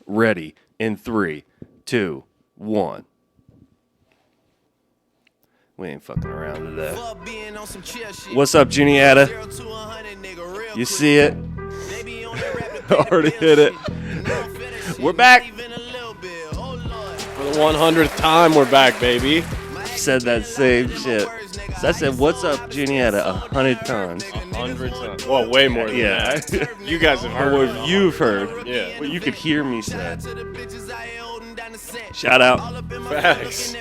Ready in 3, 2, 1. We ain't fucking around today. What's up, Juniata? You see it? Already hit it. We're back. For the 100th time, we're back, baby. Said that same shit. So I said, what's up, Juniata, 100 times. 100 times. Well, way more than that. You guys have heard. Or what you've heard. Yeah. What you could hear me say. Shout out. Facts.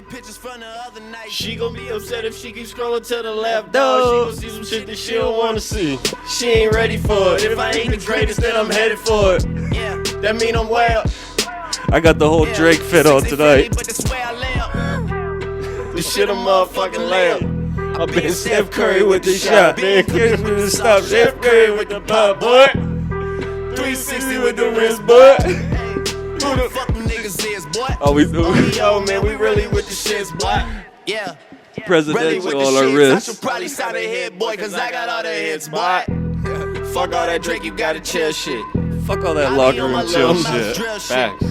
She gonna be upset if she keeps scrolling to the left. No. She gonna see some shit that she don't wanna see. She ain't ready for it. If I ain't the greatest, then I'm headed for it. Yeah, that mean I'm well. I got the whole Drake fit on tonight. This shit a motherfucking lamb. I've been Steph Curry with the shot. Man, Chris with the stop. Steph Curry with the pop, boy. 360 with the wrist, boy. Who the fuck them niggas is, boy? Always Yo, man, we really with the shits, boy. Yeah. presidential on our I wrist. should probably sign a hit, boy, cause I got all the hits, boy. Fuck all that Drake, you gotta chill shit. Fuck all that locker room chill shit. Facts.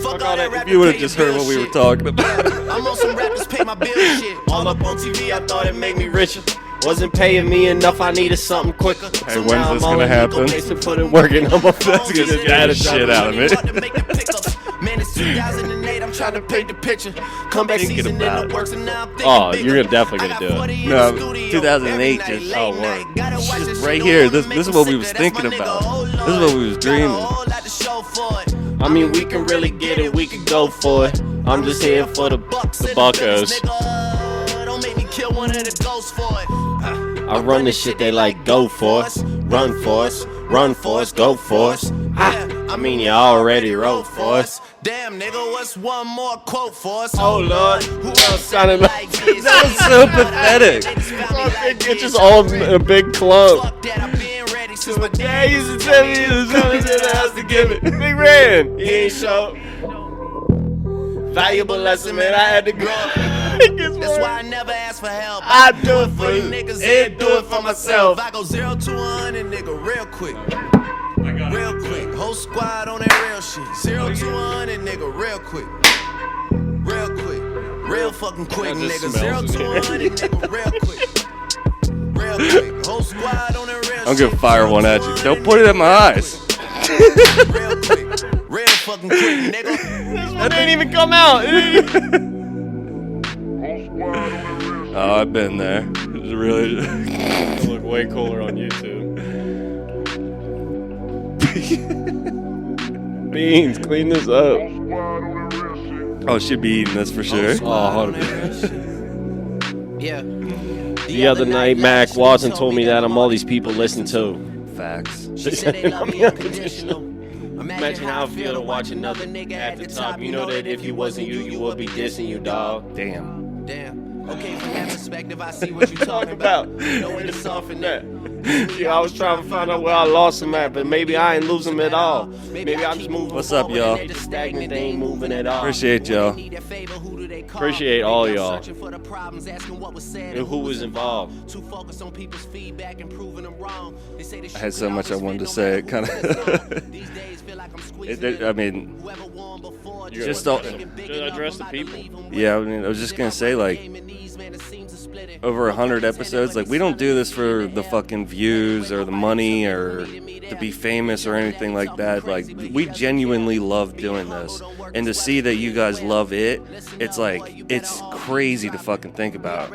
Fuck all that rap. You would have just heard what we were talking about. I'm on some rappers pay my bills shit. All up on TV, I thought it made me richer. Wasn't paying me enough, I needed something quicker. Hey, when's this gonna happen? Put it working on my Let's get this bad shit out of it. Man, it's 2008, I'm trying to paint the picture. Comeback Thinking season in about the it. works and now I'm thinking Oh, bigger. you're definitely gonna do it. No, 2008 just, oh, word. Just right here, this is what we was thinking about. This is what we was dreaming. I mean, we can really get it, we can go for it. I'm just here for the buckos. Don't make me kill one of the ghosts for it. I run the shit they like, go for us, run for us, run for us, go for us. I mean, you already wrote for us. Damn, nigga, what's one more quote for us? Oh, Lord, Who else sounded like this? That was so pathetic. It's just all in a big club. Fuck that, I've been ready since my Dad dad used to tell me he was coming to the house to give it. Big Ran, he ain't show. Valuable lesson, man, I had to go. That's why I never ask for help. I do it for you you, niggas and do it for myself. I go 0 to 100, nigga, real quick. Real quick. Whole squad on that real shit. 0 to 100, nigga, real quick. Real quick. Real fucking quick, That just nigga. 0 smells to in 100, nigga, real quick. Real quick. Whole squad on that real shit. I'm gonna fire one at you. Don't put it in my eyes. Real quick. Real fucking quick, nigga. This one didn't even come out. Oh, I've been there. It's really. It'll look way cooler on YouTube. Beans, clean this up. Oh, she'd be eating this for sure. Oh, Yeah. the other night, Mac Watson told me that I'm all these people listen to. Facts. She said they love me unconditional. Imagine how I feel to watch another nigga at the top. You know that if he wasn't you, you would be dissing you, dog. Damn. Damn. Okay, from that perspective, I see what you're talking about. No way to soften that. Yeah, I was trying to find out where I lost him at, but maybe I ain't lose him at all. Maybe I just moving. What's up, y'all? They just stagnant, they ain't moving at all. Appreciate y'all. Appreciate all y'all. And who was involved. Too focused on people's feedback and proving them wrong. They say I had so much I wanted to say. It kind of. I mean, just don't. Address the people. Yeah, I mean, I was just gonna say, like, over 100 episodes. Like, we don't do this for the fucking views or the money or to be famous or anything like that. Like, we genuinely love doing this, and to see that you guys love it, it's like, it's crazy to fucking think about.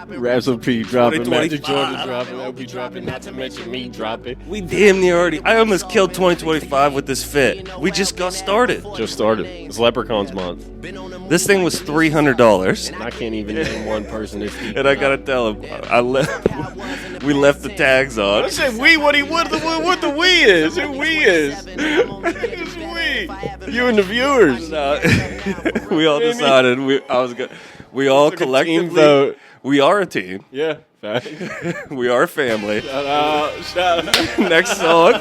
Raps of P dropping, 2025. Magic Jordan dropping, LP dropping, not to mention me dropping. We damn near already. I almost killed 2025 with this fit. We just got started. Just started. It's Leprechauns month. This thing was $300, I can't even name one person that's and I gotta tell him, we left the tags on. I said we, what the we is. Who we is. It's we. You and the viewers. We all decided we all Took a team collectively vote. we are a team. Yeah. Fact. We are a family. Shout out. Next song.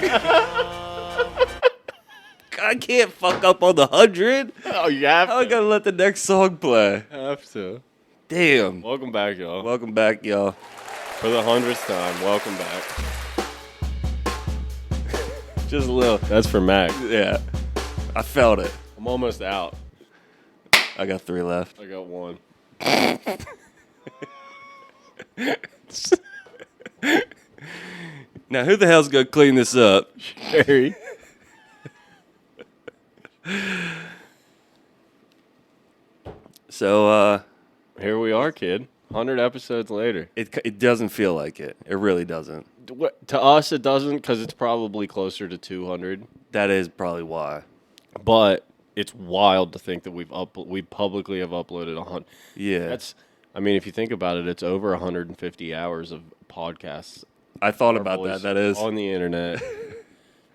I can't fuck up on the 100. Oh, you have to. I gotta let the next song play. Have to. Damn. Welcome back, y'all. Welcome back, y'all. For the 100th time, welcome back. Just a little. That's for Mac. Yeah. I felt it. I'm almost out. I got 3 left. I got 1. Now, who the hell's going to clean this up? Sherry. So, here we are, kid. 100 episodes later. it doesn't feel like it. It really doesn't. To us, it doesn't because it's probably closer to 200. That is probably why. But it's wild to think that we publicly have uploaded 100. Yeah. If you think about it, it's over 150 hours of podcasts. I thought about that. That is. On the internet.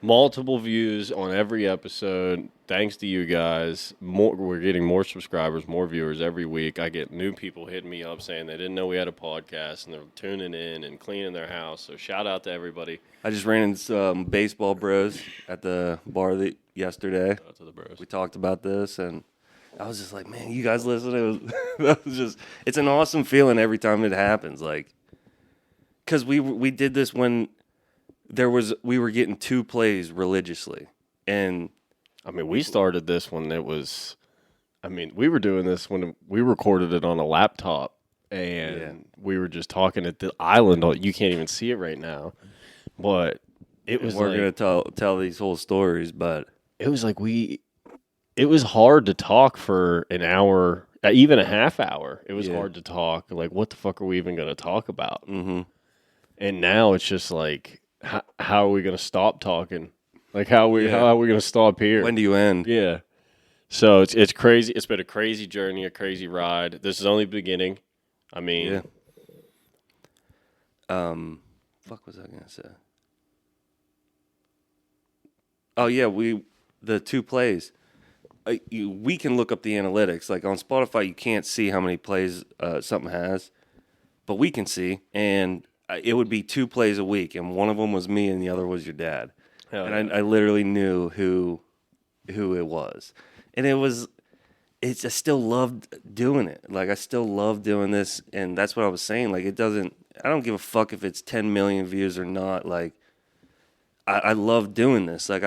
Multiple views on every episode. Thanks to you guys. We're getting more subscribers, more viewers every week. I get new people hitting me up saying they didn't know we had a podcast, and they're tuning in and cleaning their house. So shout out to everybody. I just ran into some baseball bros at the bar yesterday. Shout out to the bros. We talked about this, and I was just like, man, you guys listen? It's an awesome feeling every time it happens. Like, because we did this when we were getting 2 plays religiously. And we started this when it was, we were doing this when we recorded it on a laptop, and we were just talking at the island. You can't even see it right now, but it was. We're gonna tell these whole stories, but it was like it was hard to talk for an hour, even a half hour. It was hard to talk. Like, what the fuck are we even going to talk about? Mm-hmm. And now it's just like, how are we going to stop talking? Like, how are we going to stop here? When do you end? Yeah. So it's crazy. It's been a crazy journey, a crazy ride. This is only the beginning. Fuck was I going to say? Oh, yeah, the 2 plays. We can look up the analytics. Like on Spotify, you can't see how many plays something has, but we can see. And it would be 2 plays a week, and one of them was me, and the other was your dad. I literally knew who it was, and I still loved doing it. Like I still love doing this, and that's what I was saying. Like I don't give a fuck if it's 10 million views or not. Like I love doing this. Like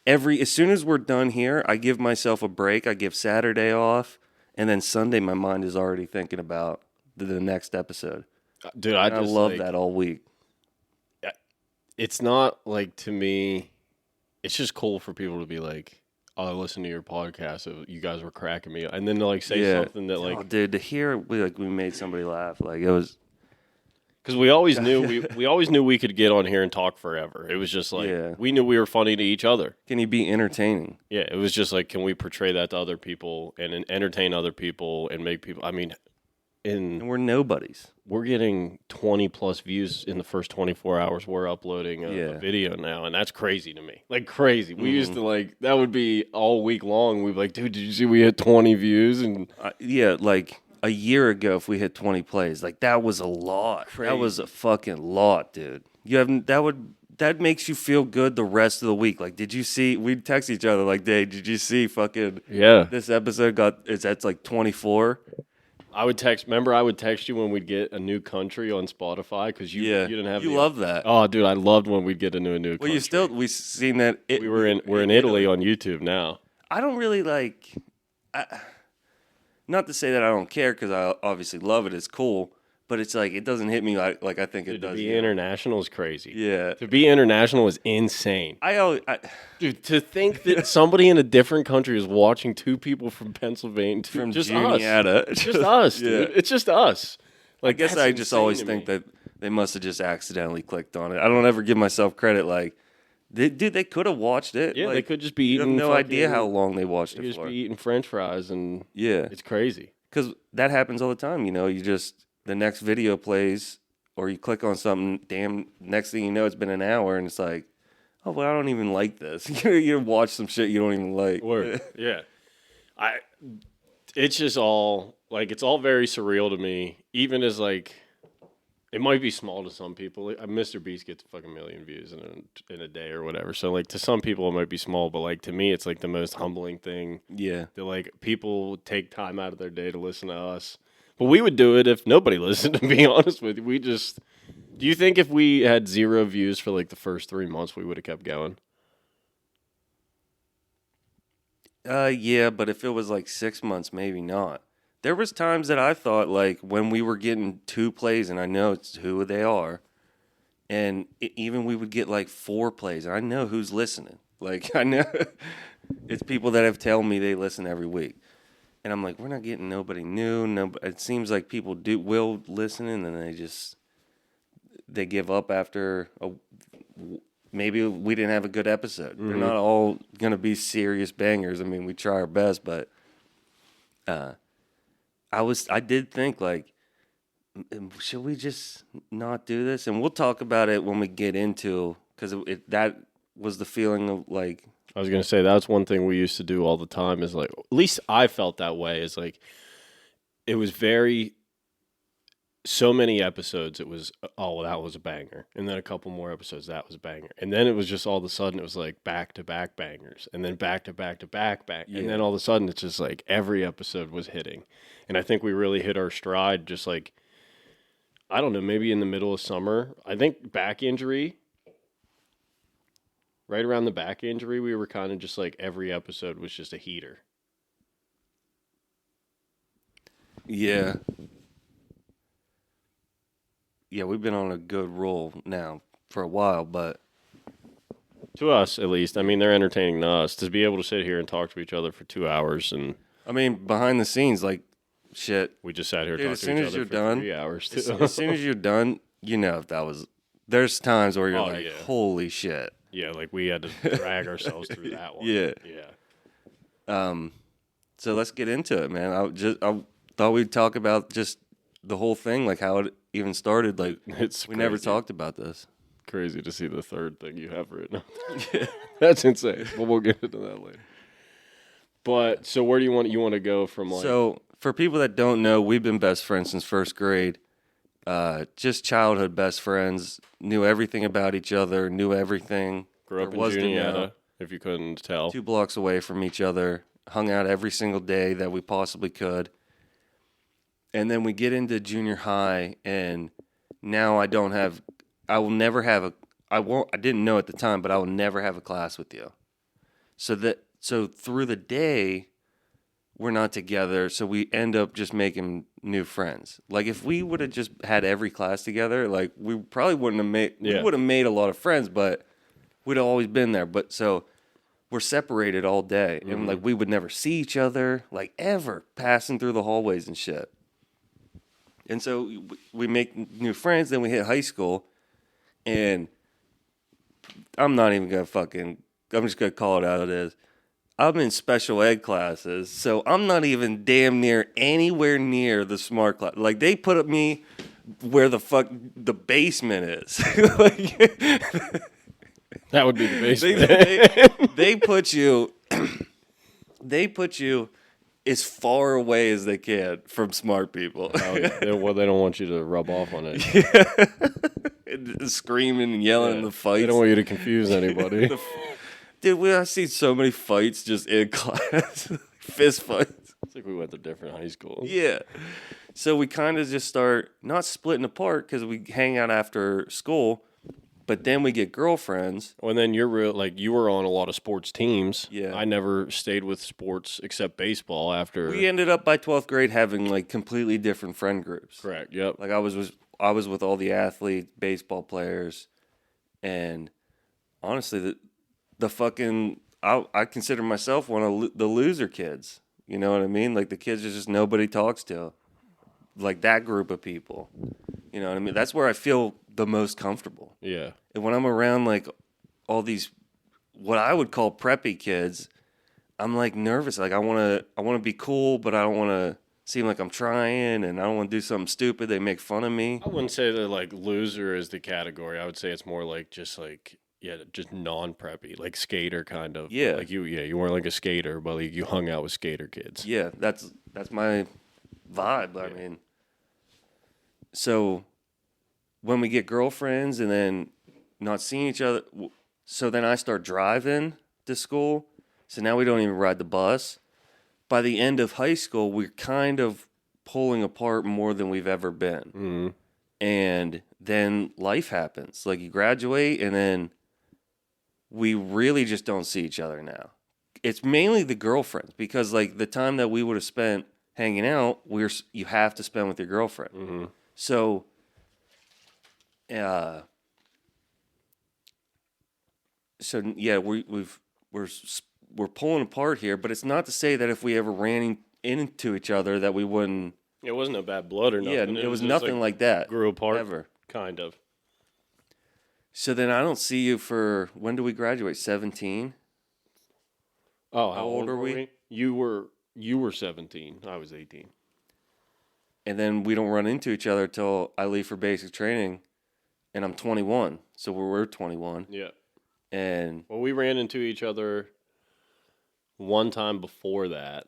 as soon as we're done here, I give myself a break. I give Saturday off, and then Sunday my mind is already thinking about the next episode. Dude, I love that all week. It's not like, to me, it's just cool for people to be like, oh, I listened to your podcast, so you guys were cracking me, and then to like say something that like, oh, dude, to hear we made somebody laugh, like it was. Because we always knew we always knew we could get on here and talk forever. It was just like we knew we were funny to each other. Can you be entertaining? Yeah, it was just like, can we portray that to other people and entertain other people and make people? And we're nobodies. We're getting 20 plus views in the first 24 hours. We're uploading a video now, and that's crazy to me. Like crazy. We used to that would be all week long. We'd be like, dude, did you see we had 20 views? And like a year ago, if we hit 20 plays, like that was a lot. Crazy. That was a fucking lot, dude. That makes you feel good the rest of the week. Like, did you see? We'd text each other like, "Hey, did you see fucking this episode that's like 24?" I would text you when we'd get a new country on Spotify because you didn't have. You love that. Oh, dude, I loved when we'd get a new country. Well, we seen that. We're in Italy on YouTube now. I don't really like. Not to say that I don't care because I obviously love it. It's cool, but it's like it doesn't hit me like I think it does. To be international is crazy. Yeah, to be international is insane. Dude, to think that somebody in a different country is watching 2 people from Pennsylvania, from just Juniata. It's just us, dude. It's just us. Like, I guess I just always think that they must have just accidentally clicked on it. I don't ever give myself credit. Like, they could have watched it. Yeah, like, they could just be eating. You have no idea how long they watched it for. Just be eating French fries and it's crazy. Because that happens all the time. You just the next video plays, or you click on something. Damn, next thing you know, it's been an hour, and it's like, oh, well, I don't even like this. You watch some shit you don't even like. Word. Yeah, it's just all like it's all very surreal to me. Even as like, it might be small to some people. Like, Mr. Beast gets a fucking million views in a day or whatever. So like to some people it might be small, but like to me it's like the most humbling thing. Yeah, that like people take time out of their day to listen to us. But we would do it if nobody listened, to be honest with you. Do you think if we had 0 views for like the first 3 months, we would have kept going? Yeah, but if it was like 6 months, maybe not. There was times that I thought, like, when we were getting 2 plays, and I know it's who they are, and even we would get like 4 plays, and I know who's listening. Like, I know it's people that have told me they listen every week. And I'm like, we're not getting nobody new. No, it seems like people will listen, and then they give up after maybe we didn't have a good episode. Mm-hmm. They're not all going to be serious bangers. I mean, we try our best, but I did think, like, should we just not do this? And we'll talk about it when we get into, because that was the feeling of, like, I was going to say, that's one thing we used to do all the time is, like, at least I felt that way, is, like, it was so many episodes, it was, oh, that was a banger. And then a couple more episodes, that was a banger. And then it was just all of a sudden, it was like back-to-back bangers. And then back-to-back-to-back. Yeah. And then all of a sudden, it's just like every episode was hitting. And I think we really hit our stride just like, I don't know, maybe in the middle of summer. I think back injury, right around the back injury, we were kind of just like every episode was just a heater. Yeah. Yeah, we've been on a good roll now for a while, but to us, at least. I mean, they're entertaining to us. To be able to sit here and talk to each other for 2 hours, and I mean, behind the scenes, like, shit. We just sat here talking to each other for 3 hours. As soon as you're done, you know, there's times where you're holy shit. Yeah, like we had to drag ourselves through that one. Yeah. So let's get into it, man. I thought we'd talk about just the whole thing, like how it even started. Like, we never talked about this. Crazy to see the third thing you have written. That's insane. But we'll get into that later. But so where do you want to go from, like? So for people that don't know, we've been best friends since first grade. Just childhood best friends. Knew everything about each other. Knew everything. Grew up in Juniata, if you couldn't tell. 2 blocks away from each other. Hung out every single day that we possibly could. And then we get into junior high, and now I didn't know at the time, but I will never have a class with you. So through the day, we're not together, so we end up just making new friends. Like, if we would have just had every class together, like, we probably wouldn't have made, we would have made a lot of friends, but we'd have always been there. But so we're separated all day, and like, we would never see each other, like, ever, passing through the hallways and shit. And so we make new friends, then we hit high school, and I'm not even going to I'm just going to call it out it is. I'm in special ed classes, so I'm not even damn near anywhere near the smart class. Like, they put me where the fuck the basement is. Like, that would be the basement. They put you as far away as they can from smart people. They don't want you to rub off on it. Screaming and yelling in the fights. They don't want you to confuse anybody. Dude, I've seen so many fights just in class. Fist fights. It's like we went to different high schools. Yeah. So we kind of just start not splitting apart because we hang out after school, but then we get girlfriends. Well, and then you were on a lot of sports teams. Yeah. I never stayed with sports except baseball after. We ended up by 12th grade having, like, completely different friend groups. Correct, yep. Like, I was with all the athletes, baseball players, and honestly, I consider myself one of the loser kids. You know what I mean? Like, the kids are just nobody talks to. Like, that group of people. You know what I mean? That's where I feel the most comfortable. Yeah. And when I'm around, like, all these, what I would call preppy kids, I'm, like, nervous. Like, I want to be cool, but I don't want to seem like I'm trying, and I don't want to do something stupid. They make fun of me. I wouldn't say that, like, loser is the category. I would say it's more like just non-preppy, like skater kind of. Yeah. Like you weren't like a skater, but like you hung out with skater kids. Yeah, that's my vibe. Yeah. I mean, so when we get girlfriends and then not seeing each other, so then I start driving to school. So now we don't even ride the bus. By the end of high school, we're kind of pulling apart more than we've ever been. Mm-hmm. And then life happens. Like you graduate and then we really just don't see each other now. It's mainly the girlfriends because like the time that we would have spent hanging out, you have to spend with your girlfriend. Mm-hmm. So, yeah, we're pulling apart here, but it's not to say that if we ever ran into each other that we wouldn't. It wasn't a bad blood or nothing. Yeah, it was nothing like that. Grew apart ever, kind of. So then I don't see you for when do we graduate? 17. Oh, how old are we? You were 17. I was 18. And then we don't run into each other till I leave for basic training, and I'm 21. So we're 21. Yeah. And well, we ran into each other one time before that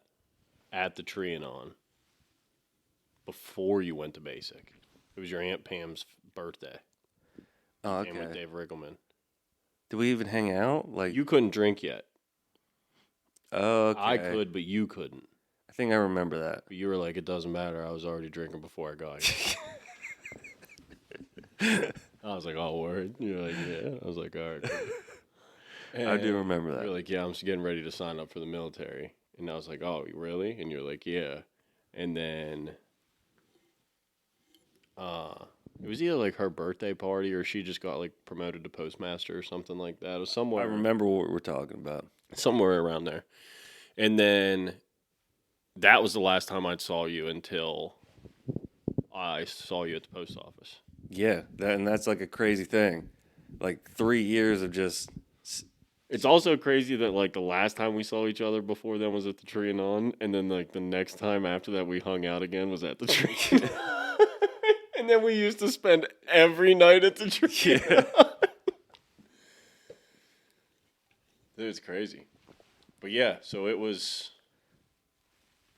at the Trianon. Before you went to basic, it was your Aunt Pam's birthday. Oh, okay. And with Dave Riggleman. Did we even hang out? Like you couldn't drink yet. Oh, okay. I could, but you couldn't. I think I remember that. But you were like, it doesn't matter. I was already drinking before I got here. I was like, oh, word. You're like, yeah. I was like, all right. I do remember that. You're like, yeah, I'm just getting ready to sign up for the military. And I was like, oh, really? And you're like, yeah. And then it was either like her birthday party or she just got like promoted to postmaster or something like that. It was somewhere. I remember what we're talking about. Somewhere around there. And then that was the last time I saw you until I saw you at the post office. Yeah, and that's like a crazy thing. Like 3 years of just... It's also crazy that like the last time we saw each other before then was at the Trianon, and then like the next time after that we hung out again was at the Trianon. And then we used to spend every night at the Trianon. Yeah. Dude, it's crazy. But yeah, so it was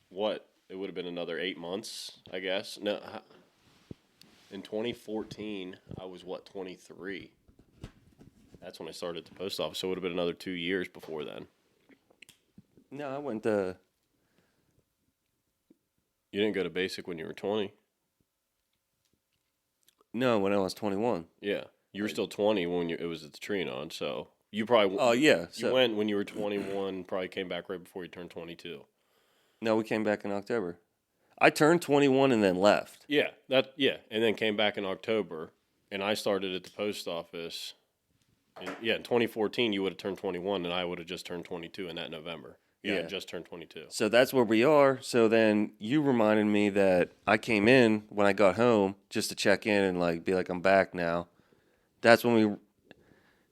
what? It would have been another 8 months, I guess. No, in 2014, I was what, 23. That's when I started at the post office, so it would have been another 2 years before then. No, I went to... You didn't go to basic when you were 20? No, when I was 21. Yeah. You were still 20 when it was at the Trianon, so you probably... Oh, yeah. You went when you were 21, probably came back right before you turned 22. No, we came back in October. I turned 21 and then left. Yeah, and then came back in October, and I started at the post office... in 2014, you would have turned 21, and I would have just turned 22 in that November. Yeah, I just turned 22. So that's where we are. So then you reminded me that I came in when I got home just to check in and like be like, I'm back now. That's when we...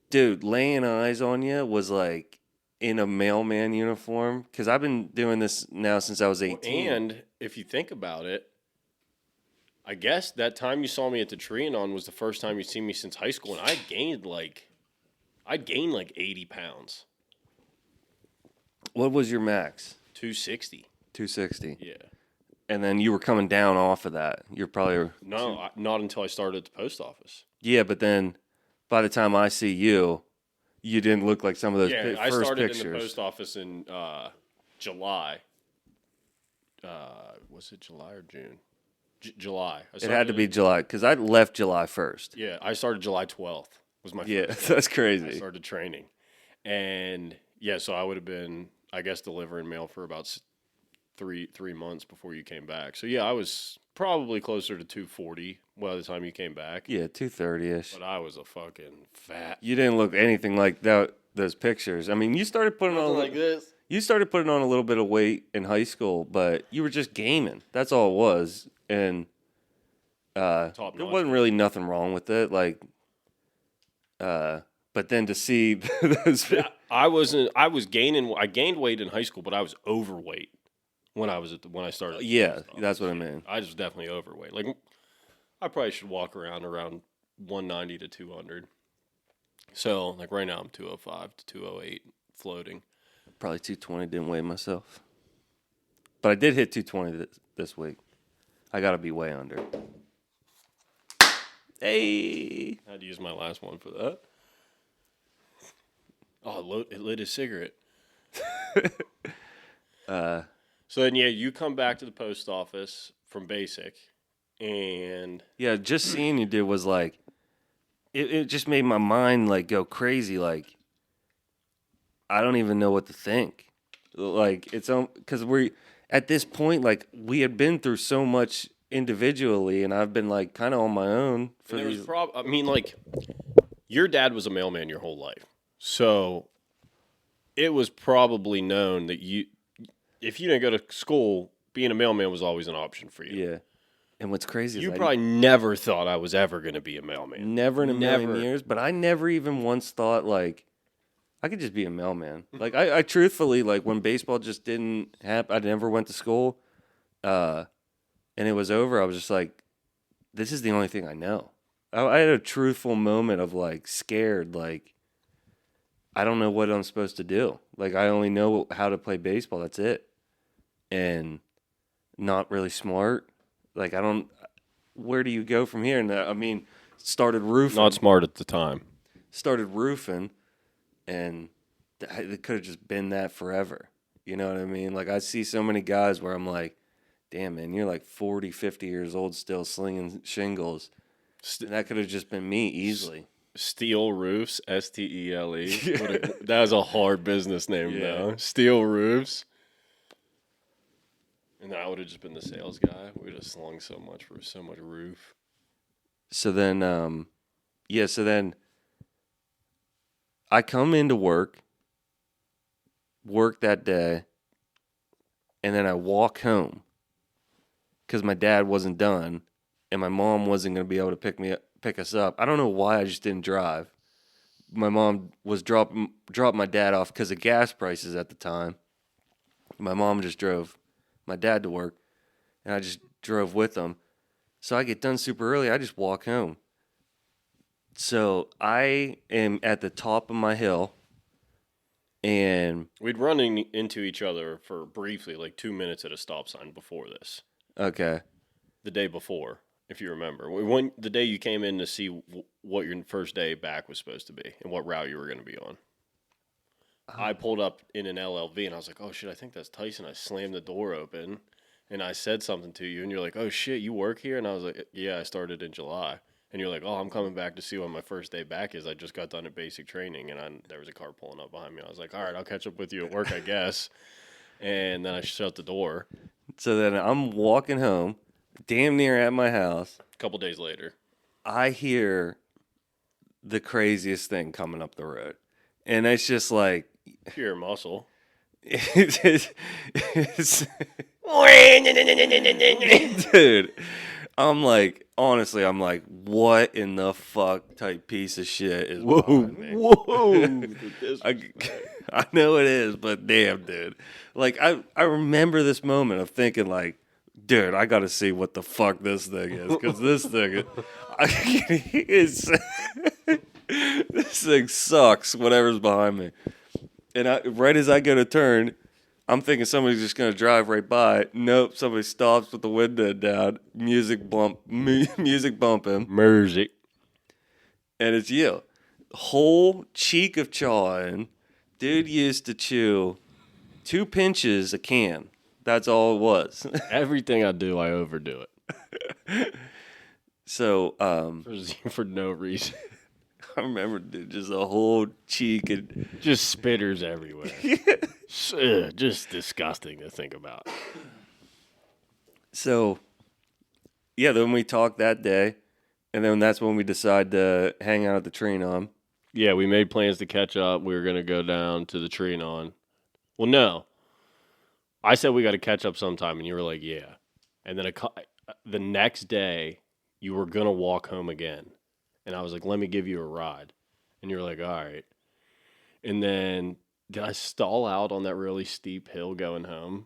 Dude, laying eyes on you was like in a mailman uniform. Because I've been doing this now since I was 18. And if you think about it, I guess that time you saw me at the Trianon was the first time you'd seen me since high school, and I'd gained like 80 pounds. What was your max? 260. 260. Yeah. And then you were coming down off of that. You're probably... No, not until I started at the post office. Yeah, but then by the time I see you, you didn't look like some of those first pictures. I started in the post office in July. Was it July or June? July. It had to be July, because I left July 1st. Yeah, I started July 12th. Was my first day. That's crazy. I started training. And, yeah, so I would have been, I guess, delivering mail for about three months before you came back. So, yeah, I was probably closer to 240 by the time you came back. Yeah, 230-ish. But I was a fucking fat. You didn't look anything like those pictures. I mean, you started putting on... like this. You started putting on a little bit of weight in high school, but you were just gaming. That's all it was. And there wasn't really nothing wrong with it. Like... but then to see those, I gained weight in high school, but I was overweight when I started. Yeah, that's what I mean. I was definitely overweight. Like, I probably should walk around 190 to 200. So, like right now, I'm 205 to 208 floating. Probably 220. Didn't weigh myself, but I did hit 220 this week. I got to be way under. Hey! I had to use my last one for that. Oh, it lit his cigarette. So then, yeah, you come back to the post office from basic, and Yeah, just seeing you, dude, was like, it just made my mind like go crazy. Like, I don't even know what to think. Like, it's because we're at this point, like, we had been through so much individually, and I've been like kind of on my own for and there these. was I mean, like, your dad was a mailman your whole life, so it was probably known that if you didn't go to school, being a mailman was always an option for you. Yeah. And what's crazy is You I probably never thought I was ever going to be a mailman. never in a million years, but I never even once thought like I could just be a mailman. Like I truthfully, like when baseball just didn't happen, I never went to school, and it was over. I was just like, this is the only thing I know. I had a truthful moment of like scared, like I don't know what I'm supposed to do. Like I only know how to play baseball. That's it, and not really smart. Like I don't. Where do you go from here? And I mean, started roofing. Not smart at the time. Started roofing, and it could have just been that forever. You know what I mean? Like I see so many guys where I'm like, damn man, you're like 40, 50 years old still slinging shingles. And that could have just been me easily. Steel Roofs, Stele. That was a hard business name, though. Steel Roofs. And I would have just been the sales guy. We would have slung so much for so much roof. So then, so then I come into work that day, and then I walk home because my dad wasn't done, and my mom wasn't going to be able to pick us up. I don't know why I just didn't drive. My mom was dropped my dad off because of gas prices at the time. My mom just drove my dad to work, and I just drove with him. So I get done super early. I just walk home. So I am at the top of my hill, and we'd run into each other for briefly, like 2 minutes at a stop sign before this. Okay. The day before, if you remember. The day you came in to see what your first day back was supposed to be and what route you were going to be on. I pulled up in an LLV, and I was like, oh, shit, I think that's Tyson. I slammed the door open, and I said something to you, and you're like, oh, shit, you work here? And I was like, yeah, I started in July. And you're like, oh, I'm coming back to see when my first day back is. I just got done at basic training, and there was a car pulling up behind me. I was like, all right, I'll catch up with you at work, I guess. And then I shut the door. So then I'm walking home, damn near at my house. A couple days later, I hear the craziest thing coming up the road. And it's just like... pure muscle. Dude, I'm like, honestly, I'm like, what in the fuck type piece of shit is behind me? Whoa. I know it is, but damn, dude. Like, I remember this moment of thinking, like, dude, I got to see what the fuck this thing is. Because this thing is... this thing sucks, whatever's behind me. And right as I go to turn, I'm thinking somebody's just going to drive right by. Nope, somebody stops with the window down, music bumping. Music. And it's you. Whole cheek of chawing. Dude used to chew 2 pinches a can. That's all it was. Everything I do, I overdo it. So, for no reason. I remember, dude, just a whole cheek and just spitters everywhere. Just disgusting to think about. So, yeah, then we talked that day, and then that's when we decided to hang out at the Trinon. Yeah, we made plans to catch up. We were going to go down to the Trinon. Well, no. I said we got to catch up sometime, and you were like, yeah. And then the next day, you were going to walk home again. And I was like, let me give you a ride. And you're like, all right. And then did I stall out on that really steep hill going home?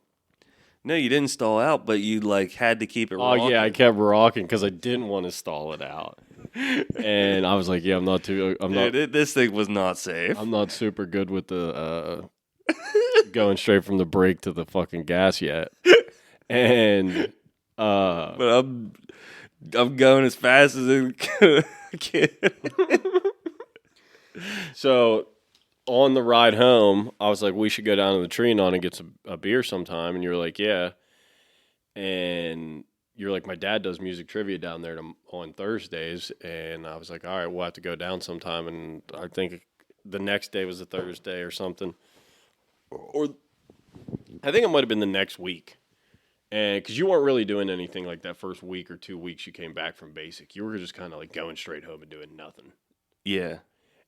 No, you didn't stall out, but you like had to keep it rocking. Oh, yeah, I kept rocking because I didn't want to stall it out. And I was like, yeah, this thing was not safe. I'm not super good with the going straight from the brake to the fucking gas yet. And but I'm going as fast as I can. So on the ride home, I was like, we should go down to the Trinon and get a beer sometime. And you were like, yeah. And you're like, my dad does music trivia down there on Thursdays. And I was like, all right, we'll have to go down sometime. And I think the next day was a Thursday or something. Or I think it might have been the next week. And because you weren't really doing anything like that first week or 2 weeks you came back from basic. You were just kind of like going straight home and doing nothing. Yeah.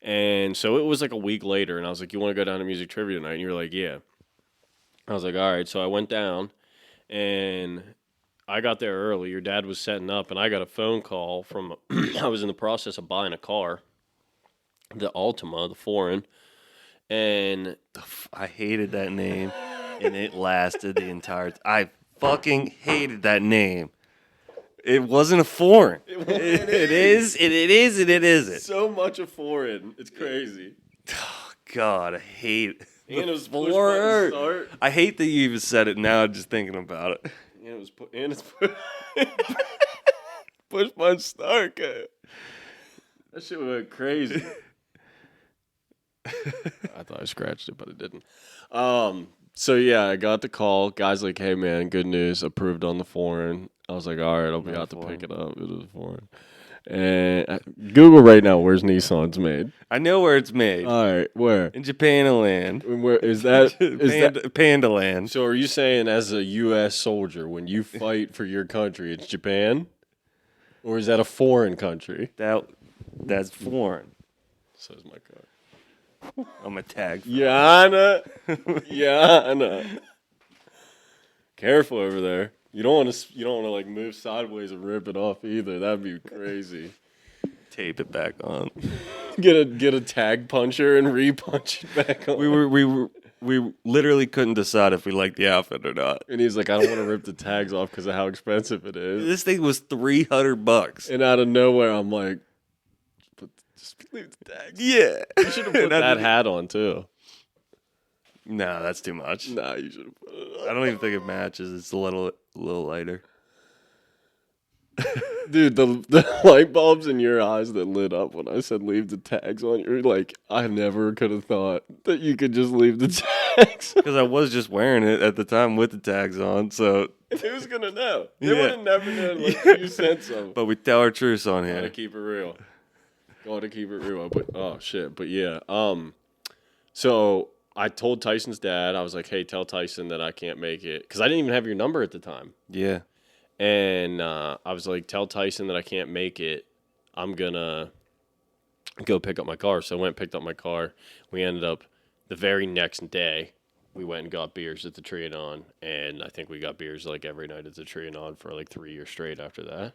And so it was like a week later, and I was like, you want to go down to music trivia tonight? And you were like, yeah. I was like, all right. So I went down, and I got there early. Your dad was setting up, and I got a phone call from, I was in the process of buying a car, the Altima, the foreign, and I hated that name, and it lasted the entire I fucking hated that name. It wasn't a foreign. It is, and it is, and it isn't. So much a foreign. It's crazy. Oh, God, I hate And it was foreign. start. I hate that you even said it now, just thinking about it. And it was push button start. That shit went crazy. I thought I scratched it, but it didn't. So yeah, I got the call. Guy's like, "Hey man, good news, approved on the foreign." I was like, "All right, I'll be out to pick it up." It was foreign. And Google right now, where's Nissan's made? I know where it's made. All right, where? In Japan-land. Where is that? Panda Land. So are you saying, as a U.S. soldier, when you fight for your country, it's Japan, or is that a foreign country? That's foreign. So is my car. I'm a tag. Yana. Careful over there. You don't want to like move sideways and rip it off either. That'd be crazy. Tape it back on. Get a tag puncher and re-punch it back on. We literally couldn't decide if we liked the outfit or not. And he's like, I don't want to rip the tags off because of how expensive it is. This thing was $300. And out of nowhere, I'm like, just leave the tags. Yeah. You should have put that hat on too. No, that's too much. Nah, you should have put it on. I don't even think it matches. It's a little lighter. Dude, the light bulbs in your eyes that lit up when I said leave the tags on, you're like, I never could have thought that you could just leave the tags on. Because I was just wearing it at the time with the tags on, so... Who's going to know? They Yeah. would have never known like you said something. But we tell our truths on Gotta here. keep it real. Gotta keep it real. But, oh, shit. But, yeah. So I told Tyson's dad, I was like, hey, tell Tyson that I can't make it. Because I didn't even have your number at the time. Yeah. And I was like, tell Tyson that I can't make it. I'm going to go pick up my car. So I went and picked up my car. We ended up the very next day, we went and got beers at the Trianon. And I think we got beers like every night at the Trianon for like 3 years straight after that.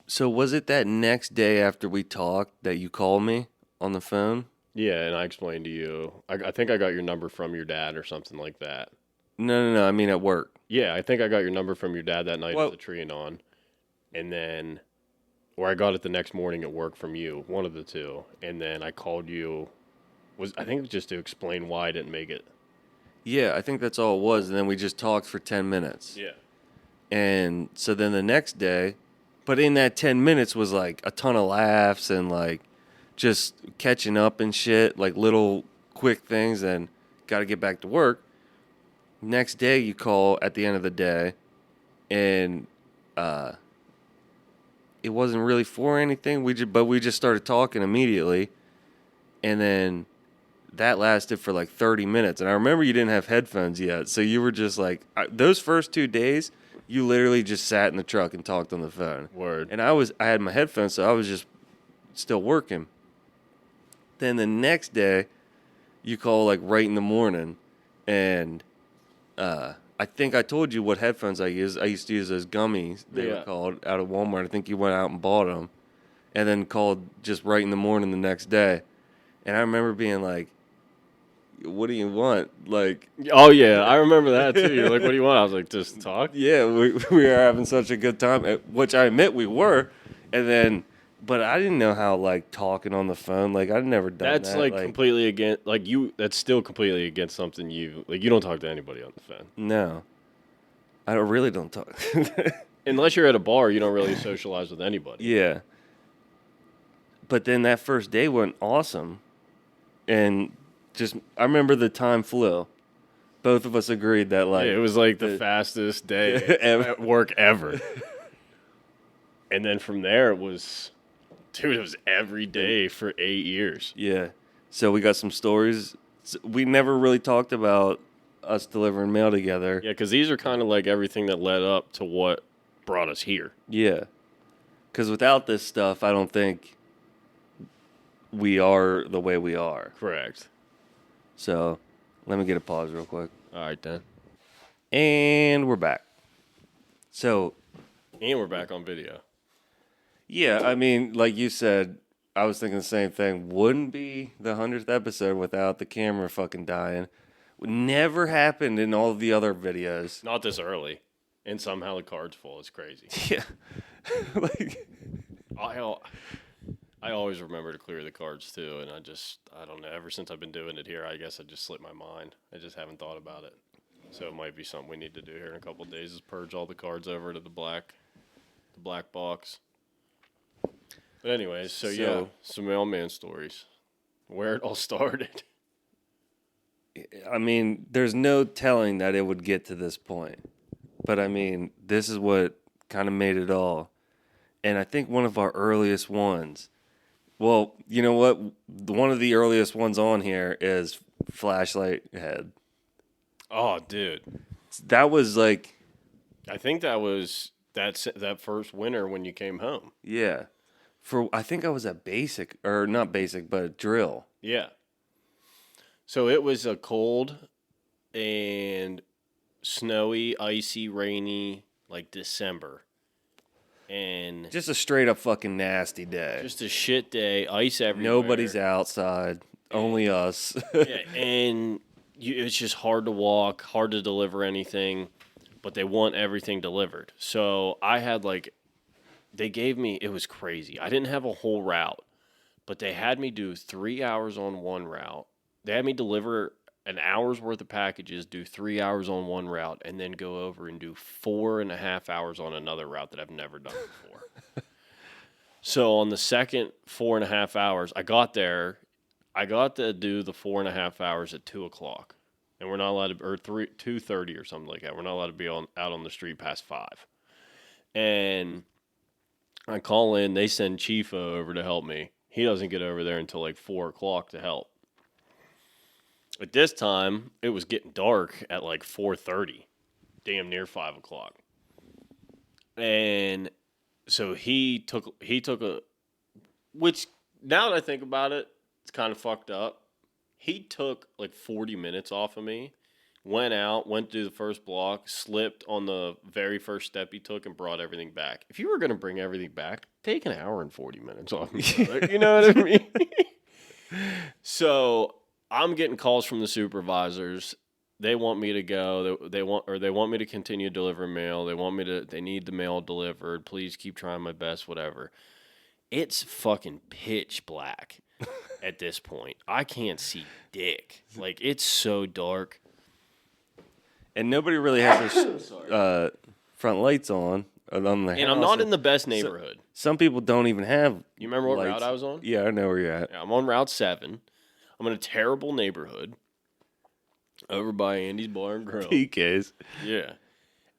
So was it that next day after we talked that you called me on the phone? Yeah, and I explained to you. I think I got your number from your dad or something like that. No. I mean at work. Yeah, I think I got your number from your dad that night Well- at the Trianon. And then, or I got it the next morning at work from you, one of the two. And then I called you, I think it was just to explain why I didn't make it. Yeah, I think that's all it was. And then we just talked for 10 minutes. Yeah. And so then the next day, but in that 10 minutes was like a ton of laughs and like just catching up and shit, like little quick things, and got to get back to work. Next day you call at the end of the day, and it wasn't really for anything. We just started talking immediately, and then that lasted for like 30 minutes. And I remember you didn't have headphones yet, so you were just like those first 2 days, you literally just sat in the truck and talked on the phone. Word. And I had my headphones, so I was just still working. Then the next day, you call like right in the morning, and I think I told you what headphones I use. I used to use those gummies, they were called, out of Walmart. I think you went out and bought them, and then called just right in the morning the next day. And I remember being like, what do you want? Like, Oh, yeah, I remember that too. You're like, what do you want? I was like, just talk. yeah, we were having such a good time, which I admit we were. And then, but I didn't know how, like, talking on the phone, like, I'd never done That's that. like completely against, like that's still completely against something you don't talk to anybody on the phone. No. I really don't talk. Unless you're at a bar, you don't really socialize with anybody. Yeah. But then that first day went awesome. And just, I remember the time flew. both of us agreed that like it was like the fastest day at work ever. And then from there, it was every day for 8 years. Yeah. So we got some stories. We never really talked about us delivering mail together. Yeah, because these are kind of like everything that led up to what brought us here. Yeah. Because without this stuff, I don't think we are the way we are. Correct. So let me get a pause real quick. All right, then. And we're back. So. And we're back on video. Yeah, I mean, like you said, I was thinking the same thing. Wouldn't be the 100th episode without the camera fucking dying. Would never happened in all of the other videos. Not this early. And somehow the card's full. It's crazy. Yeah. Like, I always remember to clear the cards, too. And I don't know. Ever since I've been doing it here, I guess I just slipped my mind. I just haven't thought about it. So it might be something we need to do here in a couple of days is purge all the cards over to the black box. But anyways, so yeah, some mailman stories. Where it all started. I mean, there's no telling that it would get to this point. But I mean, this is what kind of made it all. And I think one of our earliest ones, well, you know what? One of the earliest ones on here is Flashlight Head. Oh, dude. That was like... I think that was that first winter when you came home. Yeah. I think I was at basic, or not basic, but drill. Yeah. So it was a cold and snowy, icy, rainy, like December. And just a straight up fucking nasty day. Just a shit day, ice everywhere. Nobody's outside, only us. Yeah, and it's just hard to walk, hard to deliver anything, but they want everything delivered. So I had they gave me, it was crazy. I didn't have a whole route, but they had me do 3 hours on one route. They had me deliver an hour's worth of packages, do 3 hours on one route, and then go over and do 4.5 hours on another route that I've never done before. So on the second 4.5 hours, I got to do the 4.5 hours at 2:00. And we're not allowed to, or 2:30 or something like that. We're not allowed to be out on the street past 5. And I call in, they send Chifa over to help me. He doesn't get over there until 4:00 to help. At this time, it was getting dark at 4:30, damn near 5:00. And so he took which now that I think about it, it's kind of fucked up. He took 40 minutes off of me, went to do the first block, slipped on the very first step he took, and brought everything back. If you were going to bring everything back, take an hour and 40 minutes off me. You know what I mean? So I'm getting calls from the supervisors. They want me to go. They want me to continue delivering mail. They need the mail delivered. Please keep trying my best, whatever. It's fucking pitch black at this point. I can't see dick. It's so dark. And nobody really has their front lights on the house. And I'm not in the best neighborhood. Some people don't even have. You remember what lights. route I was on? Yeah, I know where you're at. Yeah, I'm on Route 7. I'm in a terrible neighborhood over by Andy's Bar and Grill. PKs. Yeah.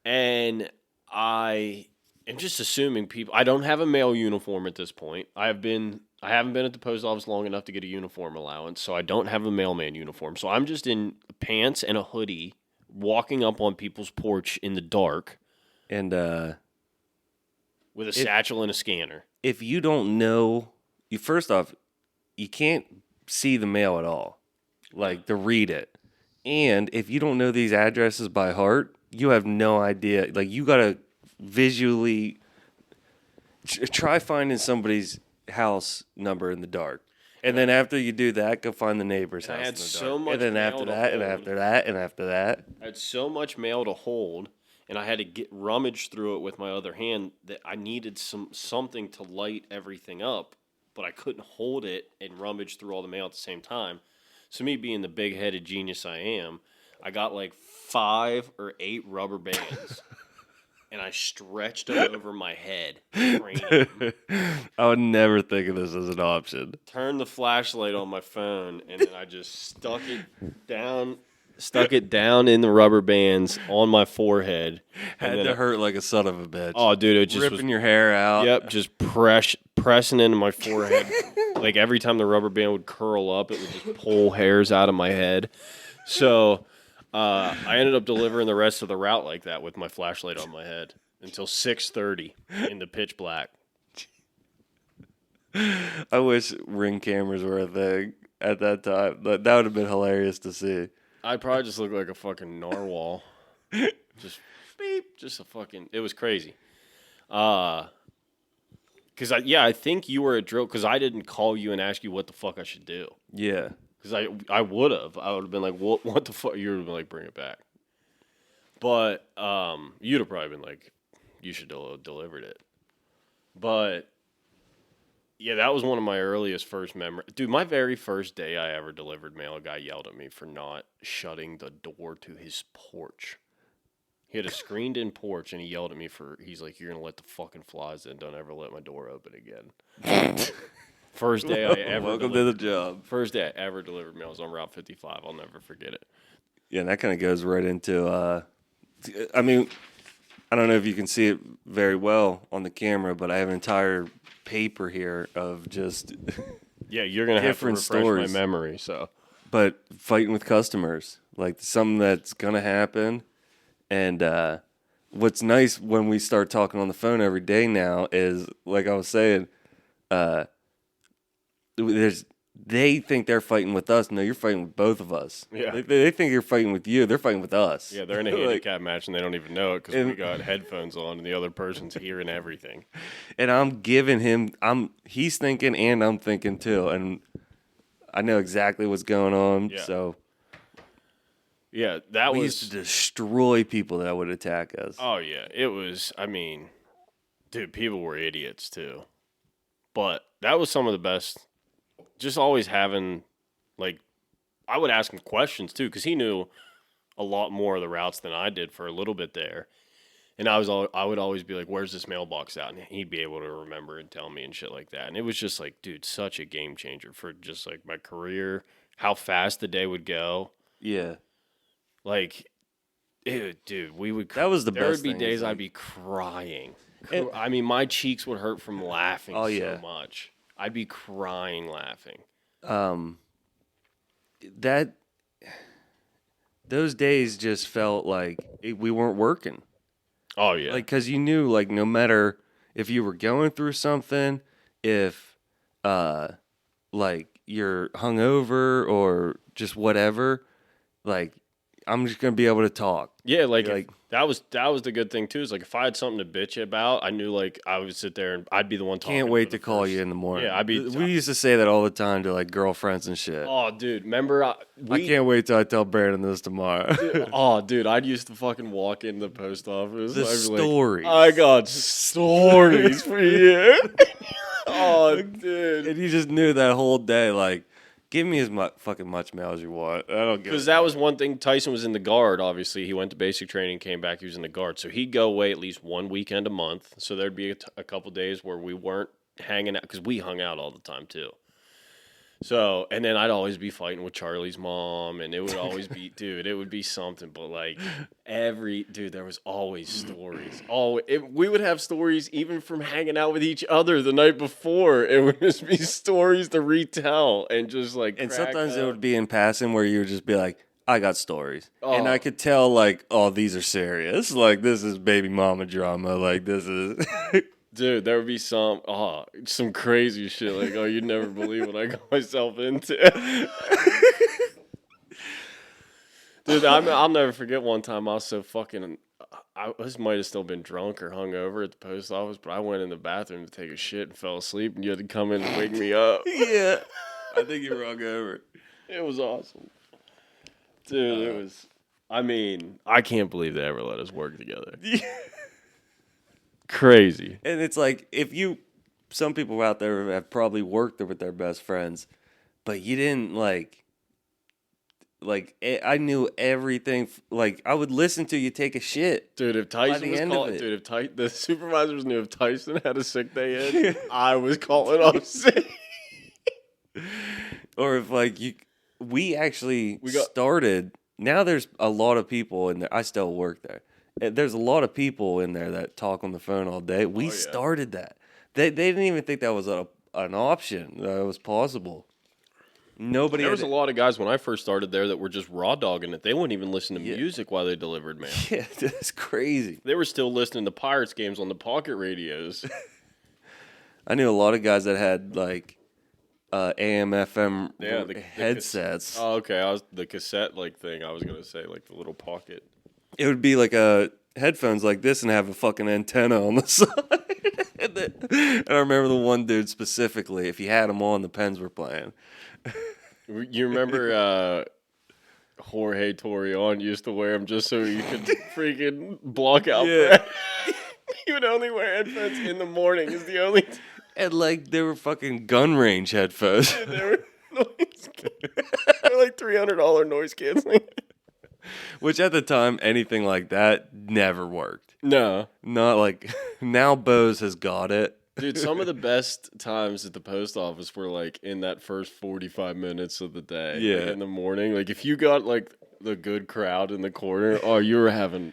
And I am just assuming people... I don't have a mail uniform at this point. I haven't been at the post office long enough to get a uniform allowance, so I don't have a mailman uniform. So I'm just in pants and a hoodie, walking up on people's porch in the dark. And with a satchel and a scanner. If you don't know... First off, you can't see the mail at all. To read it. And if you don't know these addresses by heart, you have no idea. You got to visually try finding somebody's house number in the dark. And then after you do that, go find the neighbor's house in the dark. So much and then after that, and after that, and after that. I had so much mail to hold, and I had to rummage through it with my other hand that I needed something to light everything up, but I couldn't hold it and rummage through all the mail at the same time. So me being the big-headed genius I am, I got 5 or 8 rubber bands, and I stretched them over my head. I would never think of this as an option. Turned the flashlight on my phone, and then I just stuck it down stuck it down in the rubber bands on my forehead. Had to hurt like a son of a bitch. Oh, dude, it just ripping your hair out. Yep, just pressing into my forehead. Like every time the rubber band would curl up, it would just pull hairs out of my head. So I ended up delivering the rest of the route like that with my flashlight on my head until 6:30 in the pitch black. I wish Ring cameras were a thing at that time. That would have been hilarious to see. I'd probably just look like a fucking narwhal. Just beep, just a fucking. It was crazy. Because I think you were a drill. Because I didn't call you and ask you what the fuck I should do. Yeah. Because I would have. I would have been like, what the fuck? You would have been like, bring it back. But you'd have probably been like, you should have delivered it. But yeah, that was one of my earliest first memories. Dude, my very first day I ever delivered mail, a guy yelled at me for not shutting the door to his porch. He had a screened-in porch, and he yelled at me he's like, you're going to let the fucking flies in. Don't ever let my door open again. First day I ever Welcome to the job. First day I ever delivered mail was on Route 55. I'll never forget it. Yeah, and that kind of goes right into, I mean, I don't know if you can see it very well on the camera, but I have an entire paper here of just yeah, you're gonna have to refresh stories. my memory. So, but fighting with customers, like something that's gonna happen, and what's nice when we start talking on the phone every day now is, like I was saying, they think they're fighting with us. No, you're fighting with both of us. Yeah. They think you're fighting with you. They're fighting with us. Yeah, they're in a handicap match and they don't even know it because we got headphones on and the other person's hearing everything. And I'm giving him, he's thinking and I'm thinking too. And I know exactly what's going on. Yeah. So yeah, we used to destroy people that would attack us. Oh, yeah. It was, I mean, dude, people were idiots too. But that was some of the best. Just always having, like, I would ask him questions, too, because he knew a lot more of the routes than I did for a little bit there. And I would always be like, where's this mailbox out? And he'd be able to remember and tell me and shit like that. And it was just like, dude, such a game changer for just, like, my career, how fast the day would go. Yeah. Like, dude, we would... That was the best There would be thing, days like, I'd be crying. I mean, my cheeks would hurt from laughing so much. I'd be crying laughing. Those days just felt like we weren't working. Oh, yeah. Like, because you knew, like, no matter if you were going through something, if, like, you're hungover or just whatever, like, I'm just going to be able to talk. Yeah, like that was the good thing too. Is like if I had something to bitch about, I knew like I would sit there and I'd be the one talking. Can't wait to call you in the morning. Yeah, we used to say that all the time to like girlfriends and shit. Oh, dude, remember? I can't wait till I tell Brandon this tomorrow. Dude, I'd used to fucking walk in the post office. The stories. Like, I got stories for you. Oh, dude, and you just knew that whole day, like. Give me as fucking much mail as you want. I don't give because that was one thing. Tyson was in the guard, obviously. He went to basic training, came back, he was in the guard. So he'd go away at least one weekend a month. So there'd be a couple days where we weren't hanging out, because we hung out all the time, too. So, and then I'd always be fighting with Charlie's mom, and it would always be, dude, it would be something. But, like, there was always stories. We would have stories even from hanging out with each other the night before. It would just be stories to retell and just, like, and sometimes it would be in passing where you would just be like, I got stories. Oh. And I could tell, like, oh, these are serious. Like, this is baby mama drama. Like, this is... Dude, there would be some crazy shit like, oh, you'd never believe what I got myself into. Dude, I'll never forget one time I was so fucking, I might have still been drunk or hungover at the post office, but I went in the bathroom to take a shit and fell asleep, and you had to come in and wake me up. Yeah. I think you were hungover. It was awesome. Dude, it was, I mean, I can't believe they ever let us work together. Crazy. And it's like, some people out there have probably worked with their best friends, but you didn't like I knew everything. Like, I would listen to you take a shit. Dude, if Tyson was calling, the supervisors knew if Tyson had a sick day in, I was calling off sick. Or if like we started now there's a lot of people in there. I still work there. There's a lot of people in there that talk on the phone all day. We started that. They didn't even think that was an option. That was possible. Nobody. There was a lot of guys when I first started there that were just raw dogging it. They wouldn't even listen to music while they delivered, man. Yeah, that's crazy. They were still listening to Pirates games on the pocket radios. I knew a lot of guys that had like AM, FM headsets. Oh, okay. The cassette thing. I was gonna say like the little pocket. It would be like a headphones like this and have a fucking antenna on the side. and I remember the one dude specifically. If he had them on, the Pens were playing. You remember Jorge Torreon used to wear them just so you could freaking block out. Yeah. He would only wear headphones in the morning. Is the only. And like they were fucking gun range headphones. Dude, they were they're like $300 noise canceling. Which at the time, anything like that never worked. No, not like now. Bose has got it. Dude, some of the best times at the post office were like in that first 45 minutes of the day. Yeah. Like in the morning. Like if you got like the good crowd in the corner, oh, you were having,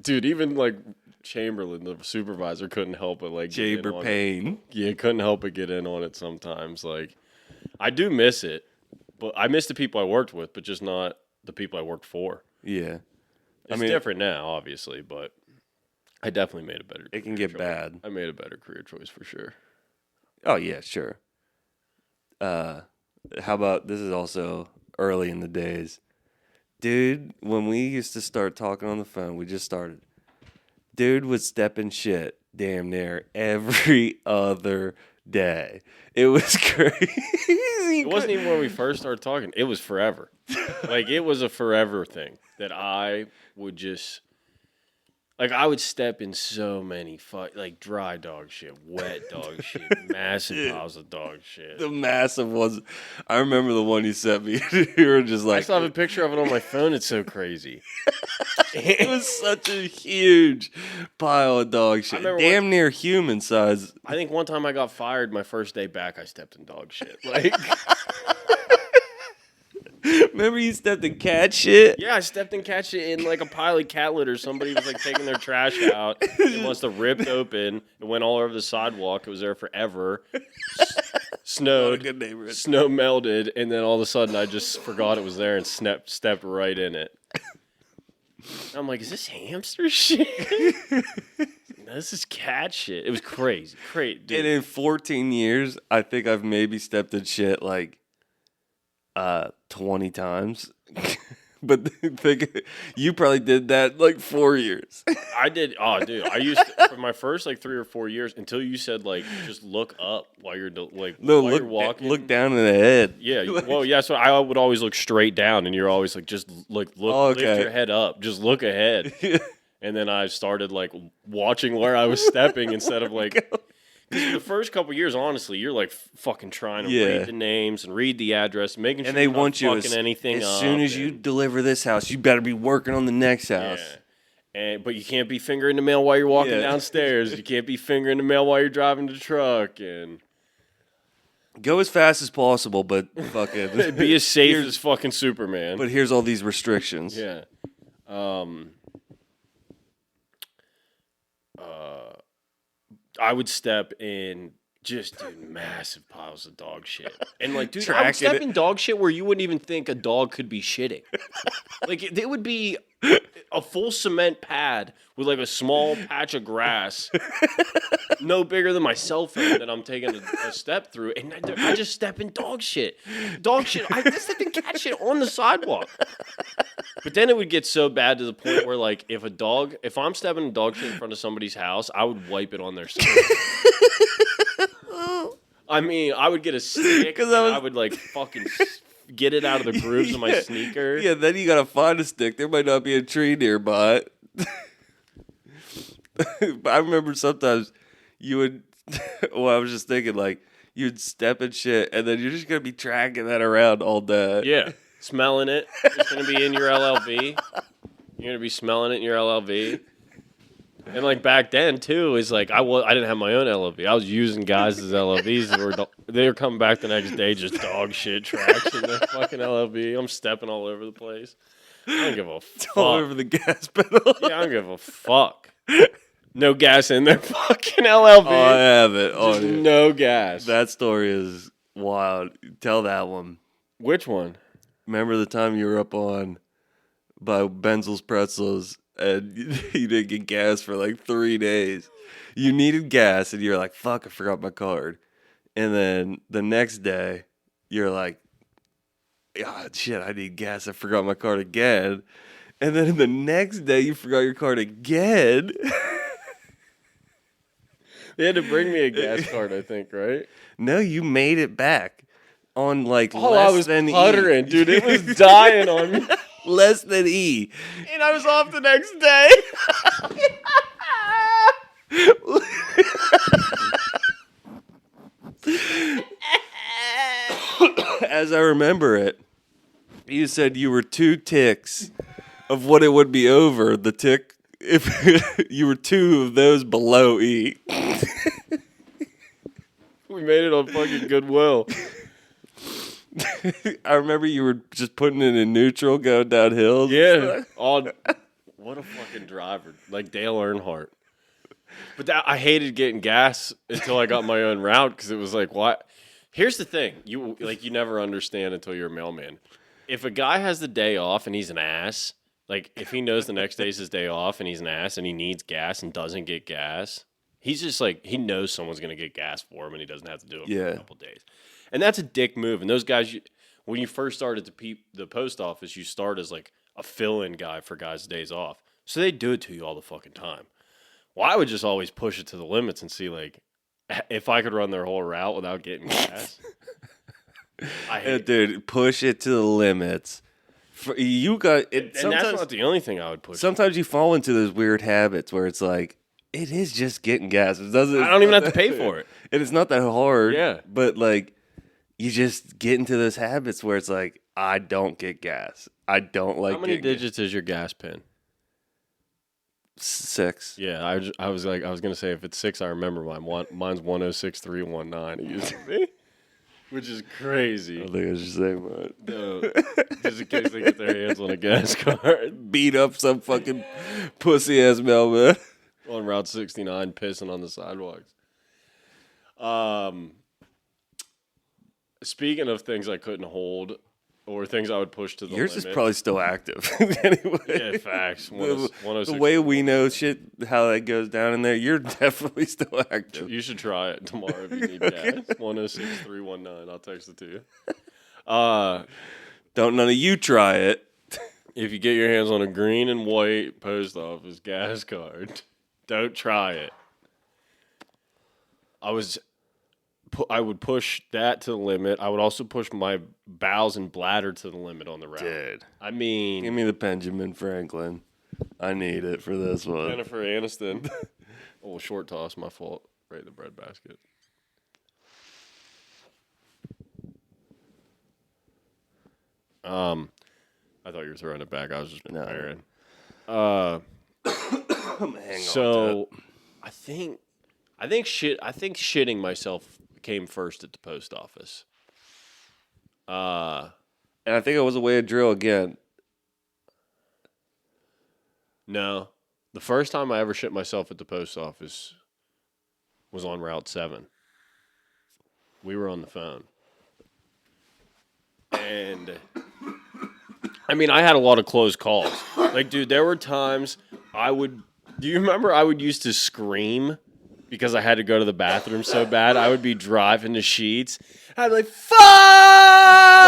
dude, even like Chamberlain, the supervisor, couldn't help but like Chamber Payne. Yeah, couldn't help but get in on it sometimes. Like I do miss it, but I miss the people I worked with, but just not the people I worked for. Yeah. It's different now, obviously, but I definitely made a better. It can get bad. I made a better career choice for sure. Oh yeah, sure. How about this is also early in the days, dude. When we used to start talking on the phone, we just started. Dude would step in shit damn near every other day. It was crazy. It wasn't even when we first started talking. It was forever. Like it was a forever thing that I would just. Like, I would step in so many, like, dry dog shit, wet dog shit, massive piles of dog shit. The massive ones. I remember the one you sent me. You were just like... I still have a picture of it on my phone. It's so crazy. It was such a huge pile of dog shit. Damn near human size. I think one time I got fired my first day back, I stepped in dog shit. Like... Remember you stepped in cat shit? Yeah, I stepped in cat shit in like a pile of cat litter. Somebody was like taking their trash out. It must have ripped open. It went all over the sidewalk. It was there forever. Snowed. Snow melted. And then all of a sudden I just forgot it was there and stepped right in it. I'm like, is this hamster shit? No, this is cat shit. It was crazy. Dude. And in 14 years, I think I've maybe stepped in shit like 20 times. But think you probably did that like 4 years. I did. Oh, dude, I used to, for my first like 3 or 4 years until you said like just look up while you're you're walking. Look down in the head. Yeah. Well, yeah. So I would always look straight down, and you're always like just look. Lift your head up. Just look ahead. And then I started like watching where I was stepping instead of like. The first couple years, honestly, you're like fucking trying to read the names and read the address, making sure they you're want not you fucking anything as up. As soon as you deliver this house, you better be working on the next house. Yeah. But you can't be fingering the mail while you're walking downstairs. You can't be fingering the mail while you're driving the truck. And go as fast as possible, but fucking be as safe as fucking Superman. But here's all these restrictions. Yeah. I would step in just massive piles of dog shit. And like, dude, I would step in dog shit where you wouldn't even think a dog could be shitting. Like, it would be a full cement pad with like a small patch of grass, no bigger than my cell phone that I'm taking a step through. And I just step in dog shit. Dog shit. I step in cat shit on the sidewalk. But then it would get so bad to the point where, like, if I'm stepping in dog shit in front of somebody's house, I would wipe it on their skin. I mean, I would get a stick and I would, like, fucking get it out of the grooves of my sneaker. Yeah, then you gotta find a stick. There might not be a tree nearby. But I remember sometimes you would, well, I was just thinking, like, you'd step in shit, and then you're just gonna be dragging that around all day. Yeah. Smelling it. It's going to be in your LLV. You're going to be smelling it in your LLV. And like back then too, it's like I didn't have my own LOV. I was using guys as LOVs. They were coming back the next day just dog shit tracks in the fucking LOV. I'm stepping all over the place. I don't give a fuck. All over the gas pedal. Yeah, I don't give a fuck. No gas in their fucking LLV. Oh, I have it. Oh, Just no gas. that story is wild. Tell that one. Which one? Remember the time you were up on by Benzel's Pretzels and you didn't get gas for like 3 days? You needed gas and you're like, fuck, I forgot my card. And then the next day, you're like, oh, shit, I need gas. I forgot my card again. And then the next day, you forgot your card again. They had to bring me a gas card, I think, right? No, you made it back on like Oh, less I was than puttering, E. dude. It was dying on me. Less than E. And I was off the next day. As I remember it, you said you were 2 ticks of what it would be over. The tick, if you were 2 of those below E. We made it on fucking Goodwill. I remember you were just putting it in neutral, going down hills. Yeah. What a fucking driver. Like Dale Earnhardt. But I hated getting gas until I got my own route because it was like, what? Here's the thing. You never understand until you're a mailman. If a guy has the day off and he's an ass, like if he knows the next day's his day off and he's an ass and he needs gas and doesn't get gas, he's just like, he knows someone's going to get gas for him and he doesn't have to do it for a couple days. And that's a dick move. And those guys, when you first started the post office, you start as like a fill-in guy for guys' days off. So they do it to you all the fucking time. Well, I would just always push it to the limits and see like if I could run their whole route without getting gas. Dude, push it to the limits. You got it. And that's not the only thing I would push. Sometimes you fall into those weird habits where it's like, it is just getting gas. It doesn't. I don't even have to pay for it. And it's not that hard. Yeah. But like, you just get into those habits where it's like, I don't get gas. I don't like. How many digits is your gas pin? 6. Yeah, I was gonna say if it's 6, I remember mine. Mine's 106319. It used to be, which is crazy. I think I should say mine. No, just in case they get their hands on a gas card. Beat up some fucking pussy ass mailman On Route 69, pissing on the sidewalks. Speaking of things I couldn't hold, or things I would push to the Yours limit. is probably still active. Anyway. Yeah, facts. The way we know shit, how that goes down in there, you're definitely still active. You should try it tomorrow if you need gas. 106319. I'll text it to you. Don't none of you try it. If you get your hands on a green and white post office gas card, don't try it. I would push that to the limit. I would also push my bowels and bladder to the limit on the route. Dude. I mean, Give me the Benjamin Franklin. I need it for this one. Jennifer Aniston. Oh, short toss, my fault. Right in the bread basket. I thought you were throwing it back. I was just preparing. So I think shitting myself came first at the post office. And I think it was a way to drill again. No. The first time I ever shit myself at the post office was on Route 7. We were on the phone. And I mean, I had a lot of close calls. Like, dude, there were times do you remember I would used to scream because I had to go to the bathroom so bad? I would be driving the sheets. I'd be like, fuck!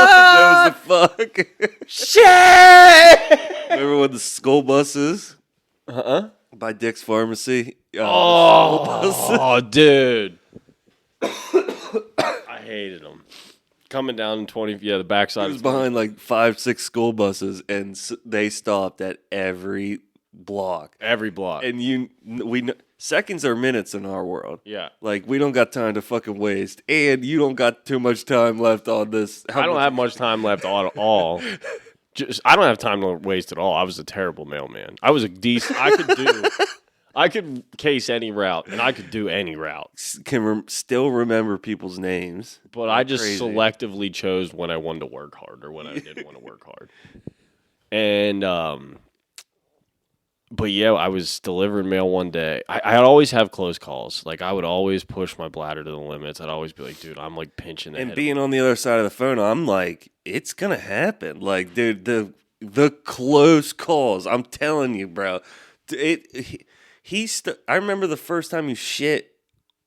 That was the fuck. Shit! Remember when the school buses? By Dick's Pharmacy? Oh, dude. I hated them. Coming down in the backside. It was behind like 5-6 school buses, and they stopped at every block. Every block. And we know, seconds are minutes in our world. Yeah. Like, we don't got time to fucking waste, and you don't got too much time left on this. I don't have much time left at all. I don't have time to waste at all. I was a terrible mailman. I was a decent. I could case any route, and I could do any route. Can still remember people's names. But I just selectively chose when I wanted to work hard or when I didn't want to work hard. And, but yeah, I was delivering mail one day. I'd always have close calls. Like, I would always push my bladder to the limits. I'd always be like, dude, I'm like pinching the And head being on the other side of the phone, I'm like, it's going to happen. Like, dude, the close calls, I'm telling you, bro. I remember the first time you shit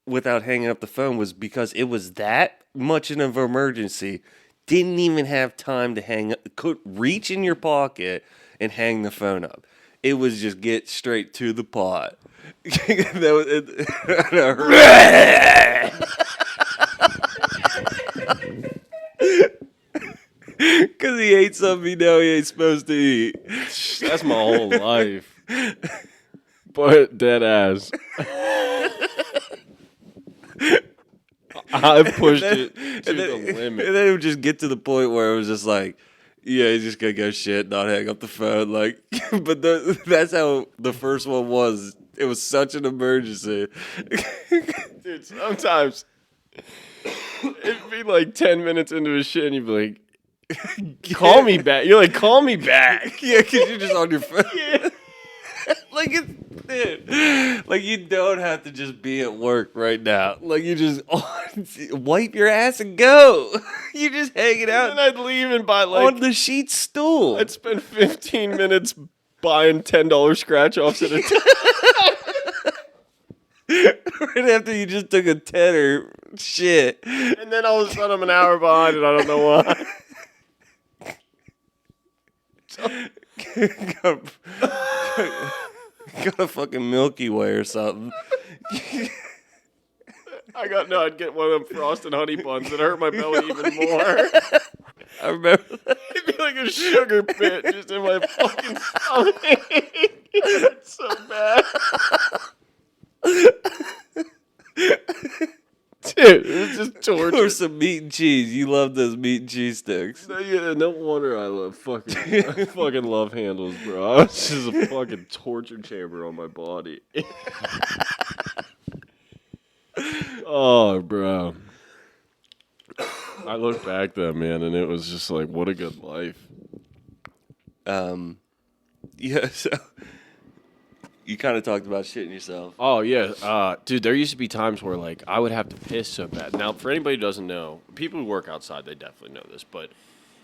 without hanging up the phone was because it was that much of an emergency. Didn't even have time to hang up. Could reach in your pocket and hang the phone up. It was just get straight to the pot. That was because he ate something he know he ain't supposed to eat. That's my whole life. But dead ass. I pushed it to the limit. And then it would just get to the point where it was just like, yeah, he's just going to go shit, not hang up the phone. Like, but that's how the first one was. It was such an emergency. Dude, sometimes it'd be like 10 minutes into his shit and you'd be like, call me back. You're like, call me back. Yeah, because you're just on your phone. Yeah. Like, dude, like you don't have to just be at work right now. Like, you just wipe your ass and go. You just hanging out. And I'd leave and buy like on the sheet stool. I'd spend 15 minutes buying $10 scratch offs at a time. Right after you just took a tenner shit. And then all of a sudden I'm an hour behind and I don't know why. Got a fucking Milky Way or something. I'd get one of them frosted honey buns that hurt my belly even more. I remember that. It'd be like a sugar pit just in my fucking stomach. It's so bad. Dude, it's just torture. Or some meat and cheese. You love those meat and cheese sticks. No wonder I love I fucking love handles, bro. It's just a fucking torture chamber on my body. Oh, bro. I look back then, man, and it was just like, what a good life. Yeah, so you kind of talked about shitting yourself. Oh, yeah. Dude, there used to be times where, like, I would have to piss so bad. Now, for anybody who doesn't know, people who work outside, they definitely know this, but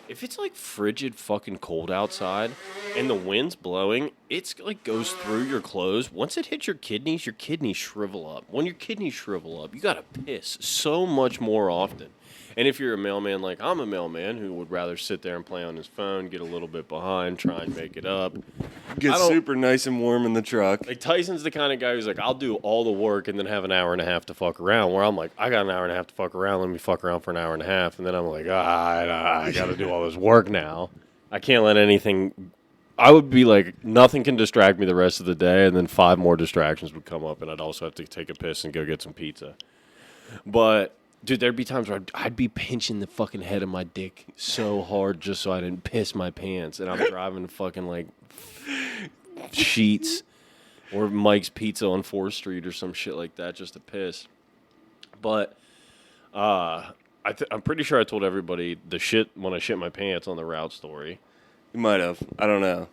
if it's, like, frigid fucking cold outside and the wind's blowing, it's, like, goes through your clothes. Once it hits your kidneys shrivel up. When your kidneys shrivel up, you gotta piss so much more often. And if you're a mailman like I'm a mailman who would rather sit there and play on his phone, get a little bit behind, try and make it up. Get super nice and warm in the truck. Like, Tyson's the kind of guy who's like, I'll do all the work and then have an hour and a half to fuck around. Where I'm like, I got an hour and a half to fuck around. Let me fuck around for an hour and a half. And then I'm like, I got to do all this work now. I can't let anything... I would be like, nothing can distract me the rest of the day. And then 5 more distractions would come up. And I'd also have to take a piss and go get some pizza. But... dude, there'd be times where I'd be pinching the fucking head of my dick so hard just so I didn't piss my pants. And I'm driving fucking, like, Sheets or Mike's Pizza on 4th Street or some shit like that just to piss. But I'm pretty sure I told everybody the shit when I shit my pants on the route story. You might have. I don't know.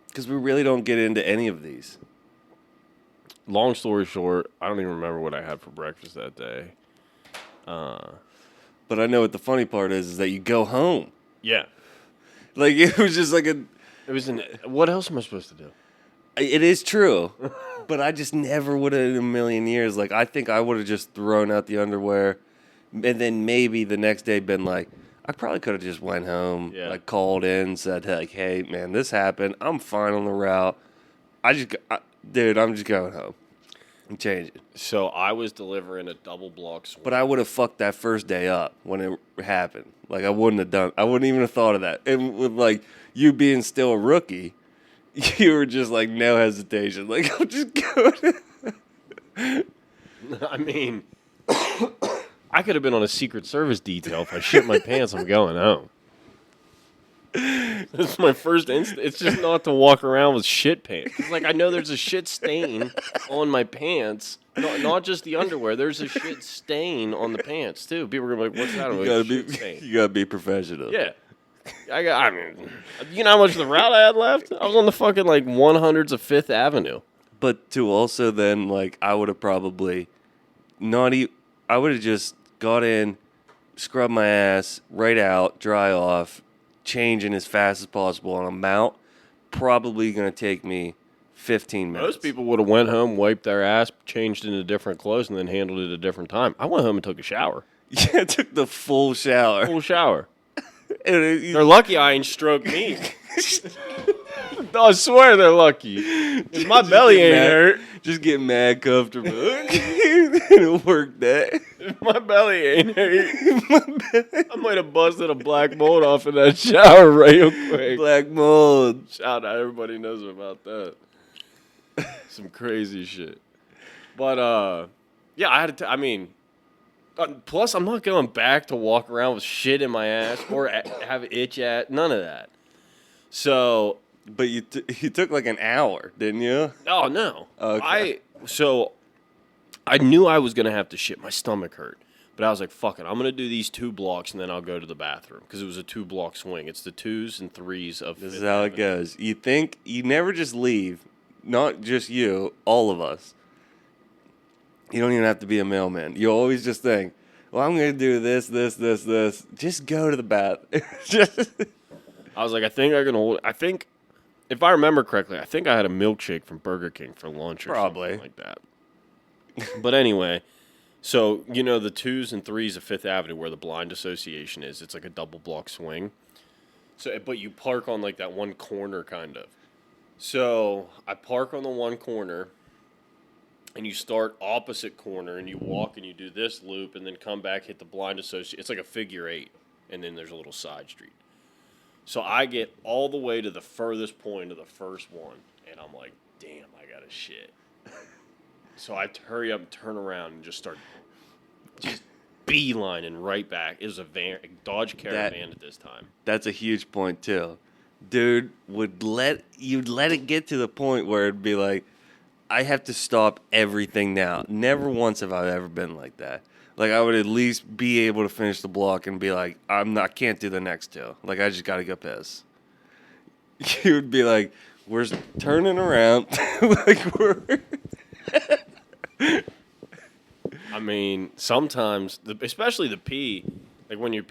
Because we really don't get into any of these. Long story short, I don't even remember what I had for breakfast that day. But I know what the funny part is that you go home. Yeah. Like, it was just like what else am I supposed to do? It is true. But I just never would have in a million years. Like, I think I would have just thrown out the underwear. And then maybe the next day been like, I probably could have just went home. Yeah. Like, called in, said, like, hey, man, this happened. I'm fine on the route. I'm just going home. And change it. So I was delivering a double block swing. But I would have fucked that first day up when it happened. Like, I wouldn't even have thought of that. And with, like, you being still a rookie, you were just like, no hesitation. Like, I'm just going. I mean, I could have been on a Secret Service detail. If I shit my pants, I'm going home. It's my first instinct. It's just not to walk around with shit pants. It's like I know there's a shit stain on my pants. Not just the underwear. There's a shit stain on the pants too. People are gonna be like, "What's that?" You gotta be professional. Yeah. I mean, you know how much of the route I had left? I was on the fucking like 100s of Fifth Avenue. But to also then, like, I would have probably I would have just got in, scrubbed my ass, right out, dry off, changing as fast as possible, and I'm out. Probably going to take me 15 minutes. Most people would have went home, wiped their ass, changed into different clothes, and then handled it a different time. I went home and took a shower. Yeah, I took the full shower. Full shower. They're lucky I ain't stroked me. I swear they're lucky. My belly ain't hurt. Just get mad comfortable. It'll work that. My belly ain't hurt. I might have busted a black mold off in that shower real quick. Black mold. Shout out, everybody knows about that. Some crazy shit. But, yeah, I had to, plus, I'm not going back to walk around with shit in my ass or have itch at, none of that. So... But you took like an hour, didn't you? Oh, no. Okay. I knew I was going to have to shit. My stomach hurt. But I was like, fuck it. I'm going to do these 2 blocks, and then I'll go to the bathroom. Because it was a 2-block swing. It's the 2s and 3s of This is how it goes. You think, you never just leave. Not just you, all of us. You don't even have to be a mailman. You always just think, well, I'm going to do this. Just go to the bath. I was like, I think, if I remember correctly, I think I had a milkshake from Burger King for lunch or something like that. But anyway, so, you know, the 2s and 3s of Fifth Avenue where the blind association is, it's like a double block swing. So, but you park on like that one corner kind of. So I park on the one corner and you start opposite corner and you walk and you do this loop and then come back, hit the blind association. It's like a figure 8 and then there's a little side street. So I get all the way to the furthest point of the first one, and I'm like, damn, I got to shit. So I hurry up and turn around and just start beelining right back. It was a Dodge Caravan at this time. That's a huge point, too. Dude, you'd let it get to the point where it'd be like, I have to stop everything now. Never once have I ever been like that. Like, I would at least be able to finish the block and be like, I can't do the next 2. Like, I just got to go piss. You would be like, we're turning around. Like, we're... I mean, sometimes, especially the pee, like when you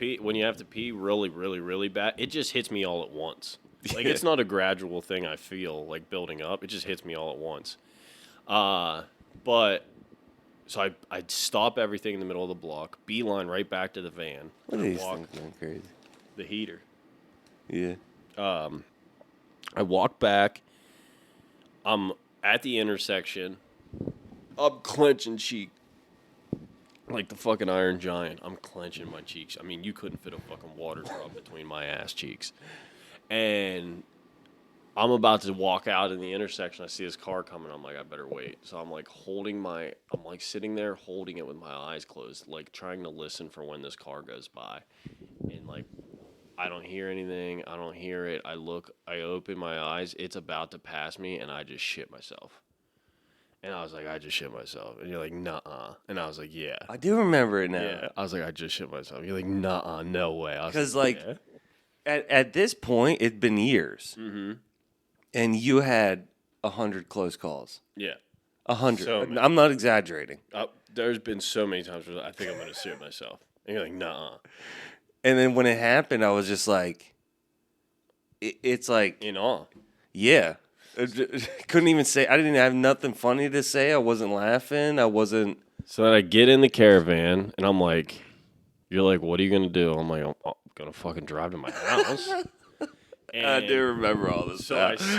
have to pee really, really, really bad, it just hits me all at once. Like, it's not a gradual thing I feel, like, building up. It just hits me all at once. But... So I'd stop everything in the middle of the block, beeline right back to the van. What are these things going crazy? The heater. Yeah. I walk back. I'm at the intersection. I'm clenching cheek. Like the fucking Iron Giant. I'm clenching my cheeks. I mean, you couldn't fit a fucking water drop between my ass cheeks. And... I'm about to walk out in the intersection. I see this car coming. I'm like, I better wait. So I'm like sitting there holding it with my eyes closed, like trying to listen for when this car goes by. And like, I don't hear anything. I don't hear it. I open my eyes. It's about to pass me and I just shit myself. And I was like, I just shit myself. And you're like, nuh-uh. And I was like, yeah. I do remember it now. Yeah. I was like, I just shit myself. You're like, nuh-uh, no way. Because at this point, it'd been years. Mm-hmm. And you had 100 close calls. Yeah. 100. So I'm not exaggerating. There's been so many times where I think I'm going to shit myself. And you're like, nuh-uh. And then when it happened, I was just like, it's like... In awe. Yeah. Couldn't even say... I didn't have nothing funny to say. I wasn't laughing. I wasn't... So then I get in the caravan, and I'm like, you're like, what are you going to do? I'm like, I'm going to fucking drive to my house. And I do remember all this so stuff.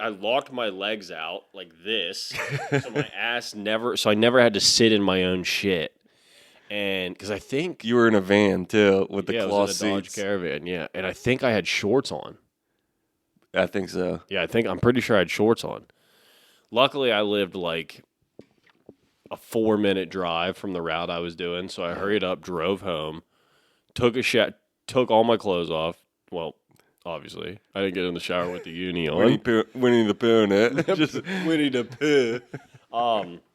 I locked my legs out like this, so my ass I never had to sit in my own shit. And because I think you were in a van too with the cloth seats. Yeah, Dodge Caravan, yeah. And I think I had shorts on. I think so. Yeah, I'm pretty sure I had shorts on. Luckily, I lived like a 4-minute drive from the route I was doing, so I hurried up, drove home, took all my clothes off. Well, obviously. I didn't get in the shower with the uni on. Winnie the Pooh, it. Just Winnie the Pooh.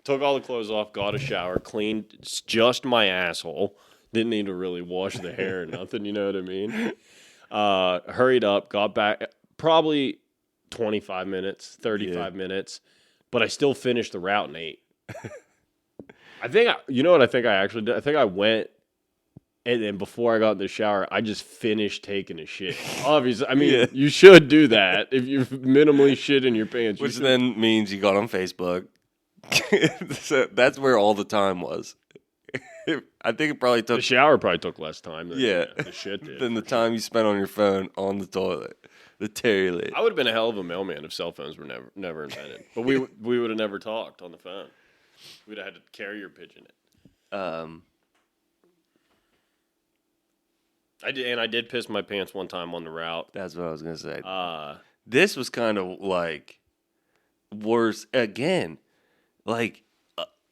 Took all the clothes off, got a shower, cleaned just my asshole. Didn't need to really wash the hair or nothing, you know what I mean? Hurried up, got back, probably 25 minutes, 35 minutes, but I still finished the route in 8. You know what I think I actually did? I think I went, and then before I got in the shower, I just finished taking a shit. Obviously, I mean, you should do that if you minimally shit in your pants. Which then means you got on Facebook. So that's where all the time was. I think it probably took... The shower probably took less time than the shit did. Than the time you spent on your phone on the toilet. The toilet. I would have been a hell of a mailman if cell phones were never invented. But we would have never talked on the phone. We'd have had to carrier pigeon it. I did piss my pants one time on the route. That's what I was gonna say. This was kind of like worse again. Like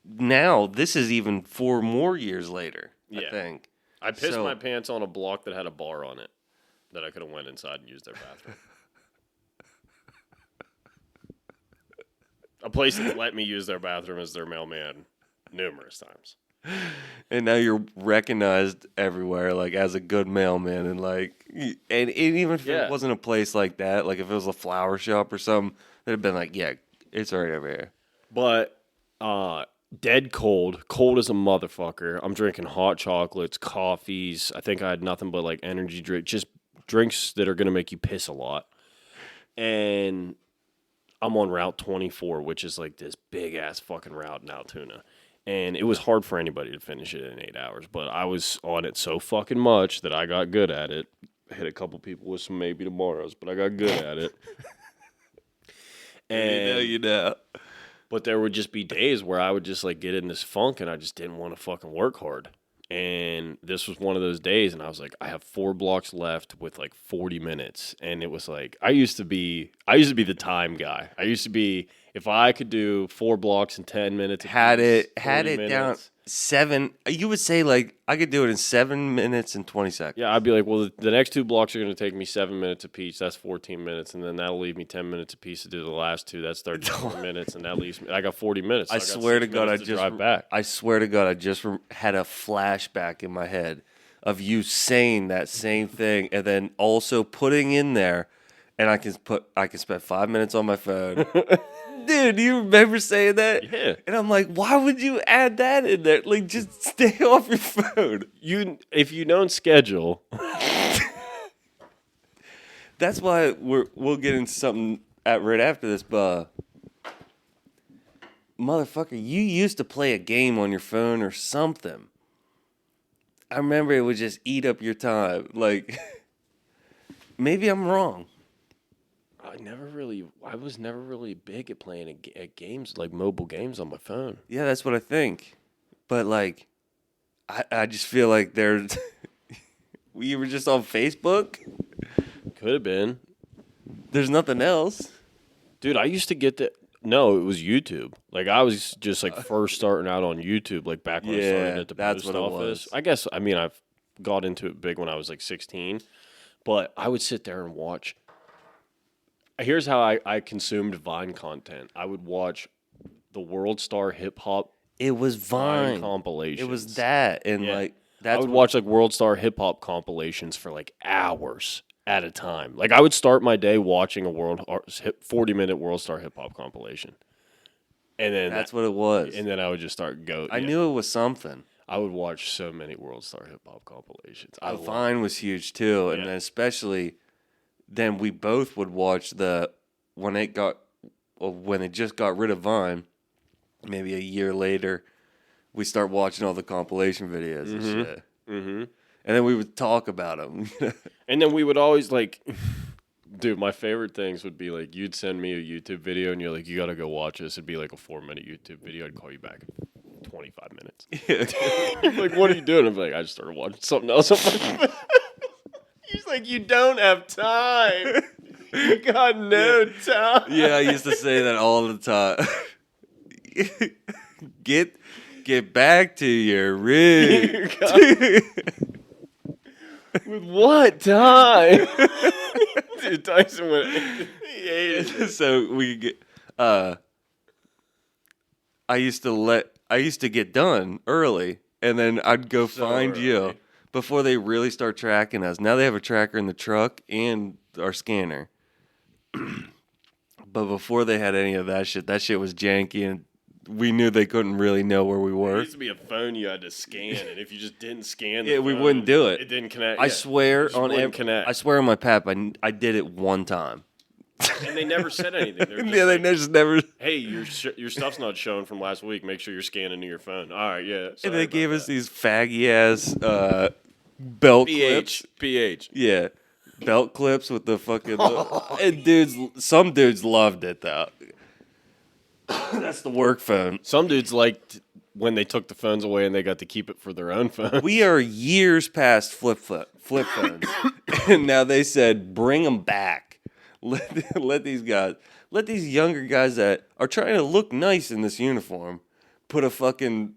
now, this is even 4 more years later. I think I pissed my pants on a block that had a bar on it that I could have went inside and used their bathroom. A place that let me use their bathroom as their mailman numerous times. And now you're recognized everywhere, like, as a good mailman. And, like, and even if it wasn't a place like that, like, if it was a flower shop or something, they'd have been like, yeah, it's right over here. But, dead cold as a motherfucker. I'm drinking hot chocolates, coffees. I think I had nothing but, like, energy drink, just drinks that are going to make you piss a lot. And I'm on Route 24, which is, like, this big-ass fucking route in Altoona. And it was hard for anybody to finish it in 8 hours. But I was on it so fucking much that I got good at it. I hit a couple people with some maybe tomorrows, but I got good at it. And you know. But there would just be days where I would just like get in this funk and I just didn't want to fucking work hard. And this was one of those days, and I was like, I have 4 blocks left with like 40 minutes. And it was like, I used to be the time guy. I used to be, if I could do 4 blocks in 10 minutes, had it minutes, down 7. You would say like I could do it in 7 minutes and 20 seconds. Yeah, I'd be like, well, the next 2 blocks are going to take me 7 minutes apiece. That's 14 minutes, and then that'll leave me 10 minutes apiece to do the last 2. That's 34 minutes, and that leaves me. I got 40 minutes. So I swear to God, drive back. I swear to God, I just had a flashback in my head of you saying that same thing, and then also putting in there, and I can spend 5 minutes on my phone. Dude, do you remember saying that? Yeah. And I'm like, why would you add that in there? Like, just stay off your phone. If you don't schedule. That's why we'll get into something right after this, but motherfucker, you used to play a game on your phone or something. I remember it would just eat up your time. Like, maybe I'm wrong. I was never really big at playing at games, like mobile games on my phone. Yeah, that's what I think. But, like, I just feel like you were just on Facebook? Could have been. There's nothing else. Dude, I used to get no, it was YouTube. Like, I was just, like, first starting out on YouTube, like, back when I started at the post office. I guess, I mean, I've got into it big when I was, like, 16. But I would sit there and watch. Here's how I consumed Vine content. I would watch the World Star Hip Hop. It was Vine compilations. It was that, and I would watch like World Star Hip Hop compilations for like hours at a time. Like I would start my day watching a 40-minute World Star Hip Hop compilation, and then that's what it was. And then I would just start go. I knew it was something. I would watch so many World Star Hip Hop compilations. Vine was huge too, and then especially. Then we both would watch when it just got rid of Vine, maybe a year later, we start watching all the compilation videos and shit. Mm-hmm. And then we would talk about them. And then we would always like, dude, my favorite things would be like, you'd send me a YouTube video and you're like, you got to go watch this. It'd be like a 4-minute YouTube video. I'd call you back in 25 minutes. You're like, what are you doing? I'm like, I just started watching something else. He's like, you don't have time. You got no time. Yeah, I used to say that all the time. Get back to your rig. With what time? Dude, Tyson went. He hated it. So we get. I used to get done early, and then I'd go find you early. before they really start tracking us. Now they have a tracker in the truck and our scanner. But before they had any of that shit was janky, and we knew they couldn't really know where we There were. used to be a phone you had to scan, and if you just didn't scan, Yeah, we wouldn't do it. It didn't connect. I swear just on wouldn't connect. I swear on my pap, I did it one time. And they never said anything. They were just Yeah, they like, just never. hey, your stuff's not shown from last week. Make sure you're scanning to your phone. All right, yeah. And sorry they about gave us that. these faggy ass belt clips. PH. Yeah, belt clips with the fucking. And some dudes loved it though. That's the work phone. Some dudes liked when they took the phones away and they got to keep it for their own phone. We are years past flip phones, and now they said bring them back. Let these younger guys that are trying to look nice in this uniform put a fucking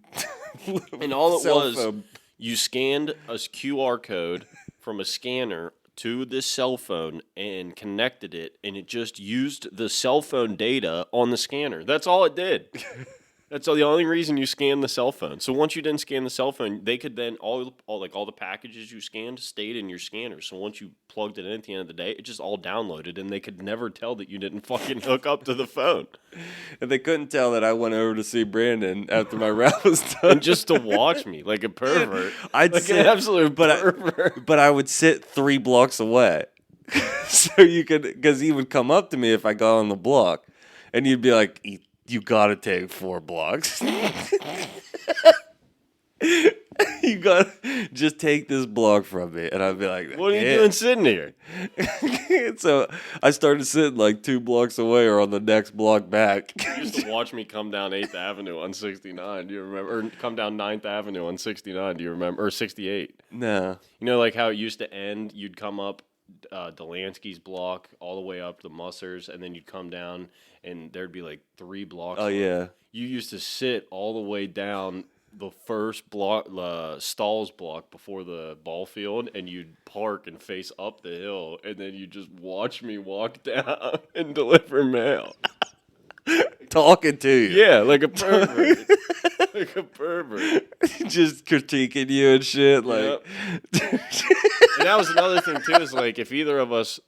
And all it cell was, phone. you scanned a QR code from a scanner to this cell phone and connected it, and it just used the cell phone data on the scanner. That's all it did. That's the only reason you scanned the cell phone. So once you didn't scan the cell phone, they could then all the packages you scanned stayed in your scanner. So once you plugged it in at the end of the day, it just all downloaded, and they could never tell that you didn't fucking hook up to the phone. And they couldn't tell that I went over to see Brandon after my route was done. And just to watch me like a pervert. I'd Like sit, an absolute pervert. but I would sit 3 blocks away, so you could, because he would come up to me if I got on the block, and you'd be like, "You gotta take 4 blocks. You gotta just take this block from me," and I'd be like, What are you doing sitting here? So I started sitting like 2 blocks away or on the next block back. You used to watch me come down 8th Avenue on 69. Do you remember? Or come down 9th Avenue on 69. Do you remember? Or 68. No. You know, like how it used to end? You'd come up Delansky's block all the way up to Mussers, and then you'd come down, and there'd be like 3 blocks. Oh, yeah. You used to sit all the way down the first block, Stalls block before the ball field, and you'd park and face up the hill, and then you just watch me walk down and deliver mail. Talking to you. Yeah, like a pervert. Like a pervert. Just critiquing you and shit. Like, And that was another thing, too, is like if either of us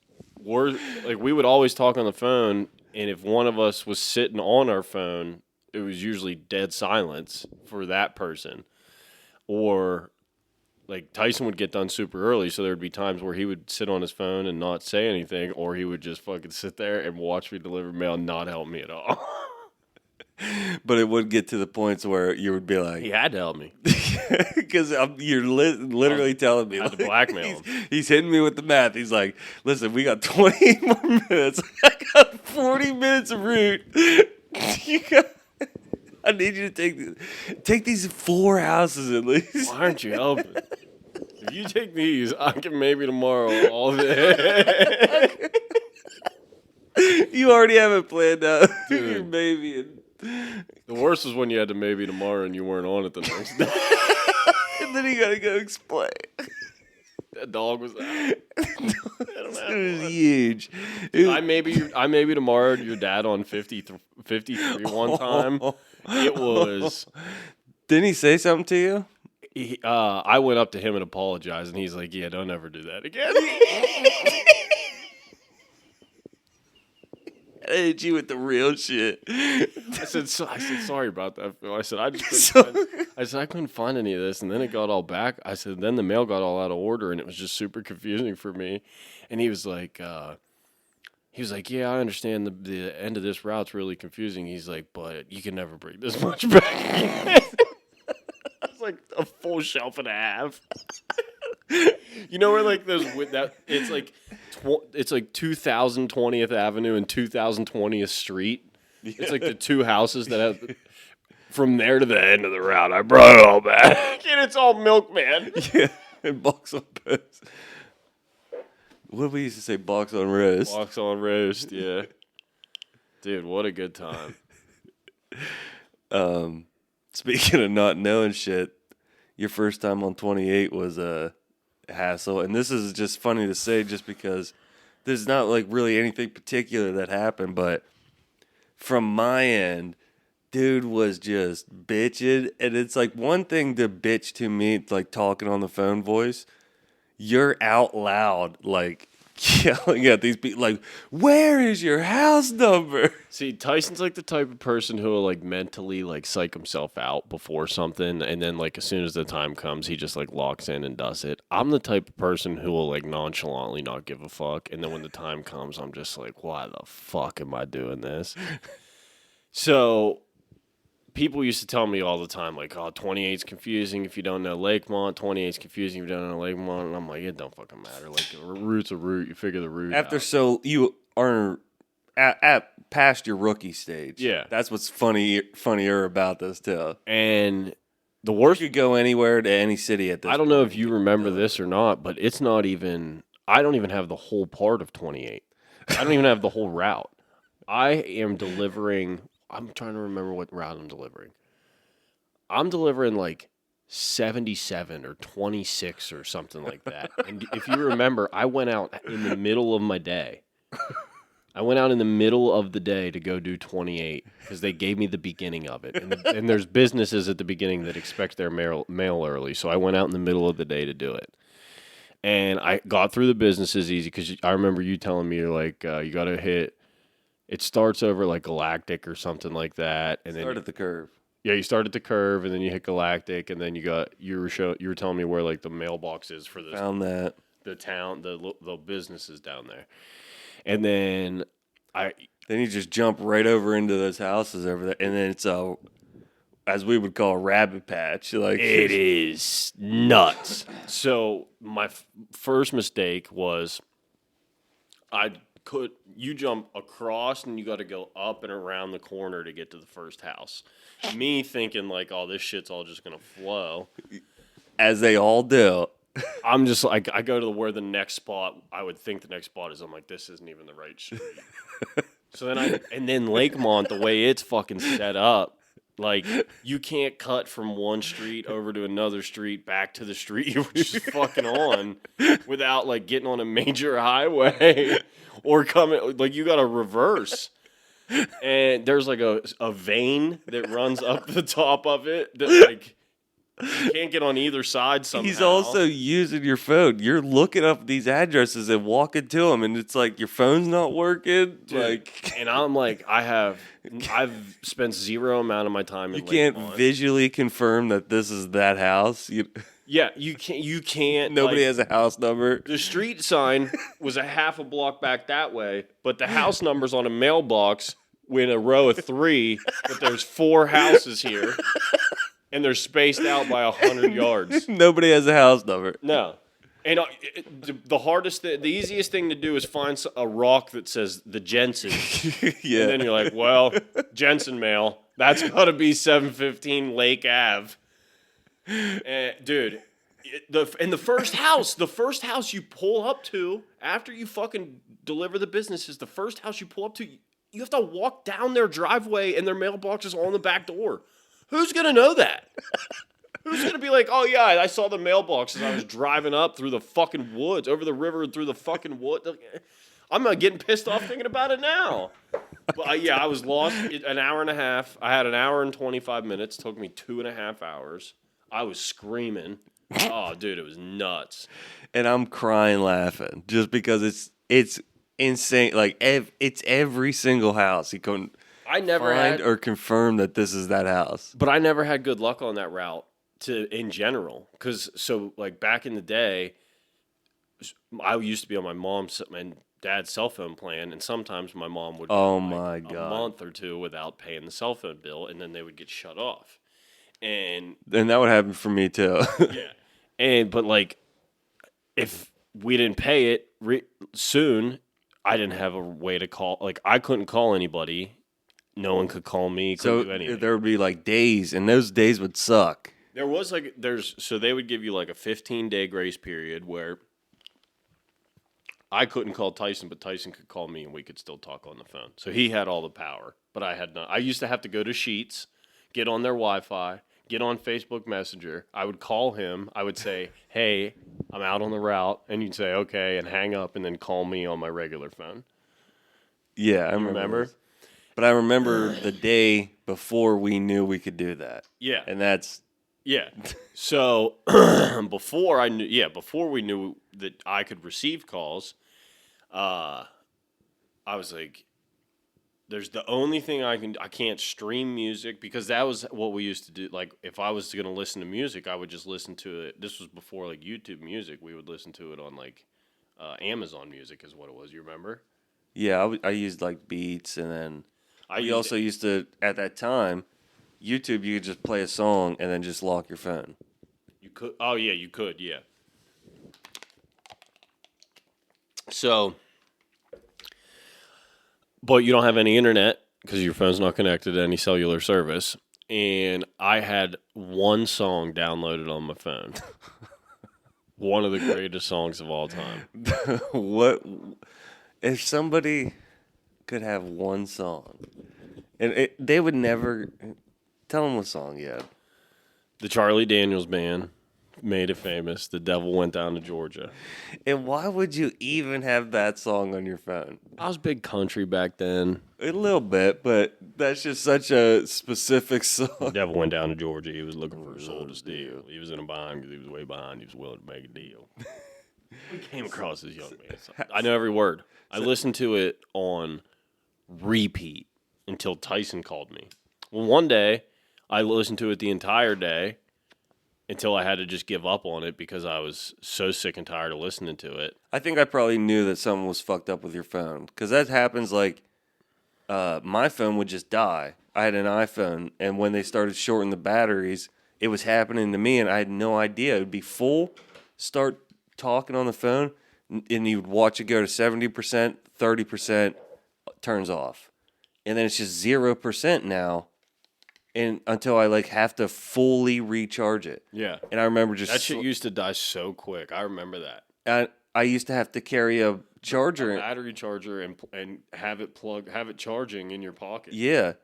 were, like, we would always talk on the phone, and if one of us was sitting on our phone, it was usually dead silence for that person. Or, like, Tyson would get done super early, so there would be times where he would sit on his phone and not say anything, or he would just fucking sit there and watch me deliver mail and not help me at all. but it would get to the points where you would be like, He had to help me. because you're literally telling me. I had to like, blackmail him. He's hitting me with the math. He's like, listen, we got 28 more minutes. I got 40 minutes of route. I need you to take these 4 houses at least. Why aren't you helping? If you take these, I can maybe tomorrow all day. You already have it planned out. Dude. Your baby. The worst was when you had to maybe tomorrow and you weren't on it the next day. And then you got to go explain. That dog was out. It was huge. I maybe tomorrow your dad on 53 one time. It was. Didn't he say something to you? I went up to him and apologized, and he's like, "Yeah, don't ever do that again." I hit you with the real shit. I said, sorry about that, Phil. I said, I couldn't find any of this, and then it got all back. I said, then the mail got all out of order, and it was just super confusing for me. And he was like, yeah, I understand the end of this route's really confusing. He's like, but you can never bring this much back. It's like a full shelf and a half. You know where like those with that it's like 2020th Avenue and 2020th Street. Yeah. It's like the 2 houses that have from there to the end of the route. I brought it all back, and it's all milkman. Yeah, and box on post. What did we used to say? Box on roast. Box on roast. Yeah, dude, what a good time. Speaking of not knowing shit, your first time on 28 was a hassle, and this is just funny to say just because there's not like really anything particular that happened, but from my end, dude was just bitching, and it's like one thing to bitch to me, like talking on the phone voice. You're out loud, like yelling at these people, like, "Where is your house number?" See, Tyson's like the type of person who will like mentally like psych himself out before something, and then like as soon as the time comes, he just like locks in and does it. I'm the type of person who will like nonchalantly not give a fuck, and then when the time comes, I'm just like, why the fuck am I doing this? So people used to tell me all the time, like, oh, 28's confusing if you don't know Lakemont. 28's confusing if you don't know Lakemont. And I'm like, it don't fucking matter. Like, a route's a route. You figure the route After out. so you are at past your rookie stage. Yeah. That's what's funnier about this too. And the worst... You could go anywhere to any city at this I don't know point. if you remember this or not, but it's not even... I don't even have the whole part of 28. I don't even have the whole route. I am delivering... I'm trying to remember what route I'm delivering. I'm delivering like 77 or 26 or something like that. And if you remember, I went out in the middle of my day. I went out in the middle of the day to go do 28 because they gave me the beginning of it. And there's businesses at the beginning that expect their mail early. So I went out in the middle of the day to do it. And I got through the businesses easy because I remember you telling me, you're like, you got to hit... It starts over like Galactic or something like that, and then Start at the curve. Yeah, you start at the curve, and then you hit Galactic, and then you were telling me where like the mailbox is for this. Found that. The town, the businesses down there, and then you just jump right over into those houses over there, and then it's as we would call a rabbit patch. Like it is nuts. So my first mistake was you jump across and you got to go up and around the corner to get to the first house. Me thinking like, oh, this shit's all just going to flow. As they all do. I'm just like, I go to where the next spot, I would think the next spot is, I'm like, this isn't even the right street. So then Lakemont, the way it's fucking set up, like, you can't cut from one street over to another street back to the street you were just fucking on without, like, getting on a major highway or coming, like, you got to reverse. And there's, like, a vein that runs up the top of it that, like, you can't get on either side somehow. He's also using your phone. You're looking up these addresses and walking to them, and it's like your phone's not working. Dude, like, and I'm like, I've spent zero amount of my time in you can't Lakemont. visually confirm that this is that house. Yeah, you can't. Nobody like, has a house number. The street sign was a half a block back that way, but the house number's on a mailbox in a row of 3, but there's 4 houses here. And they're spaced out by 100 yards. Nobody has a house number. No. And the easiest thing to do is find a rock that says the Jensen. Yeah. And then you're like, well, Jensen mail. That's got to be 715 Lake Ave. Dude, the first house you pull up to after you fucking deliver the businesses, the first house you pull up to, you have to walk down their driveway and their mailbox is on the back door. Who's going to know that? Who's going to be like, oh, yeah, I saw the mailbox as I was driving up through the fucking woods, over the river and through the fucking wood. I'm not getting pissed off thinking about it now. But, I was lost an hour and a half. I had an hour and 25 minutes. It took me 2.5 hours. I was screaming. Oh, dude, it was nuts. And I'm crying laughing just because it's insane. Like, it's every single house. He couldn't... I never find or confirm that this is that house. But I never had good luck on that route in general. Like back in the day, I used to be on my mom's and dad's cell phone plan, and sometimes my mom would go a month or 2 without paying the cell phone bill, and then they would get shut off. And that would happen for me too. Yeah. But like, if we didn't pay it soon, I didn't have a way to call. Like, I couldn't call anybody. No one could call me. Couldn't do anything. There would be like days, and those days would suck. There was so they would give you like a 15-day grace period where I couldn't call Tyson, but Tyson could call me and we could still talk on the phone. So he had all the power, but I had none. I used to have to go to Sheets, get on their Wi-Fi, get on Facebook Messenger. I would call him. I would say, hey, I'm out on the route. And you'd say, okay, and hang up and then call me on my regular phone. Yeah, I remember. This. But I remember the day before we knew we could do that. Yeah. And that's... Yeah. So before we knew that I could receive calls, I was like, there's the only thing I can't stream music, because that was what we used to do. Like, if I was going to listen to music, I would just listen to it. This was before, like, YouTube Music. We would listen to it on, like, Amazon Music is what it was. You remember? Yeah, I used, like, Beats, and then we also used to, at that time, YouTube, you could just play a song and then just lock your phone. You could? Oh, yeah, you could, yeah. So... But you don't have any internet because your phone's not connected to any cellular service. And I had one song downloaded on my phone. One of the greatest songs of all time. What if somebody could have one song, and they would never tell them what song you had? The Charlie Daniels Band made it famous. The Devil Went Down to Georgia. And why would you even have that song on your phone? I was big country back then. A little bit, but that's just such a specific song. The Devil Went Down to Georgia. He was looking for a soul to steal. He was in a bind because he was way behind. He was willing to make a deal. We came across this young man. So I know every word. I listened to it on repeat until Tyson called me. Well, one day, I listened to it the entire day until I had to just give up on it because I was so sick and tired of listening to it. I think I probably knew that something was fucked up with your phone, because that happens. Like, my phone would just die. I had an iPhone, and when they started shorting the batteries, it was happening to me, and I had no idea. It would be full, start talking on the phone, and you'd watch it go to 70%, 30%, turns off. And then it's just 0% now. And until I like have to fully recharge it. Yeah. And I remember just that shit used to die so quick. I remember that. I used to have to carry a charger, a battery charger, and have it charging in your pocket. Yeah.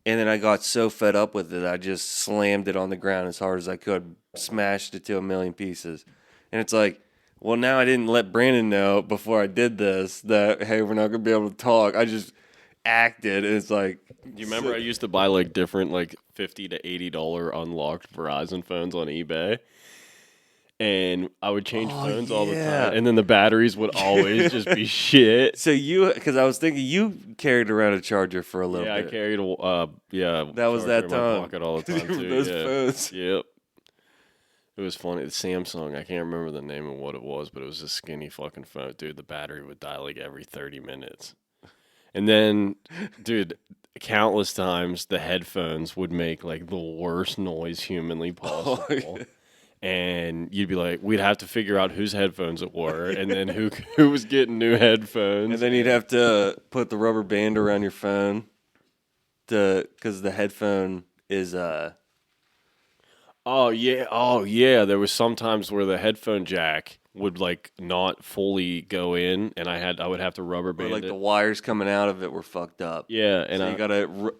And then I got so fed up with it, I just slammed it on the ground as hard as I could, smashed it to a million pieces. And it's like, well, now I didn't let Brandon know before I did this that, hey, we're not going to be able to talk. I just acted, and it's like... Do you remember I used to buy like different like $50 to $80 unlocked Verizon phones on eBay? And I would change phones all the time. And then the batteries would always just be shit. So because I was thinking you carried around a charger for a little bit. Yeah, I carried that was that time. In my pocket all the time too. Those phones. Yep. It was funny. The Samsung, I can't remember the name of what it was, but it was a skinny fucking phone. Dude, the battery would die like every 30 minutes. And then, dude, countless times the headphones would make like the worst noise humanly possible. Oh, yeah. And you'd be like, we'd have to figure out whose headphones it were, and then who was getting new headphones. And then you'd have to put the rubber band around your phone because the headphone is Oh yeah. There was some times where the headphone jack would like not fully go in, and I would have to rubber band like it. The wires coming out of it were fucked up. Yeah, and so you gotta,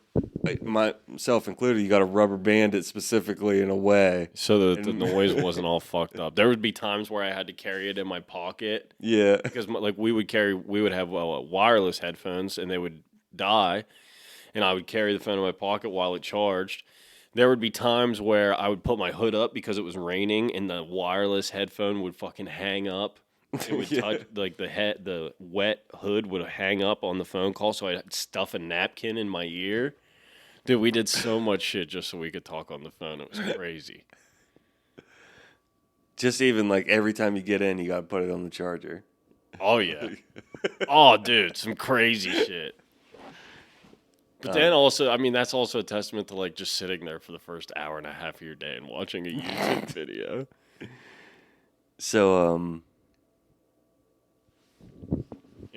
myself included, you gotta rubber band it specifically in a way so that the noise wasn't all fucked up. There would be times where I had to carry it in my pocket. Yeah, because like we would have wireless headphones, and they would die, and I would carry the phone in my pocket while it charged. There would be times where I would put my hood up because it was raining, and the wireless headphone would fucking hang up. It would touch, like the wet hood would hang up on the phone call, so I'd stuff a napkin in my ear. Dude, we did so much shit just so we could talk on the phone. It was crazy. Just even like every time you get in, you gotta put it on the charger. Oh yeah. Oh, dude, some crazy shit. But then also, I mean, that's also a testament to like just sitting there for the first hour and a half of your day and watching a YouTube video. So, and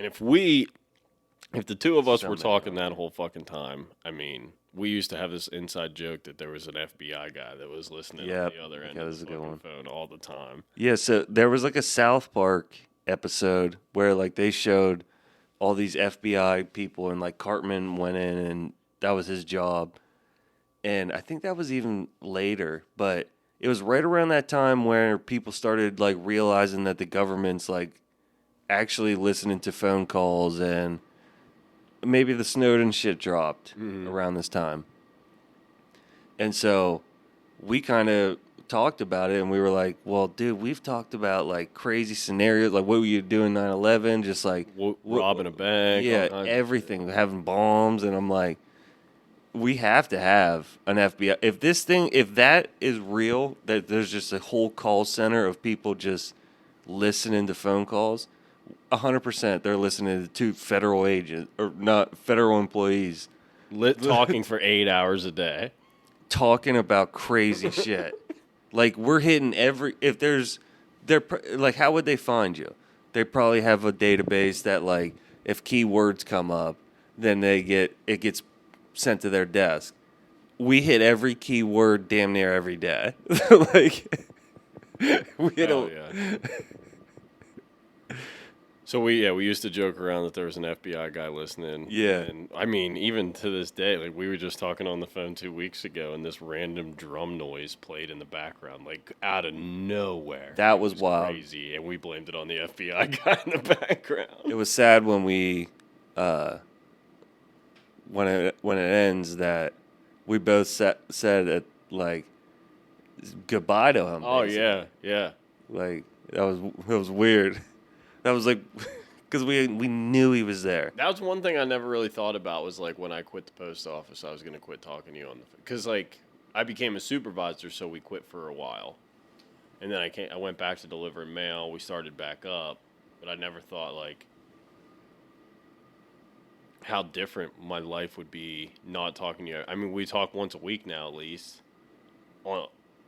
if the two of us were talking that whole fucking time, I mean, we used to have this inside joke that there was an FBI guy that was listening on the other end of the fucking phone all the time. Yeah, so there was like a South Park episode where like they showed all these FBI people, and like Cartman went in, and that was his job. And I think that was even later, but it was right around that time where people started like realizing that the government's like actually listening to phone calls, and maybe the Snowden shit dropped around this time. And so we kind of talked about it, and we were like, well, dude, we've talked about like crazy scenarios, like what were you doing 9/11, just like robbing a bank, yeah, everything, having bombs. And I'm like, we have to have an FBI. If that is real, that there's just a whole call center of people just listening to phone calls, 100% they're listening to federal agents, or not federal employees, talking for 8 hours a day, talking about crazy shit. Like, we're hitting like, how would they find you? They probably have a database that, like, if keywords come up, then it gets sent to their desk. We hit every keyword damn near every day. Like, we hit So we used to joke around that there was an FBI guy listening. Yeah. And I mean, even to this day, like we were just talking on the phone 2 weeks ago, and this random drum noise played in the background, like out of nowhere. That was wild. Crazy, and we blamed it on the FBI guy in the background. It was sad when we when it ends that we both said it, like, goodbye to him. Oh basically. yeah. Like, it was weird. That was like, because we knew he was there. That was one thing I never really thought about, was like when I quit the post office, I was going to quit talking to you on the phone. Because like I became a supervisor, so we quit for a while. And then I went back to delivering mail. We started back up. But I never thought like how different my life would be not talking to you. I mean, we talk once a week now at least.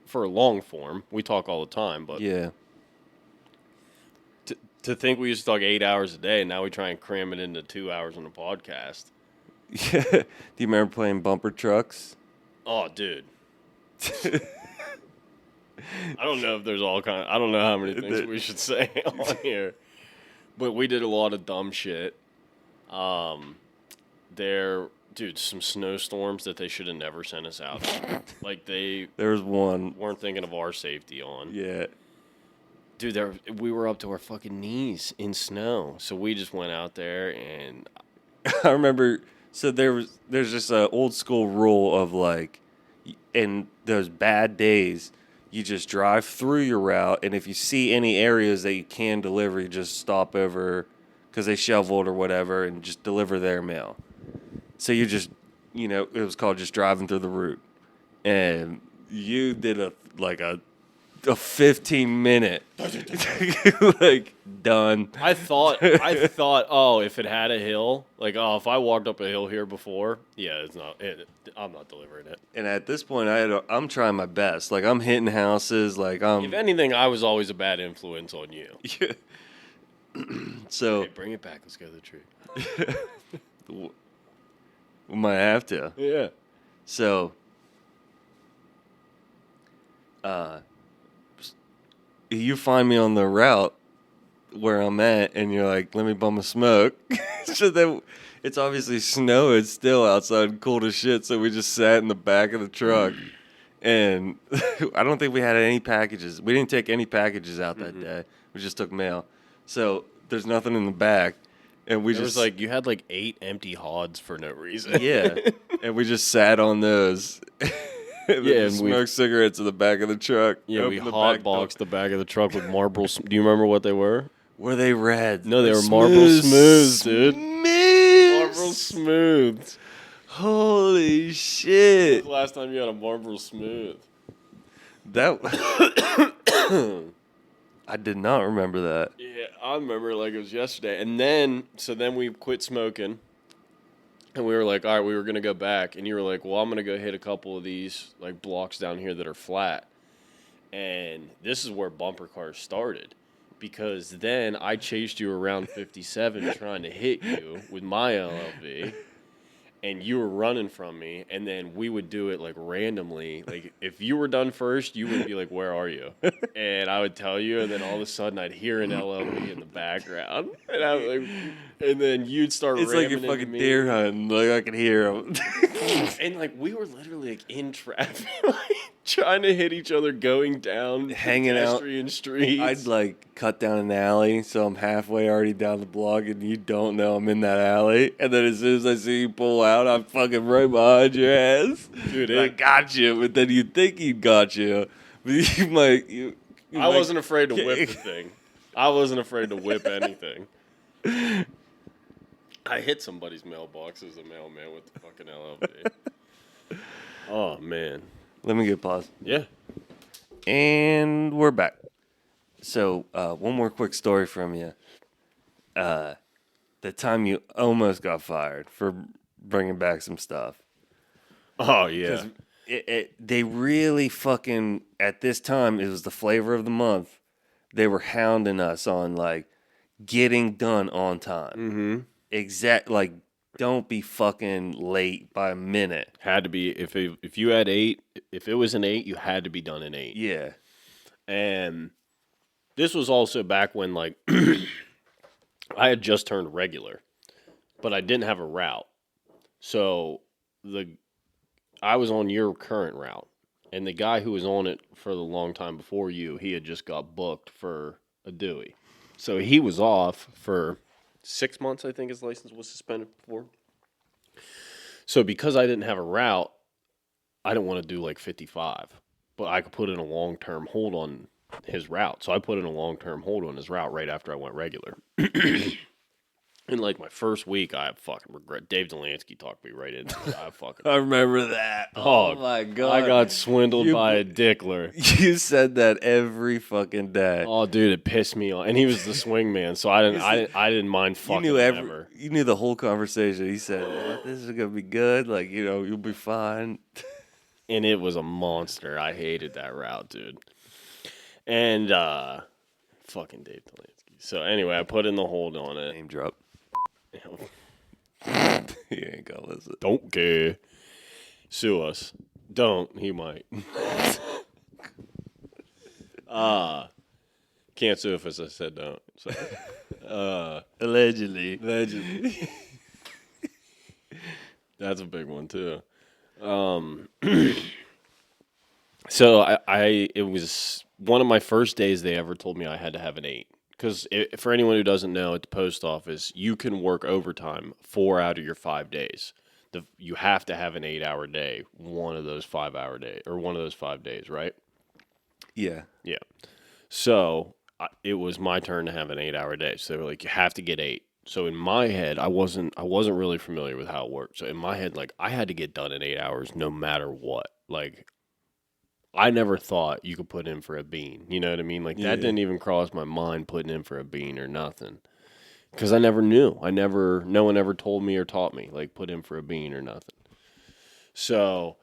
For a long form. We talk all the time, but Yeah. To think we used to talk 8 hours a day, and now we try and cram it into 2 hours on a podcast. Yeah. Do you remember playing bumper trucks? Oh, dude. I don't know if there's I don't know how many things we should say on here. But we did a lot of dumb shit. Dude, some snowstorms that they should have never sent us out to. Like, there was one. Weren't thinking of our safety on. Yeah. Dude, we were up to our fucking knees in snow. So we just went out there, and I remember, so there's just an old school rule of like, in those bad days, you just drive through your route, and if you see any areas that you can deliver, you just stop over because they shoveled or whatever and just deliver their mail. So you just, it was called just driving through the route. And you did a 15-minute, like, done. I thought, oh, if it had a hill, like, oh, if I walked up a hill here before, yeah, I'm not delivering it. And at this point, I'm trying my best. Like, I'm hitting houses. Like, if anything, I was always a bad influence on you. Yeah. So hey, bring it back. Let's go to the tree. We might have to. Yeah. So, you find me on the route where I'm at, and you're like, let me bum a smoke. So then it's obviously snowing still outside and cold as shit, so we just sat in the back of the truck. And I don't think we had any packages. We didn't take any packages out that day. We just took mail. So there's nothing in the back. And we just, you had like 8 empty hods for no reason. Yeah. And we just sat on those. And we smoked cigarettes in the back of the truck. Yeah, we hotboxed the back of the truck with Marlboro. Do you remember what they were? Were they red? No, they were Marlboro Smooths, dude. Marlboro Smooths. Holy shit. When was the last time you had a Marlboro Smooth? I did not remember that. Yeah, I remember it like it was yesterday. And then we quit smoking. And we were like, all right, we were going to go back. And you were like, well, I'm going to go hit a couple of these like blocks down here that are flat. And this is where bumper cars started. Because then I chased you around 57 trying to hit you with my LLV. and you were running from me, and then we would do it like randomly. Like if you were done first, you would be like, "Where are you?" And I would tell you, and then all of a sudden I'd hear an LLB in the background, and I would like, and then you'd start. It's like you're fucking deer hunting. Like I can hear them. And like we were literally like in traffic, like, trying to hit each other, going down hanging out pedestrian streets. I'd like cut down an alley, so I'm halfway already down the block, and you don't know I'm in that alley. And then as soon as I see you pull out, I'm fucking right behind your ass. Dude, I got you, but then you think he got you. But you might. I wasn't afraid to whip the thing. I wasn't afraid to whip anything. I hit somebody's mailbox as a mailman with the fucking LLB. Oh, man. Let me get pause. Yeah. And we're back. So, one more quick story from you. The time you almost got fired for bringing back some stuff. Oh, yeah. They really fucking, at this time, it was the flavor of the month. They were hounding us on, like, getting done on time. Mm-hmm. Like, don't be fucking late by a minute. Had to be, if you had 8, if it was an 8, you had to be done in 8. Yeah. And this was also back when, like, I had just turned regular, but I didn't have a route. So I was on your current route, and the guy who was on it for the long time before you, he had just got booked for a Dewey. So he was off for 6 months, I think his license was suspended for. So because I didn't have a route, I didn't want to do like 55, but I could put in a long-term hold on his route. So I put in a long-term hold on his route right after I went regular. In like my first week, I fucking regret. Dave Delansky talked me right into it. I remember that. Oh my God. I got swindled by a dickler. You said that every fucking day. Oh, dude, it pissed me off. And he was the swing man, so I didn't mind fucking ever. You knew the whole conversation. He said, "This is gonna be good. Like, you'll be fine." And it was a monster. I hated that route, dude. And fucking Dave Delansky. So anyway, I put in the hold on it. Name drop. He ain't gonna listen. Don't care. Sue us. Don't. He might. Can't sue if I said don't. So, Allegedly. That's a big one too. So it was one of my first days they ever told me I had to have an 8. Because for anyone who doesn't know, at the post office, you can work overtime 4 out of your 5 days. You have to have an 8-hour day, one of those 5-hour days, or one of those 5 days, right? Yeah. Yeah. So it was my turn to have an 8-hour day. So they were like, you have to get 8. So in my head, I wasn't really familiar with how it worked. So in my head, like, I had to get done in 8 hours no matter what. Like, I never thought you could put in for a bean. You know what I mean? Like, that didn't even cross my mind putting in for a bean or nothing. Because I never knew. No one ever told me or taught me, like, put in for a bean or nothing. So,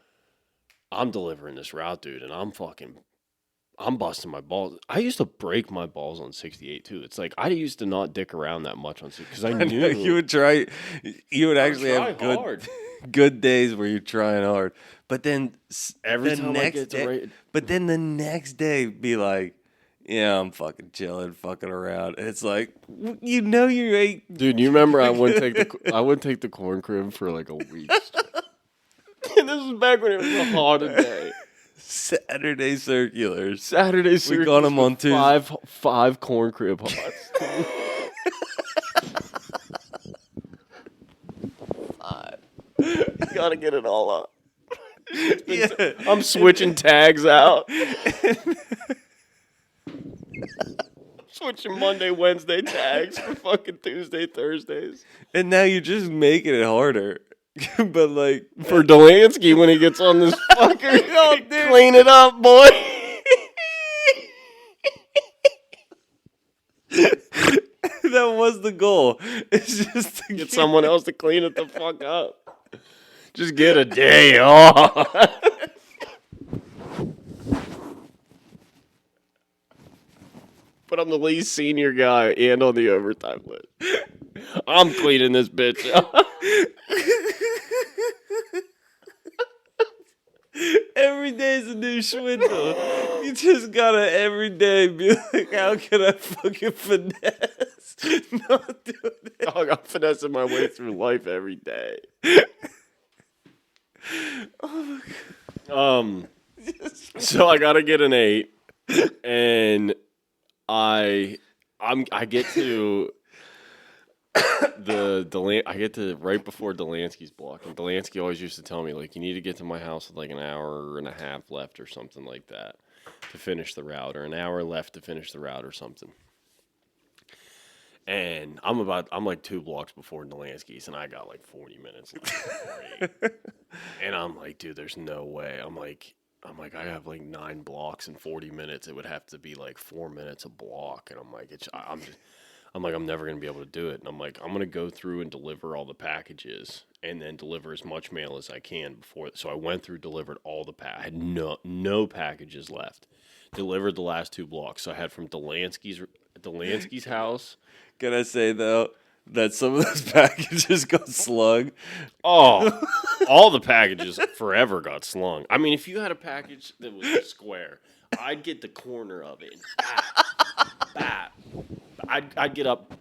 I'm delivering this route, dude, and I'm busting my balls. I used to break my balls on 68, too. It's like, I used to not dick around that much on 68, because I knew. You would actually have good days where you're trying hard. But then but then the next day be like, yeah, I'm fucking chilling, fucking around. And it's like, you ain't. Dude, you remember I wouldn't take the corn crib for like a week. And this was back when it was a holiday. Saturday circulars. We got them on Tuesday. Five corn crib hots. 5. You gotta get it all up. Yeah. I'm switching tags out. Switching Monday, Wednesday tags for fucking Tuesday, Thursdays. And now you're just making it harder. But like for Delansky when he gets on this fucker, clean it up, boy. That was the goal. It's just to get someone else to clean it the fuck up. Just get a day off. But I'm the least senior guy and on the overtime list. I'm cleaning this bitch up. every day's a new swindle. You just gotta every day be like, how can I fucking finesse? Not doing it. Dog, I'm finessing my way through life every day. Oh my God. So I gotta get an 8, and I get to I get to right before Delansky's block, and Delansky always used to tell me, like, you need to get to my house with like an hour and a half left or something like that to finish the route, or an hour left to finish the route or something. And I'm like 2 blocks before Delansky's, and I got like 40 minutes left. And I'm like, dude, there's no way. I'm like, I have like 9 blocks in 40 minutes. It would have to be like 4 minutes a block. And I'm like, I'm never going to be able to do it. And I'm like, I'm going to go through and deliver all the packages and then deliver as much mail as I can before. So I went through, delivered all the I had no packages left. Delivered the last 2 blocks. So I had from Delansky's house. Can I say, though, that some of those packages got slung? Oh, all the packages forever got slung. I mean, if you had a package that was square, I'd get the corner of it. I'd get up.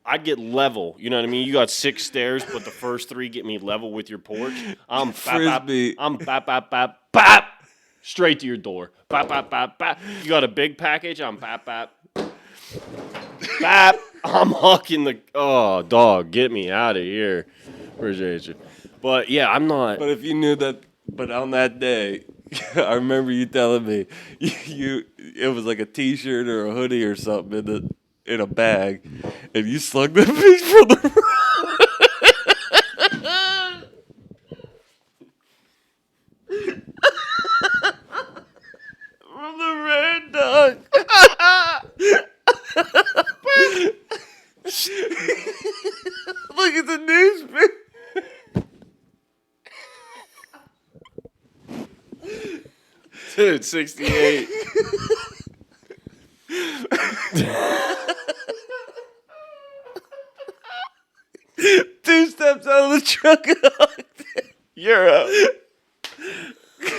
I'd get level. You know what I mean? You got 6 stairs, but the first 3 get me level with your porch. I'm Frisbee. I'm bap. Straight to your door. Bap. You got a big package? I'm bap. I'm hucking the... Oh, dog, get me out of here. Appreciate you. But, yeah, I'm not... But if you knew that... But on that day, I remember you telling me it was like a T-shirt or a hoodie or something in a bag, and you slung the piece from the... from the Red Dog. Look at the newspaper. Dude, 68. Two steps out of the truck. You're up.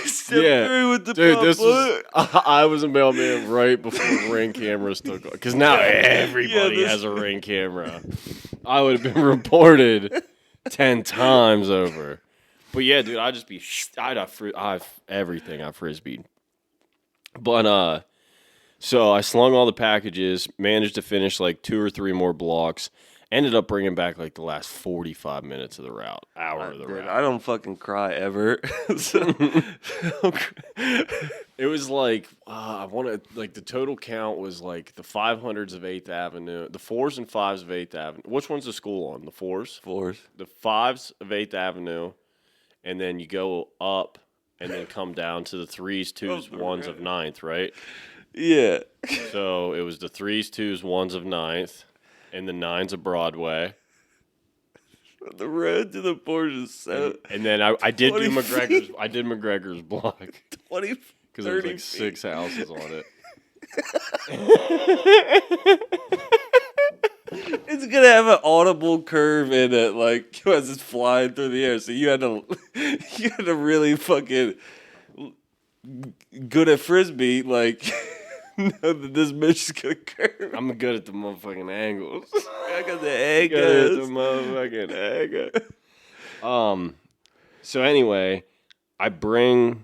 Step 3 with the dude, pop this was, foot. I was a mailman right before Ring cameras took off. Because now everybody has a Ring camera. I would have been reported 10 times over. But yeah, dude, I'd just be... I'd have everything I frisbeed. But, so I slung all the packages, managed to finish like 2 or 3 more blocks, ended up bringing back like the last 45 minutes of the route, hour of the route. I don't fucking cry ever. It was like, I want to, like the total count was like the 500s of 8th Avenue, the 4s and 5s of 8th Avenue. Which one's the school on? The 4s? 4s. The 5s of 8th Avenue, and then you go up and then come down to the 3s, 2s, 1s of 9th, right? Yeah. So it was the 3s, 2s, 1s of 9th, and the 9s of Broadway. The road to the port is so... And then I did do McGregor's. I did McGregor's block. 20, because there's like 6 houses on it. It's gonna have an audible curve in it, like as it's flying through the air. So you had to really fucking good at frisbee, like know that this bitch is gonna curve. I'm good at the motherfucking angles. I got the angles. Good at the motherfucking angles. So anyway, I bring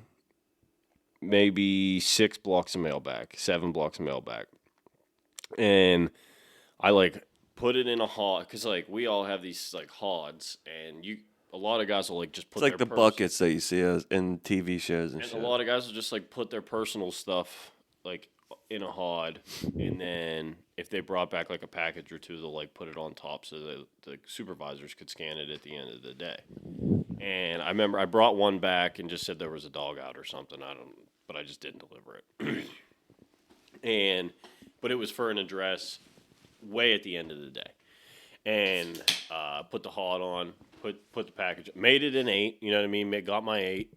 maybe 6 blocks of mail back, 7 blocks of mail back, and I like put it in a hod, because like we all have these like hods, and a lot of guys will like just put it's like the buckets that you see in TV shows and shit. A lot of guys will just like put their personal stuff like in a hod, and then if they brought back like a package or 2, they'll like put it on top so that the supervisors could scan it at the end of the day. And I remember I brought one back and just said there was a dog out or something. But I just didn't deliver it. But it was for an address way at the end of the day. And put the hod on, put the package, made it an 8, you know what I mean? Got my 8.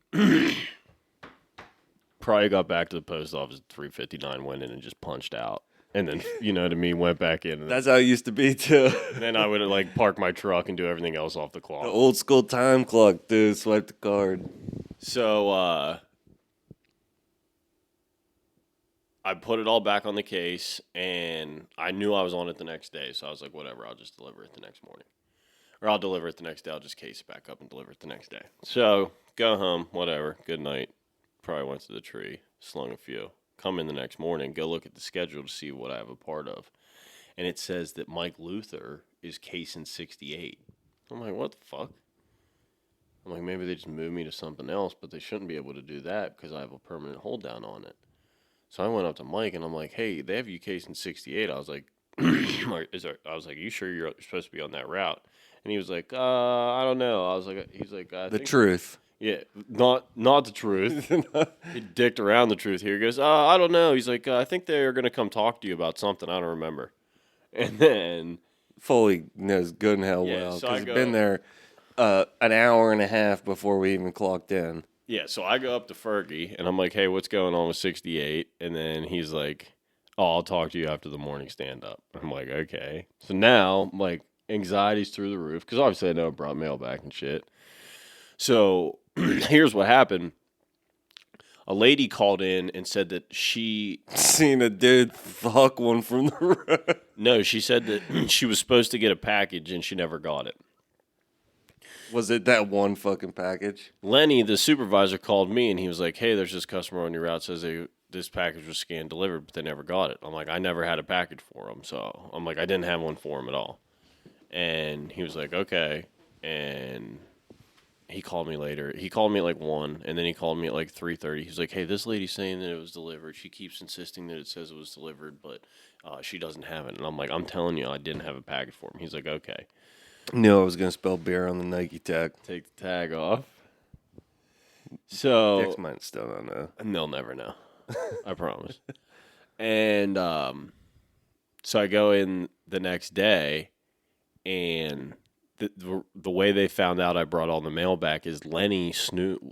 Probably got back to the post office at 3:59, went in and just punched out. And then, you know what I mean, went back in. That's how it used to be, too. And then I would like park my truck and do everything else off the clock. The old school time clock, dude. Swipe the card. So, I put it all back on the case, and I knew I was on it the next day, so I was like, whatever, I'll just deliver it the next morning. Or I'll deliver it the next day. I'll just case it back up and deliver it the next day. So, go home, whatever, good night. Probably went to the tree, slung a few. Come in the next morning, go look at the schedule to see what I have a part of. And it says that Mike Luther is casing 68. I'm like, what the fuck? I'm like, maybe they just moved me to something else, but they shouldn't be able to do that because I have a permanent hold down on it. So I went up to Mike and I'm like, hey, they have you casing 68. I was like, are you sure you're supposed to be on that route? And he was like, I don't know. He's like, the truth. Yeah, not the truth. He dicked around the truth here. He goes, I don't know. He's like, I think they're going to come talk to you about something. I don't remember. And then Foley knows good and hell well because he's been there an hour and a half before we even clocked in. Yeah, so I go up to Fergie, and I'm like, hey, what's going on with 68? And then he's like, oh, I'll talk to you after the morning stand-up. I'm like, okay. So now, like, anxiety's through the roof, because obviously I know I brought mail back and shit. So here's what happened. A lady called in and said that she... Seen a dude fuck one from the road. No, she said that she was supposed to get a package, and she never got it. Was it that one fucking package? Lenny, the supervisor, called me, and he was like, hey, there's this customer on your route says this package was scanned delivered, but they never got it. I'm like, I never had a package for him. So I'm like, I didn't have one for him at all. And he was like, okay. And he called me later. He called me at like 1, and then he called me at like 3:30. He's like, hey, this lady's saying that it was delivered. She keeps insisting that it says it was delivered, but she doesn't have it. And I'm like, I'm telling you, I didn't have a package for him. He's like, okay. Knew I was going to spell beer on the Nike tag. Take the tag off. So Dicks might still don't know. And they'll never know. I promise. And so I go in the next day, and the way they found out I brought all the mail back is Lenny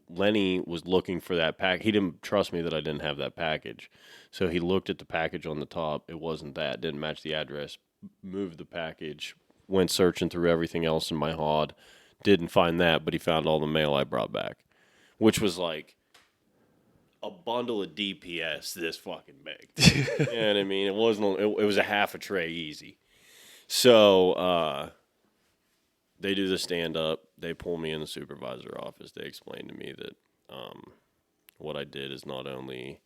was looking for that pack. He didn't trust me that I didn't have that package. So he looked at the package on the top. It wasn't that. Didn't match the address. Moved the package. Went searching through everything else in my hod. Didn't find that, but he found all the mail I brought back, which was like a bundle of DPS this fucking big. You know what I mean? It wasn't. It was a half a tray easy. So they do the stand up. They pull me in the supervisor office. They explain to me that what I did is not only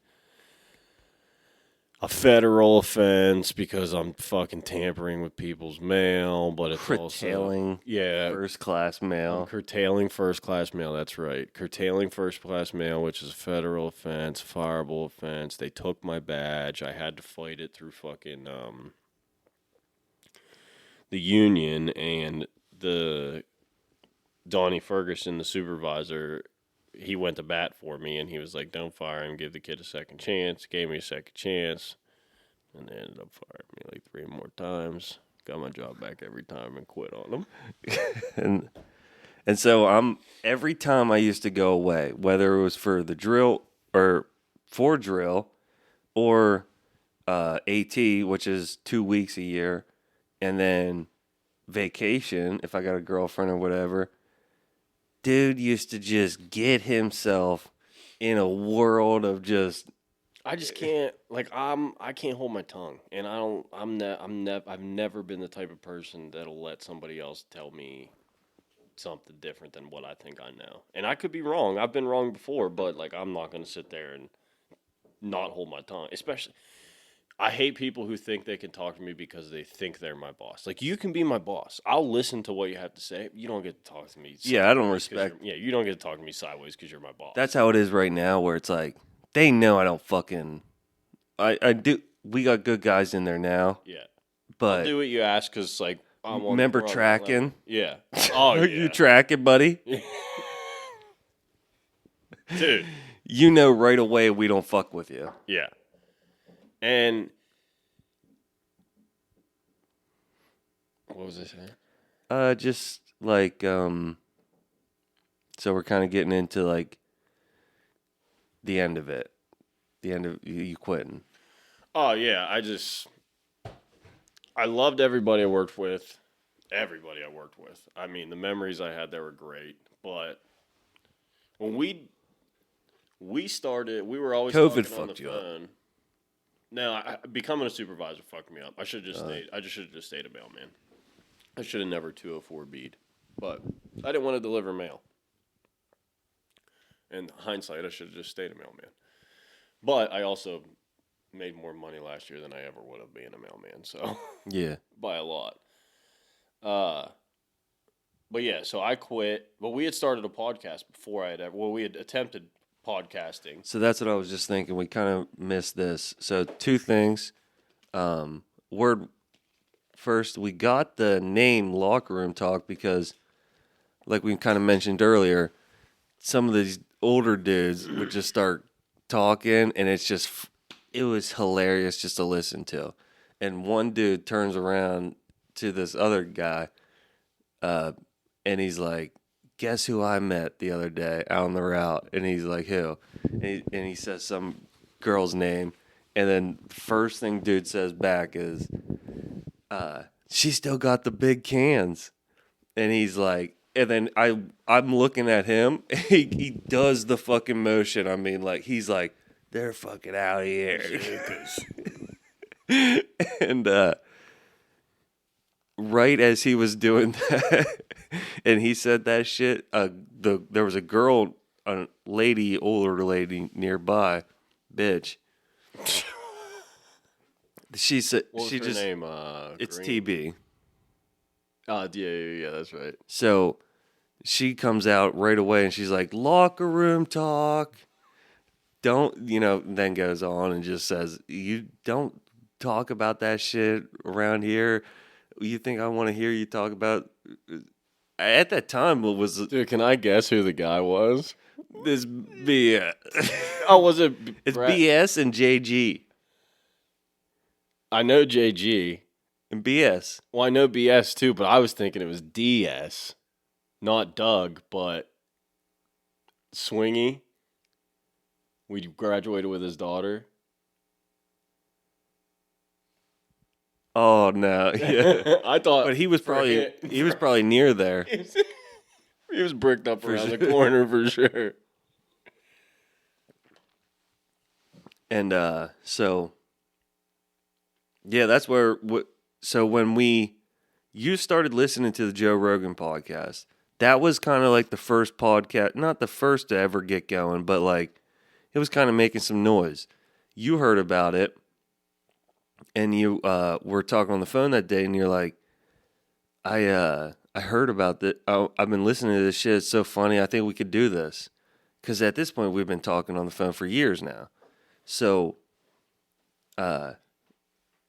a federal offense because I'm fucking tampering with people's mail, but it's curtailing first-class mail. Curtailing first-class mail, that's right. Curtailing first-class mail, which is a federal offense, fireable offense. They took my badge. I had to fight it through fucking the union, and the Donnie Ferguson, the supervisor, he went to bat for me, and he was like, don't fire him, give the kid a second chance. Gave me a second chance, and they ended up firing me like 3 more times. Got my job back every time and quit on them. and so every time I used to go away, whether it was for the drill or for drill or AT, which is 2 weeks a year, and then vacation, if I got a girlfriend or whatever, dude used to just get himself in a world of just. I just can't, like, I can't hold my tongue, and I've never been the type of person that'll let somebody else tell me something different than what I think I know. And I could be wrong. I've been wrong before, but like, I'm not going to sit there and not hold my tongue. Especially, I hate people who think they can talk to me because they think they're my boss. Like, you can be my boss. I'll listen to what you have to say. You don't get to talk to me. Yeah, I don't respect. Yeah, you don't get to talk to me sideways because you're my boss. That's how it is right now, where it's like, they know I don't fucking. I do. We got good guys in there now. Yeah. But I'll do what you ask because, like, I'm on remember tracking? Yeah. Oh, yeah. You tracking, buddy? Dude. You know right away we don't fuck with you. Yeah. And what was I saying? Just like so we're kind of getting into like the end of it. The end of you quitting. Oh yeah, I loved everybody I worked with. Everybody I worked with. I mean, the memories I had there were great, but when we started, we were always COVID talking on the fucked you up. phone. No, becoming a supervisor fucked me up. I should have just stayed. I should have just stayed a mailman. I should have never 204B'd, but I didn't want to deliver mail. In hindsight, I should have just stayed a mailman. But I also made more money last year than I ever would have been a mailman. So Yeah. by a lot. But yeah, so I quit. But we had started a podcast before I had ever. Well, we had attempted podcasting. So that's what I was just thinking. We kind of missed this. So 2 things. Word first, we got the name Locker Room Talk because, like we kind of mentioned earlier, some of these older dudes would just start talking, and it was hilarious just to listen to. And one dude turns around to this other guy, and he's like, "Guess who I met the other day out on the route?" And he's like, "Who?" And he says some girl's name, and then the first thing dude says back is, "She still got the big cans." And he's like, and then I'm looking at him. He does the fucking motion. I mean, like he's like, "They're fucking out of here." And right as he was doing that, and he said that shit, there was a girl, a lady, older lady nearby, bitch. She said, What was she her just name? it's Green? TB. Yeah, that's right. So she comes out right away and she's like, "Locker room talk." Then goes on and just says, "You don't talk about that shit around here. You think I want to hear you talk about?" At that time, it was Dude, can I guess who the guy was? this BS. Oh, was it? It's Brett? BS and JG. I know JG. And BS. Well, I know BS too, but I was thinking it was DS, not Doug, but Swingy. We graduated with his daughter. Oh no, yeah. I thought, But he was probably near there. he was bricked up around the sure. corner for sure. And so yeah, that's where. So when you started listening to the Joe Rogan podcast, that was kind of like the first podcast, not the first to ever get going, but like it was kind of making some noise. You heard about it, and you were talking on the phone that day, and you're like, I heard about that. I've been listening to this shit. It's so funny. I think we could do this. Because at this point, we've been talking on the phone for years now. So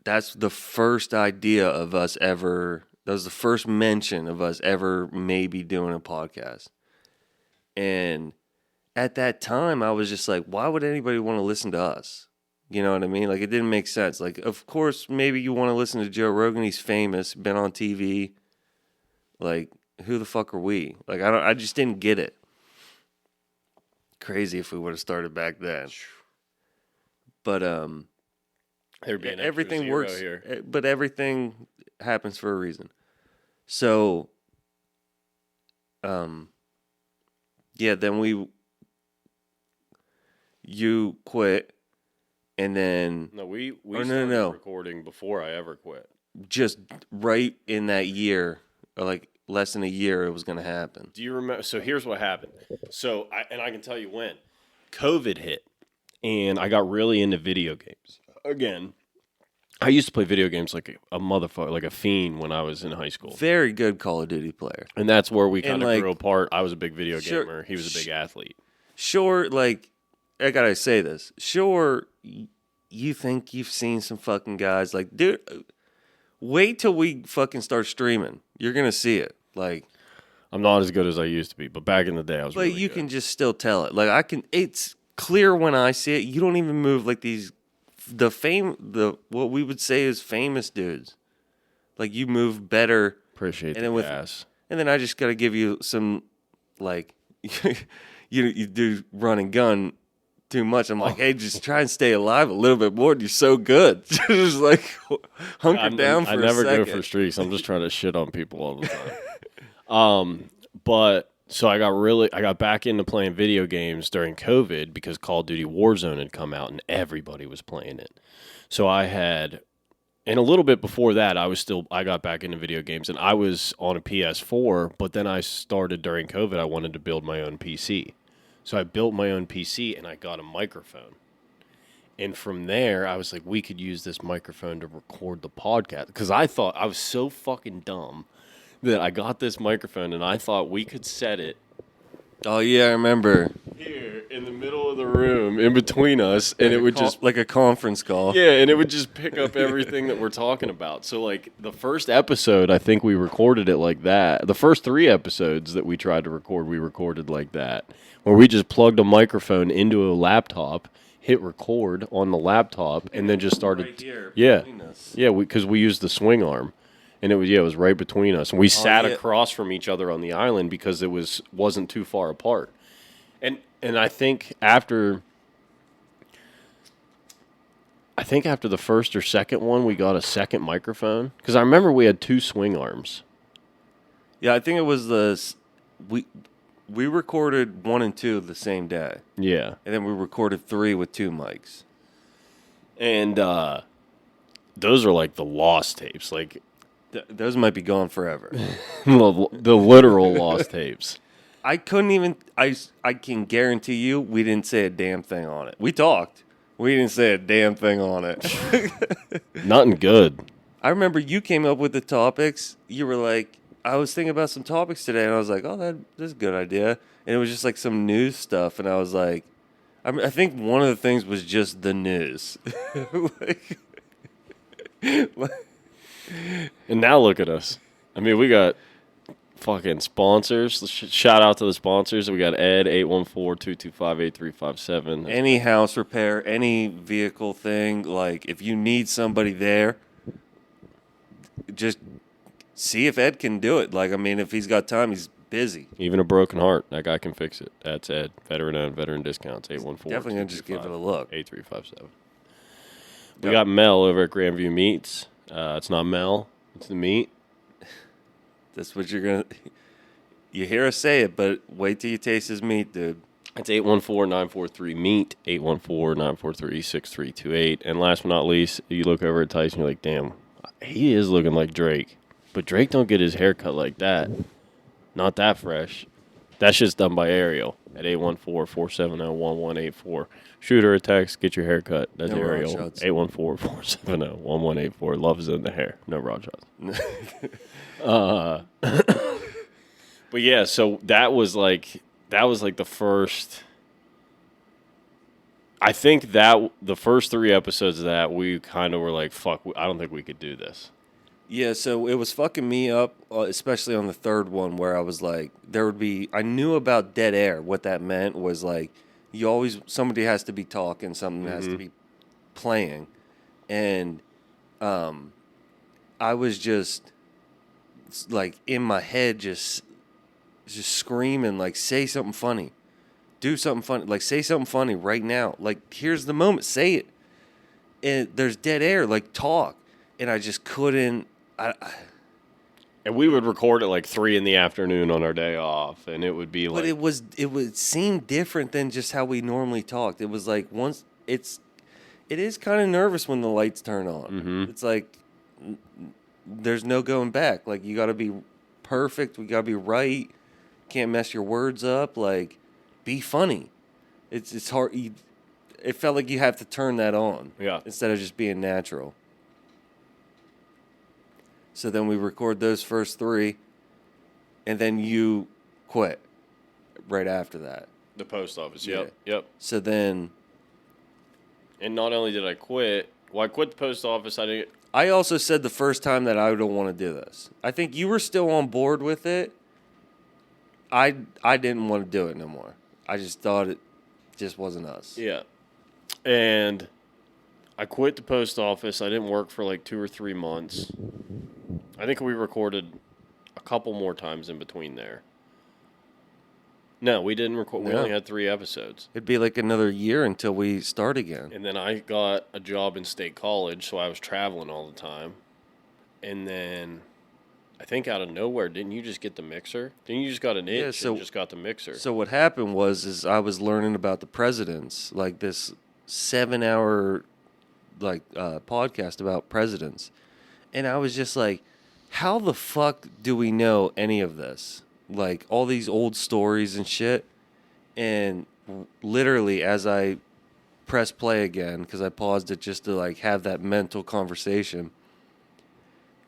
that's the first idea of us ever. That was the first mention of us ever maybe doing a podcast. And at that time, I was just like, why would anybody want to listen to us? You know what I mean? Like, it didn't make sense. Like, of course, maybe you want to listen to Joe Rogan. He's famous, been on TV. Like, who the fuck are we? Like, I just didn't get it. Crazy if we would have started back then. But There'd be an everything extra works zero here. but everything happens for a reason. So yeah, then you quit, and then No, we no, started no. recording before I ever quit. just right in that year, or like less than a year, it was going to happen. Do you remember? So here's what happened. So I can tell you when COVID hit, and I got really into video games again. I used to play video games like a motherfucker, like a fiend when I was in high school. Very good Call of Duty player. And that's where we kind of like, grew apart. I was a big video sure, gamer. He was a big athlete. Sure, like, I gotta say this. Sure, you think you've seen some fucking guys. Like, dude, wait till we fucking start streaming. You're gonna see it. Like, I'm not as good as I used to be, but back in the day, I was but really you good. can just still tell it. Like, it's clear when I see it. You don't even move like these, what we would say is famous dudes. Like, you move better. Appreciate And the then gas. And then I just got to give you some, like, you do run and gun too much. I'm like, hey, just try and stay alive a little bit more. You're so good. Just like hunker down for a second. I never go for streaks. I'm just trying to shit on people all the time. But So I got back into playing video games during COVID because Call of Duty Warzone had come out and everybody was playing it. So and a little bit before that, I got back into video games and I was on a PS4, but then I started during COVID, I wanted to build my own PC. So I built my own PC and I got a microphone. And from there, I was like, we could use this microphone to record the podcast. Because I thought, I was so fucking dumb that I got this microphone and I thought we could set it Oh yeah, I remember. here in the middle of the room in between us, and it would just like a conference call. yeah, and it would just pick up everything that we're talking about. So like the first episode, I think we recorded it like that. The first 3 episodes that we tried to record, we recorded like that, where we just plugged a microphone into a laptop, hit record on the laptop, and then just started. Right here, yeah, between us. yeah, because we used the swing arm. And it was right between us. And we sat yeah. across from each other on the island because it wasn't too far apart. And I think after the first or second one, we got a second microphone. Because I remember we had 2 swing arms. Yeah, I think it was we recorded 1 and 2 the same day. Yeah. And then we recorded 3 with 2 mics. And those are like the lost tapes. Like Those might be gone forever. the literal lost tapes. I couldn't even. I can guarantee you, we didn't say a damn thing on it. We talked. We didn't say a damn thing on it. Nothing good. I remember you came up with the topics. You were like, I was thinking about some topics today, and I was like, oh, that's a good idea. And it was just like some news stuff, and I was like, I think one of the things was just the news. And now look at us. I mean, we got fucking sponsors. Shout out to the sponsors. We got Ed, 814-225-8357. Any house repair, any vehicle thing, like if you need somebody there, just see if Ed can do it. Like, I mean, if he's got time, he's busy. Even a broken heart, that guy can fix it. That's Ed. Veteran-owned, veteran discounts, 814. Definitely going to just give it a look. 8357. We got Mel over at Grandview Meats. It's not Mel, it's the meat. That's what you're going to... You hear us say it, but wait till you taste his meat, dude. It's 814-943-MEAT, 814-943-6328. And last but not least, you look over at Tyson, you're like, damn, he is looking like Drake. But Drake don't get his hair cut like that. Not that fresh. That shit's done by Ariel at 814-470-1184. Shoot her a text, get your hair cut. That's No Ariel. rod shots. 814-470-1184. Love is in the hair. No rod shots. But yeah, so that was like the first. I think that the first 3 episodes of that, we kind of were like, fuck, I don't think we could do this. Yeah, so it was fucking me up, especially on the 3rd one, where I was like, I knew about dead air. What that meant was like, somebody has to be talking, something has to be playing. And I was just like in my head, just screaming, like, say something funny. Do something funny. Like, say something funny right now. Like, here's the moment. Say it. And there's dead air. Like, talk. And I just couldn't. And we would record at like 3 in the afternoon on our day off, and it would be like. But it would seem different than just how we normally talked. It was like it is kind of nervous when the lights turn on. Mm-hmm. It's like there's no going back. Like, you got to be perfect. We got to be right. Can't mess your words up. Like, be funny. It's hard. It felt like you have to turn that on. Yeah. Instead of just being natural. So then we record those first 3, and then you quit right after that. The post office, Yeah. yep. So then... And not only did I quit, I quit the post office, I also said the first time that I don't want to do this. I think you were still on board with it. I didn't want to do it no more. I just thought it just wasn't us. Yeah. And I quit the post office. I didn't work for like 2 or 3 months. I think we recorded a couple more times in between there. No, we didn't record. We only had 3 episodes. It'd be like another year until we start again. And then I got a job in State College, so I was traveling all the time. And then I think out of nowhere, didn't you just get the mixer? Didn't you just got an itch and just got the mixer? So what happened was I was learning about the presidents, like this 7-hour podcast about presidents. And I was just like, how the fuck do we know any of this? Like all these old stories and shit. And literally as I press play again, because I paused it just to like have that mental conversation,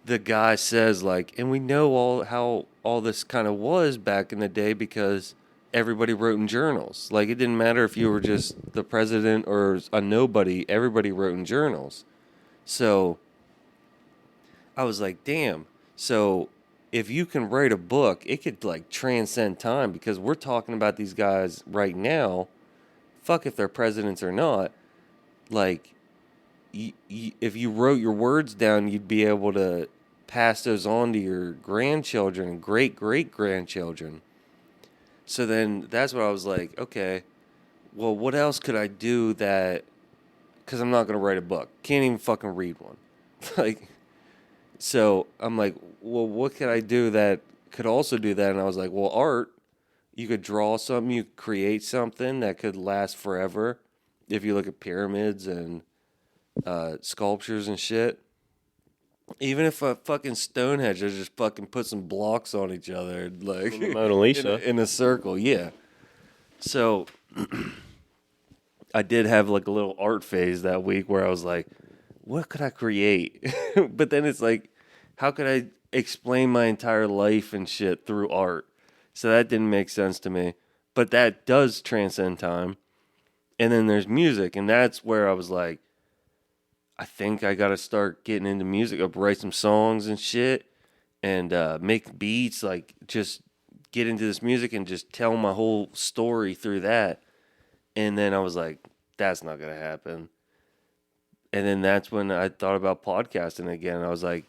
the guy says like, and we know how all this kind of was back in the day because everybody wrote in journals. Like it didn't matter if you were just the president or a nobody, everybody wrote in journals. So I was like, damn. So if you can write a book, it could like transcend time because we're talking about these guys right now. Fuck if they're presidents or not. Like, if you wrote your words down, you'd be able to pass those on to your grandchildren and great-great-grandchildren. So then that's what I was like, okay, well, what else could I do that, because I'm not going to write a book. Can't even fucking read one. Like, so I'm like, well, what could I do that could also do that? And I was like, well, art, you could draw something, you could create something that could last forever. If you look at pyramids and sculptures and shit. Even if a fucking Stonehenge just fucking put some blocks on each other, like Mona Lisa in a circle, yeah. So I did have like a little art phase that week where I was like, what could I create? But then it's like, how could I explain my entire life and shit through art? So that didn't make sense to me. But that does transcend time. And then there's music, and that's where I was like, I think I got to start getting into music. I'll write some songs and shit and make beats, like just get into this music and just tell my whole story through that. And then I was like, that's not going to happen. And then that's when I thought about podcasting again. I was like,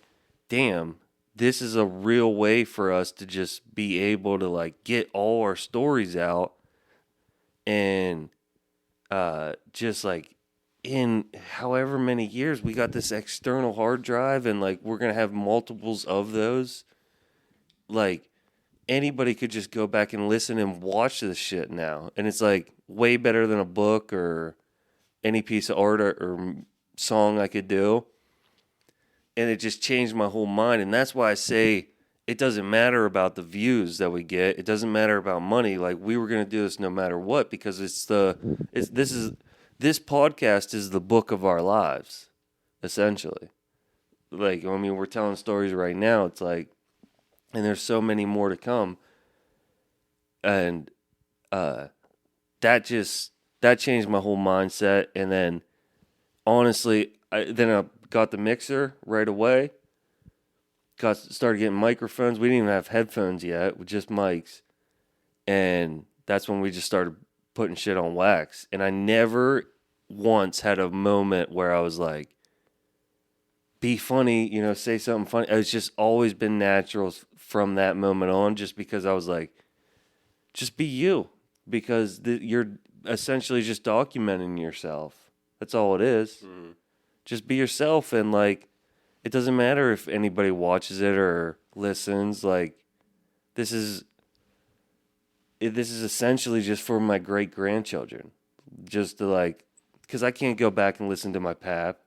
damn, this is a real way for us to just be able to like get all our stories out and just like, in however many years we got this external hard drive and like we're gonna have multiples of those. Like anybody could just go back and listen and watch this shit now, and it's like way better than a book or any piece of art or song I could do. And it just changed my whole mind, and that's why I say it doesn't matter about the views that we get. It doesn't matter about money. Like we were gonna do this no matter what because this podcast is the book of our lives, essentially. Like, I mean, we're telling stories right now. It's like, and there's so many more to come. And that changed my whole mindset. And then, honestly, I got the mixer right away. Started getting microphones. We didn't even have headphones yet, with just mics. And that's when we just started putting shit on wax. And I never once had a moment where I was like, be funny, say something funny. It's just always been natural from that moment on, just because I was like, just be you. Because you're essentially just documenting yourself. That's all it is. Mm. Just be yourself, and like, it doesn't matter if anybody watches it or listens. Like, this is essentially just for my great-grandchildren. Just to like, because I can't go back and listen to my pap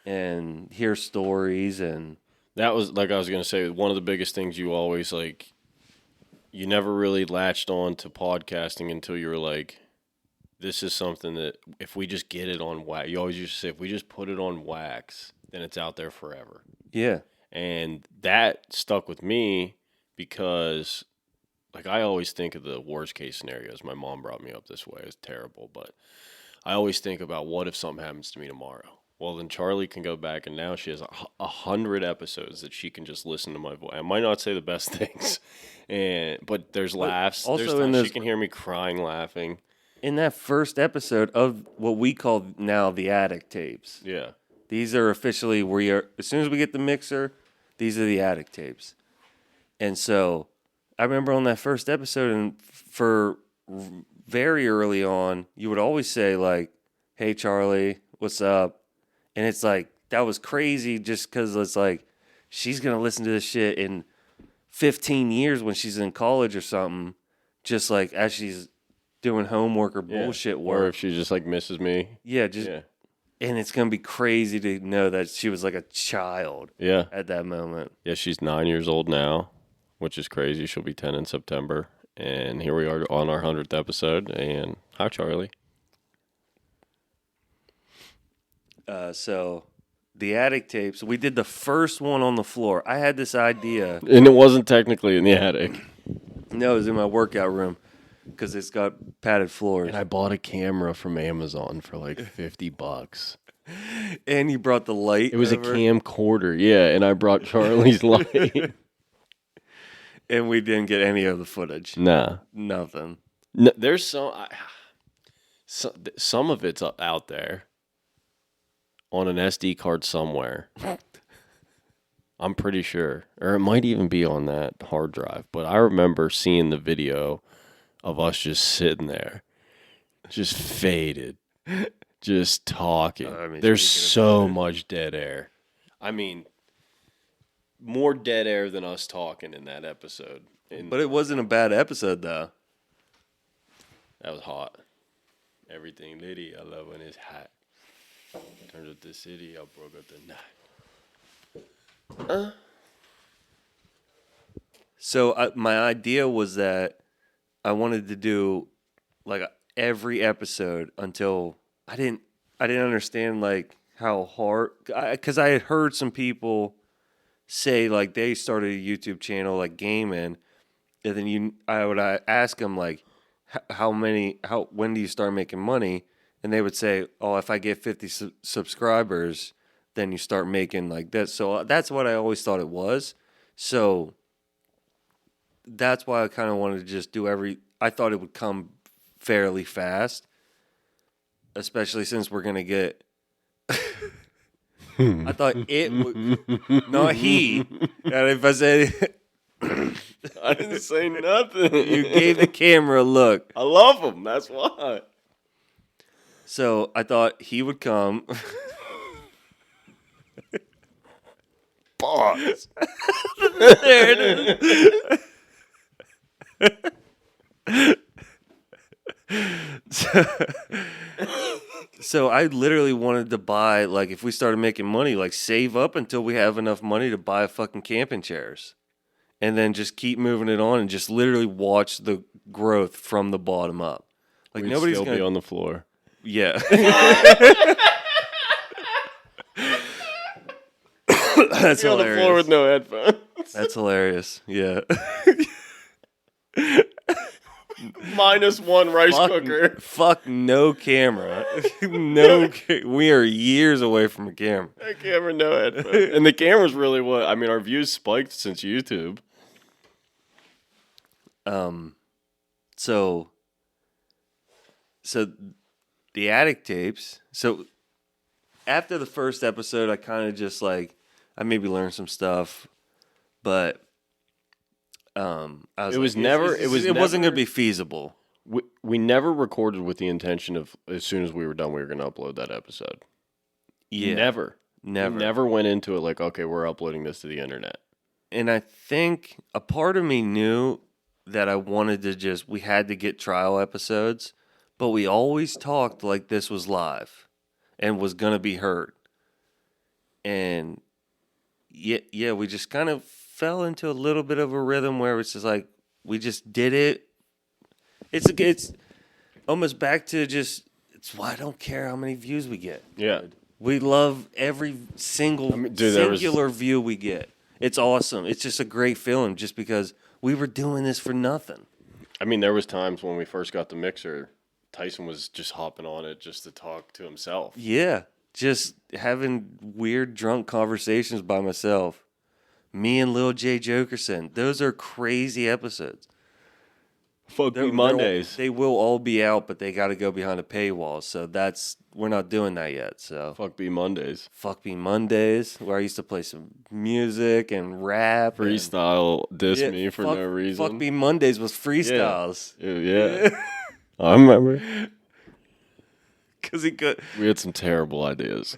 and hear stories. And that was, like I was going to say, one of the biggest things you always, like, you never really latched on to podcasting until you were like, this is something that if we just get it on wax, you always used to say, if we just put it on wax, then it's out there forever. Yeah. And that stuck with me because, like, I always think of the worst case scenarios. My mom brought me up this way. It's terrible, but I always think about what if something happens to me tomorrow? Well, then Charlie can go back, and now she has 100 episodes that she can just listen to my voice. I might not say the best things, but there's laughs. Also, there's times she can hear me crying, laughing. In that first episode of what we call now the Attic Tapes. Yeah. These are officially as soon as we get the mixer, these are the Attic Tapes. And so I remember on that first episode, and for very early on, you would always say like, hey, Charlie, what's up? And it's like, that was crazy just because it's like, she's gonna listen to this shit in 15 years when she's in college or something, just like as she's doing homework or bullshit work. Or if she just like misses me. Yeah, and it's gonna be crazy to know that she was like a child. Yeah. At that moment. Yeah, she's 9 years old now, which is crazy. She'll be 10 in September. And here we are on our 100th episode. And hi, Charlie. So the attic tapes, we did the first one on the floor. I had this idea. And it wasn't technically in the attic. No, it was in my workout room because it's got padded floors. And I bought a camera from Amazon for like $50. And you brought the light. It was a camcorder, yeah. And I brought Charlie's light. And we didn't get any of the footage. Nah. Nothing. No, there's some of it's out there on an SD card somewhere. I'm pretty sure. Or it might even be on that hard drive. But I remember seeing the video of us just sitting there, just faded, just talking. There's so much dead air. I mean, more dead air than us talking in that episode. But it wasn't a bad episode, though. That was hot. Everything litty, I love when it's hot. Turns up the city, I broke up the night. So my idea was that I wanted to do like every episode until I didn't understand like how hard, because I had heard some people say like they started a YouTube channel like gaming, and then I would ask them like when do you start making money, and they would say, oh, if I get 50 subscribers, then you start making like that. So that's what I always thought it was. So that's why I kind of wanted to just do I thought it would come fairly fast, especially since we're going to get... I thought it would... Not he. And if I said... I didn't say nothing. You gave the camera a look. I love him. That's why. So I thought he would come... Pause. There it is. So I literally wanted to buy, like, if we started making money, like, save up until we have enough money to buy fucking camping chairs. And then just keep moving it on and just literally watch the growth from the bottom up. Like, We'd nobody's still going be on the floor. Yeah. That's be on the floor with no headphones. That's hilarious. Yeah. -1 rice cooker. Fuck no camera. We are years away from a camera. A camera, no headphones. And the camera's really our views spiked since YouTube. So the attic tapes. So after the first episode, I kind of just like, I maybe learned some stuff, but it wasn't going to be feasible. We never recorded with the intention of, as soon as we were done, we were going to upload that episode. Yeah. Never. We never went into it like, okay, we're uploading this to the internet. And I think a part of me knew that I wanted to we had to get trial episodes, but we always talked like this was live and was going to be heard. And yeah, we just kind of fell into a little bit of a rhythm where it's just like, we just did it. It's almost back to it's why I don't care how many views we get. Yeah. We love every singular view we get. It's awesome. It's just a great feeling just because we were doing this for nothing. I mean, there was times when we first got the mixer, Tyson was just hopping on it just to talk to himself. Yeah. Just having weird drunk conversations by myself. Me and Lil J Jokerson. Those are crazy episodes. Fuck me Mondays. They will all be out, but they got to go behind a paywall. So we're not doing that yet. So Fuck me Mondays. Fuck me Mondays, where I used to play some music and rap. Freestyle diss me for no reason. Fuck me Mondays was freestyles. Yeah. I remember. Because he could. We had some terrible ideas.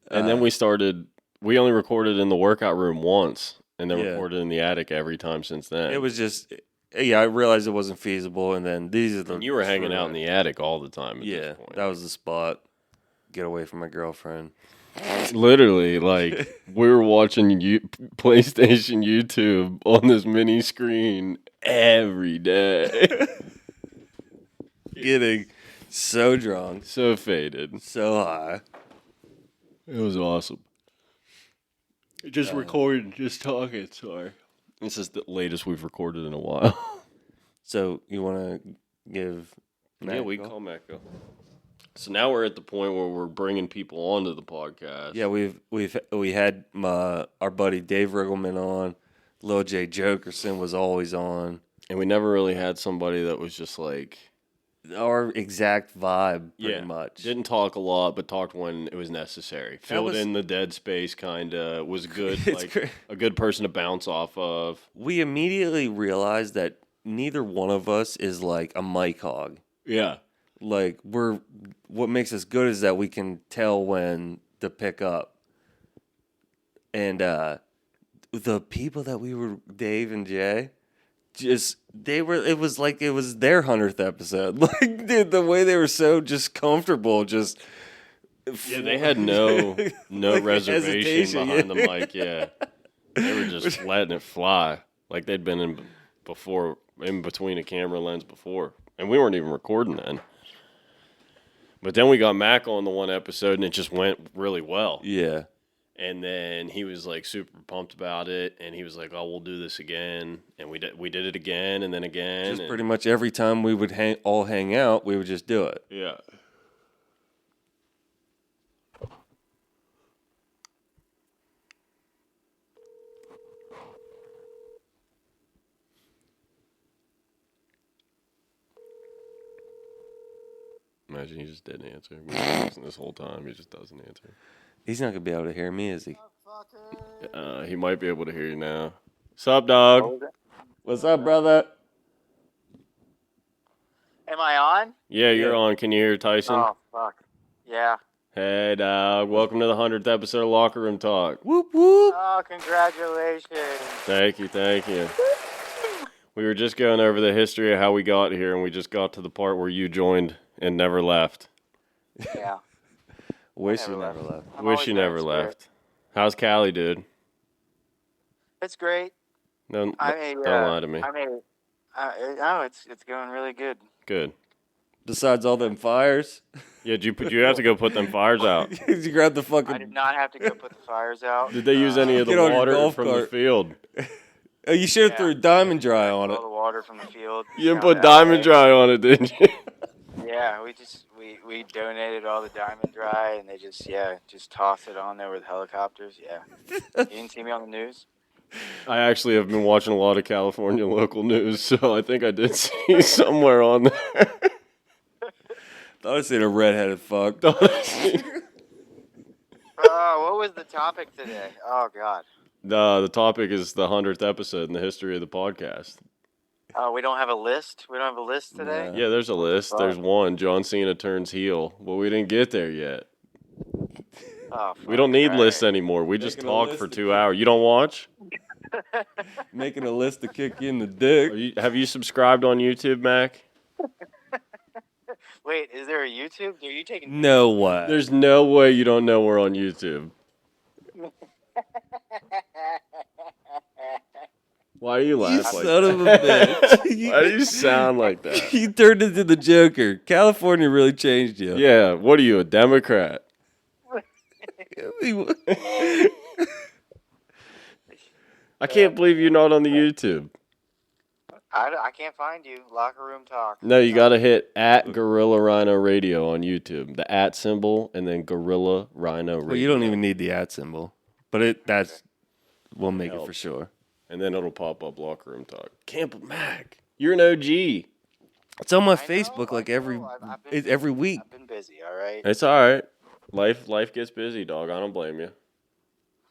And then we only recorded in the workout room once, and then Yeah. recorded in the attic every time since then. It was just, I realized it wasn't feasible, and then these are the. And you were hanging out in the attic all the time at this point. That was the spot. Get away from my girlfriend. Literally, like, we were watching PlayStation YouTube on this mini screen every day. Getting so drunk, So faded. so high. It was awesome. Just recording, just talking, sorry. This is the latest we've recorded in a while. So you want to give? Yeah, we call Mecca. So now we're at the point where we're bringing people onto the podcast. Yeah, we had our buddy Dave Riggleman on. Lil J Jokerson was always on. And we never really had somebody that was just like Our exact vibe, pretty much. Didn't talk a lot, but talked when it was necessary. Filled in the dead space, kind of. Was good, like a good person to bounce off of. We immediately realized that neither one of us is like a mic hog. Yeah. Like, what makes us good is that we can tell when to pick up. And the people that we were, Dave and Jay, it was like it was their 100th episode. Like, dude, the way they were so just comfortable, just. Yeah, they had no like reservation behind the mic, yeah. They were just letting it fly. Like they'd been in between a camera lens before. And we weren't even recording then. But then we got Mac on the one episode, and it just went really well. Yeah. And then he was like super pumped about it, and he was like, "Oh, we'll do this again." And we did it again, and then again. Just pretty much every time we would all hang out, we would just do it. Yeah. Imagine he just didn't answer. We've been listening this whole time. He just doesn't answer. He's not going to be able to hear me, is he? He might be able to hear you now. What's up, dog? What's up, brother? Am I on? Yeah, you're on. Can you hear Tyson? Oh, fuck. Yeah. Hey, dog. Welcome to the 100th episode of Locker Room Talk. Whoop, whoop. Oh, congratulations. Thank you. We were just going over the history of how we got here, and we just got to the part where you joined and never left. Yeah. Wish you never left. Wish you never left. How's Cali, dude? It's great. Don't lie to me. No, it's going really good. Good. Besides all them fires? Yeah, did you have to go put them fires out? Did you grab the fucking... I did not have to go put the fires out. Did they use any of the Get on your water golf from the cart. field? Oh, you should have threw Diamond Dry on it. All the water from the field. You didn't put Diamond Dry on it, didn't you? Yeah, we donated all the Diamond Dry, and they just toss it on there with helicopters. Yeah. You didn't see me on the news? I actually have been watching a lot of California local news, so I think I did see somewhere on there. Thought I seen a redheaded fuck. What was the topic today? Oh, God. The topic is the 100th episode in the history of the podcast. Oh, we don't have a list? We don't have a list today? Yeah, there's a list. There's one. John Cena turns heel. But we didn't get there yet. Oh, We don't need right. lists anymore. We just Making a talk list for of 2 hours. You don't watch? Making a list to kick you in the dick. Have you subscribed on YouTube, Mac? Wait, is there a YouTube? Are you taking... No way. There's no way you don't know we're on YouTube. Why are you You laughing? son of a bitch. Why do you sound like that? You turned into the Joker. California really changed you. Yeah, what are you, a Democrat? I can't believe you're not on the YouTube. I can't find you. Locker Room Talk. No, you got to hit at Gorilla Rhino Radio on YouTube. The at symbol and then Gorilla Rhino Radio. Well, you don't even need the @ symbol, but we'll make it for sure. And then it'll pop up Locker Room Talk. Campbell Mac, you're an OG. It's on my I Facebook know, like I every know. I've been busy. every week. I've been busy, all right? It's all right. Life gets busy, dog. I don't blame you.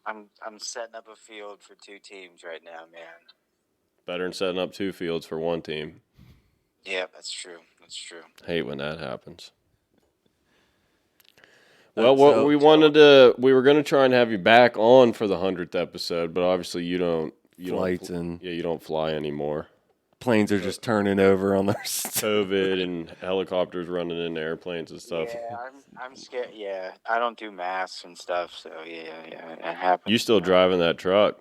I'm setting up a field for 2 teams right now, man. Better than setting up 2 fields for 1 team. Yeah, that's true. That's true. Hate when that happens. Well, we were going to try and have you back on for the 100th episode, but obviously you don't fly anymore. Planes are just turning over on their COVID and helicopters running into airplanes and stuff. Yeah, I'm scared. Yeah, I don't do masks and stuff, so yeah, it happens. You still driving that truck?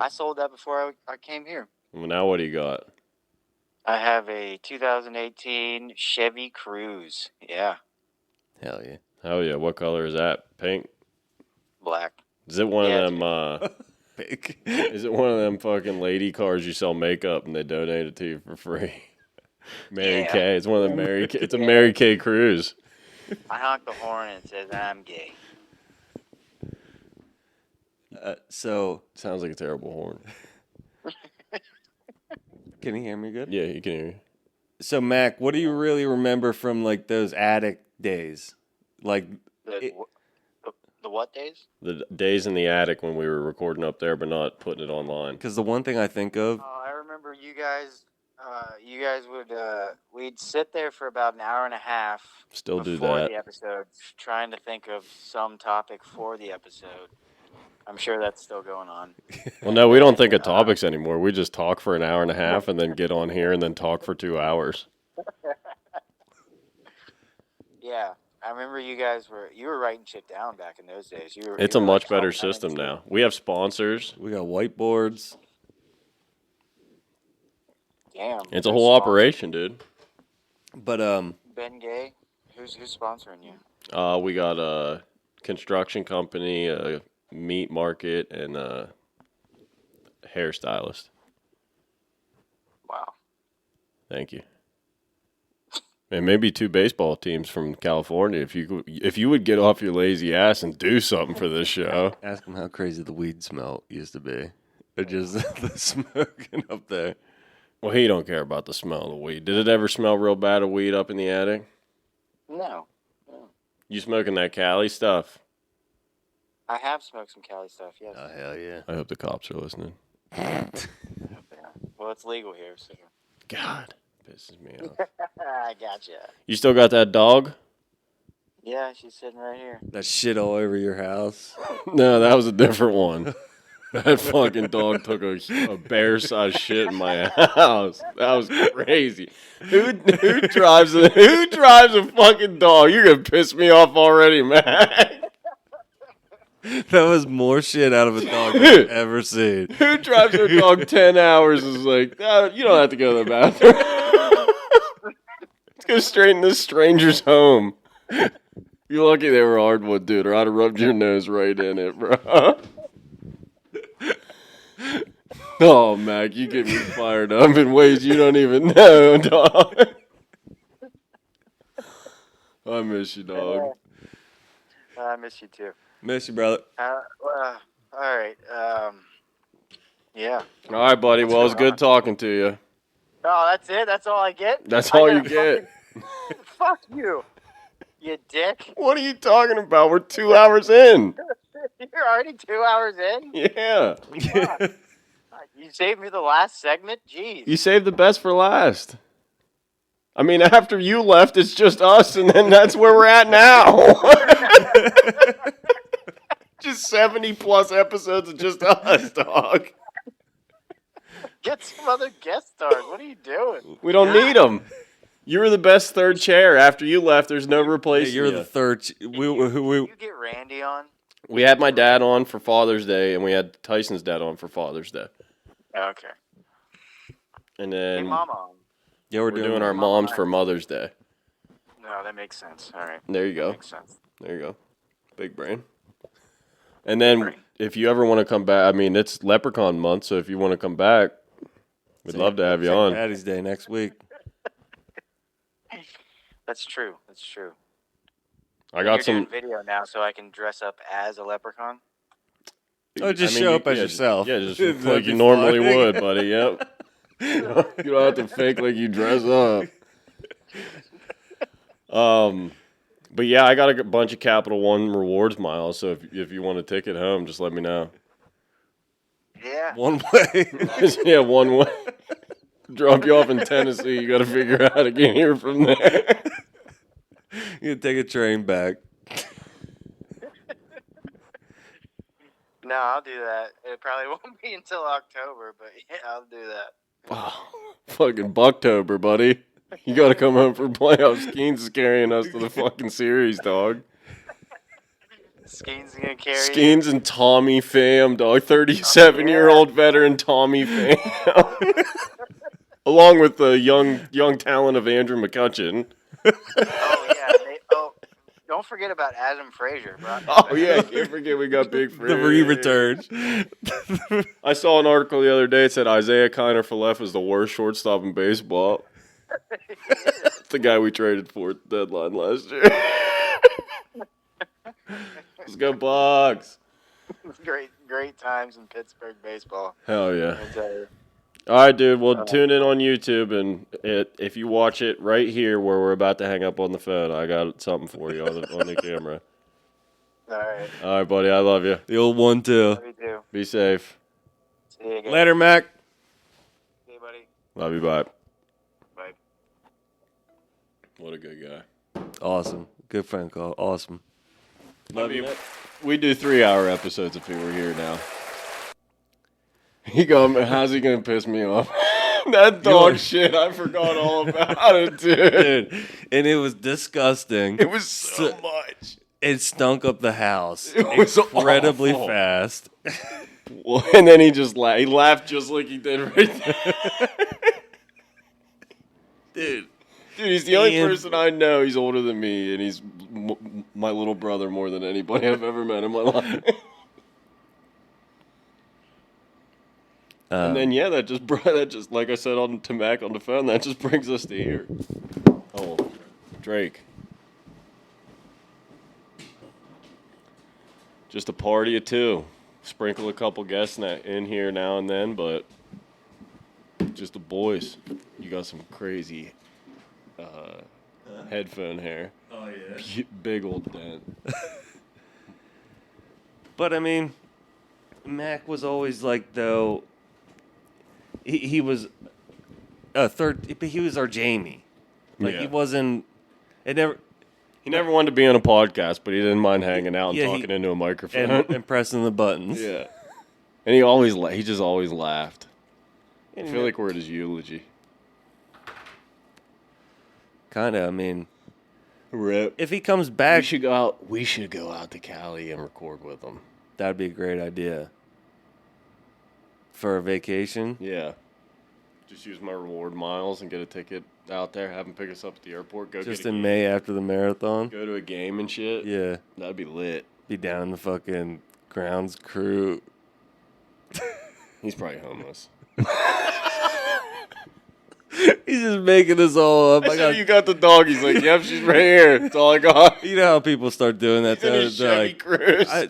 I sold that before I came here. Well, now what do you got? I have a 2018 Chevy Cruze. Yeah. Hell yeah. Hell yeah. What color is that? Pink? Black. Is it one of them Pink. Is it one of them fucking lady cars you sell makeup and they donate it to you for free? Mary Kay. It's one of the Mary Kay. It's a Mary Kay Cruze. I honk the horn and it says I'm gay. So sounds like a terrible horn. Can you hear me good? Yeah, you can hear you. So Mac, what do you really remember from like those attic days? Like The what days? The days in the attic when we were recording up there but not putting it online. Because the one thing I think of, I remember you guys would we'd sit there for about an hour and a half. Still do before that. the episode, trying to think of some topic for the episode. I'm sure that's still going on. Well, no, we don't think of topics anymore. We just talk for an hour and a half and then get on here and then talk for 2 hours. Yeah, I remember you were writing shit down back in those days. It's a much better system now. We have sponsors. we got whiteboards. Damn. It's a whole operation, dude. But Ben Gay, who's sponsoring you? We got a construction company, a meat market, and a hairstylist. Wow. Thank you. And maybe 2 baseball teams from California. If you would get off your lazy ass and do something for this show. ask them how crazy the weed smell used to be. Or just the smoking up there. Well, he don't care about the smell of the weed. Did it ever smell real bad of weed up in the attic? No. You smoking that Cali stuff? I have smoked some Cali stuff, yes. Oh, hell yeah. I hope the cops are listening. Yeah. Well, it's legal here, so. God, pisses me off. I gotcha. You still got that dog? Yeah, she's sitting right here. That shit all over your house. No, that was a different one. That fucking dog took a bear-sized shit in my house. That was crazy. Who drives a fucking dog? You're gonna piss me off already, man. That was more shit out of a dog than I've ever seen. Who drives their dog 10 hours is like, oh, you don't have to go to the bathroom. Let's go straight in this stranger's home. You're lucky they were hardwood, dude, or I'd have rubbed your nose right in it, bro. Oh, Mac, you get me fired up in ways you don't even know, dog. I miss you, dog. I miss you too. Miss you, brother. All right. Yeah. All right, buddy. Well, it's good talking to you. Oh, that's it? That's all I get? That's all you get. Fuck you, you dick. What are you talking about? We're 2 hours in. You're already 2 hours in? Yeah. You saved me the last segment? Jeez. You saved the best for last. I mean, after you left, it's just us, and then that's where we're at now. Just 70-plus episodes of just us, dog. Get some other guest stars. What are you doing? We don't need them. You were the best third chair. After you left, there's no replacing You're the third. Did you get Randy on? We had my dad on for Father's Day, and we had Tyson's dad on for Father's Day. Okay. And then Hey, Mama on. Yeah, we're doing our moms for Mother's Day. No, that makes sense. All right. There you go. Makes sense. There you go. Big brain. And then if you ever want to come back, I mean, it's Leprechaun month, so if you want to come back, we'd love to have you on. Patty's Day next week. That's true. That's true. I got You're some doing video now, so I can dress up as a leprechaun. Oh, just show up as yourself. Yeah, just That'd like be you normally fine. would, buddy. Yep. You don't have to fake like you dress up. But yeah, I got a bunch of Capital One rewards miles, so if you want a ticket home, just let me know. Yeah. One way. Yeah, one way. Drop you off in Tennessee. You got to figure out how to get here from there. You take a train back. No, I'll do that. It probably won't be until October, but yeah, I'll do that. Wow. Fucking Bucktober, buddy. You gotta come home for playoffs. Skeens is carrying us to the fucking series, dog. Skeen's gonna carry Skeens and Tommy Pham, dog. 37-year-old veteran Tommy Pham. Along with the young talent of Andrew McCutcheon. Oh, yeah. Don't forget about Adam Frazier, bro. Oh, yeah. Can't forget we got Big Free. The re-return. I saw an article the other day. It said Isaiah Kiner Falefa is the worst shortstop in baseball. The guy we traded for at the deadline last year. Let's go Bucks. Great times in Pittsburgh baseball. Hell yeah. I tell you. All right, dude. Well, tune in on YouTube, and if you watch it right here where we're about to hang up on the phone, I got something for you on the camera. All right. All right, buddy. I love you. The old 1-2. Love you too. Be safe. See you again. Later, Mac. See you, buddy. Love you. Bye. Bye. What a good guy. Awesome. Good phone call. Awesome. Love you. We do 3-hour episodes if he were here now. How's he gonna piss me off? That dog shit, I forgot all about it, dude. And it was disgusting. It was so much. It stunk up the house. It was incredibly awful. fast. Well, and then he laughed just like he did right there. Dude, he's the only person I know. He's older than me, and he's my little brother more than anybody I've ever met in my life. And then that just like I said to Mac on the phone, that just brings us to here. Oh, Drake. Just a party of two. Sprinkle a couple guests in here now and then, but just the boys. You got some crazy headphone hair. Oh, yeah. Big old dent. But, I mean, Mac was always like, though, he was a third, but he was our Jamie. Like, he wasn't, He never wanted to be on a podcast, but he didn't mind hanging out and talking into a microphone. And pressing the buttons. Yeah. And he just always laughed. I feel like we're at his eulogy. Kind of, I mean. Rip. If he comes back. We should go out to Cali and record with him. That'd be a great idea. For a vacation? Yeah. Just use my reward miles and get a ticket out there. Have him pick us up at the airport. Just in May after the marathon? Go to a game and shit. Yeah. That'd be lit. Be down in the fucking grounds crew. He's probably homeless. He's just making this all up. You got the dog. He's like, yep, she's right here. That's all I got. You know how people start doing that. He's in a Chevy Cruise. I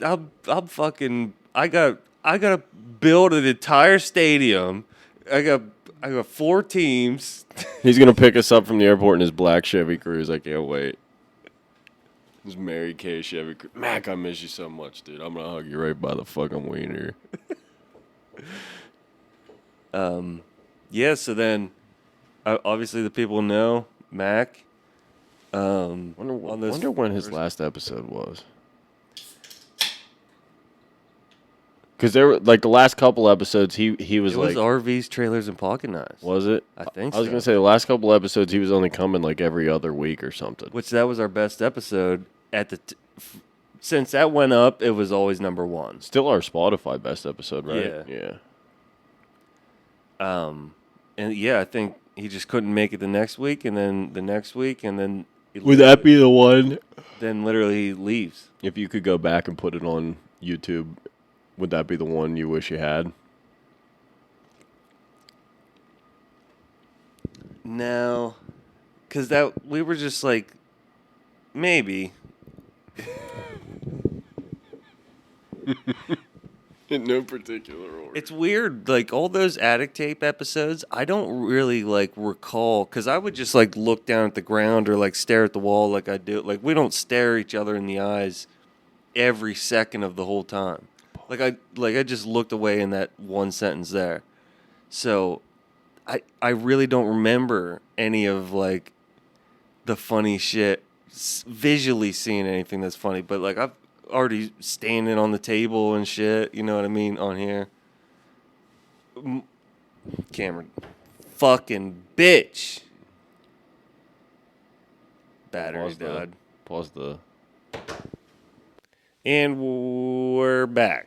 gotta build an entire stadium. I got 4 teams. He's gonna pick us up from the airport in his black Chevy Cruise. I can't wait. His Mary Kay Chevy Cruise. Mac, I miss you so much, dude. I'm gonna hug you right by the fucking wiener. Yeah. So then, obviously the people know Mac. Wonder when his last episode was. Because there were the last couple episodes, he was it was RVs, trailers, and pocket knives. Was it? I think I was gonna say the last couple episodes he was only coming every other week or something. Which that was our best episode since that went up. It was always number 1. Still our Spotify best episode, right? Yeah. And yeah, I think he just couldn't make it the next week, and then the next week, and then. Would that be the one? Then literally he leaves. If you could go back and put it on YouTube, would that be the one you wish you had? No, because we were just like, maybe. In no particular order. It's weird, all those Attic Tape episodes, I don't really, recall, because I would just, look down at the ground or, stare at the wall like I do. We don't stare each other in the eyes every second of the whole time. I just looked away in that one sentence there. So, I really don't remember any of, the funny shit visually seeing anything that's funny, but like I've already standing on the table and shit. You know what I mean on here. Cameron, fucking bitch. Battery died. Pause the. And we're back.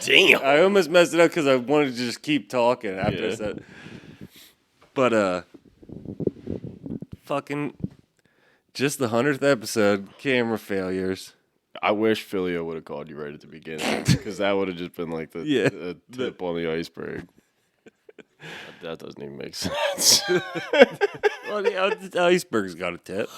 Damn. I almost messed it up because I wanted to just keep talking after I said. But fucking, just the 100th episode. Camera failures. I wish Filio would have called you right at the beginning because that would have just been like the tip on the iceberg. That doesn't even make sense. Well, the iceberg's got a tip.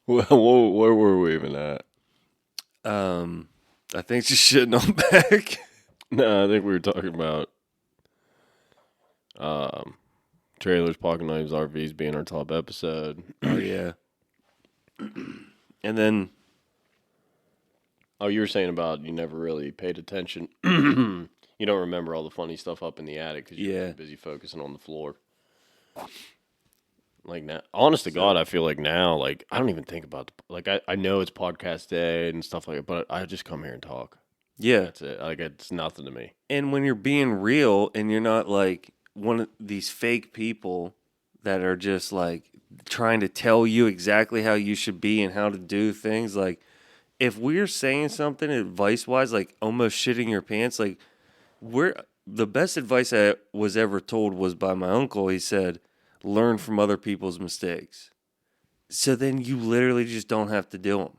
Well, where were we even at? I think she's shitting on back. No, I think we were talking about trailers, pocket knives, RVs being our top episode. Oh yeah. And then, you were saying about you never really paid attention. You don't remember all the funny stuff up in the attic because you're busy focusing on the floor. Like now, honest to God, I feel like now, like I don't even think about I know it's podcast day and stuff like that, but I just come here and talk. Yeah, that's it. Like it's nothing to me. And when you're being real and you're not like one of these fake people that are just like trying to tell you exactly how you should be and how to do things, like if we're saying something advice wise, like almost shitting your pants, like the best advice I was ever told was by my uncle. He said, learn from other people's mistakes. So then you literally just don't have to do them.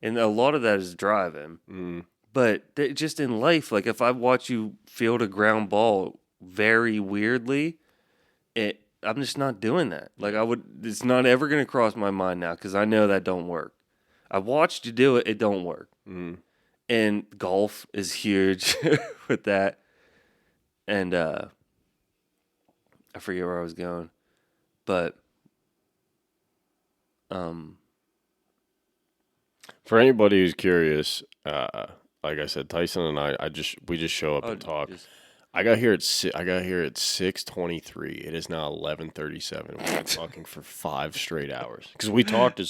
And a lot of that is driving. Mm. But just in life, like if I watch you field a ground ball very weirdly, I'm just not doing that. Like it's not ever going to cross my mind now because I know that don't work. I watched you do it. It don't work. Mm. And golf is huge with that. And I forget where I was going. But for anybody who's curious, like I said, Tyson and we just show up and talk. I got here at 6:23. It is now 11:37. We've been talking for 5 straight hours because we talked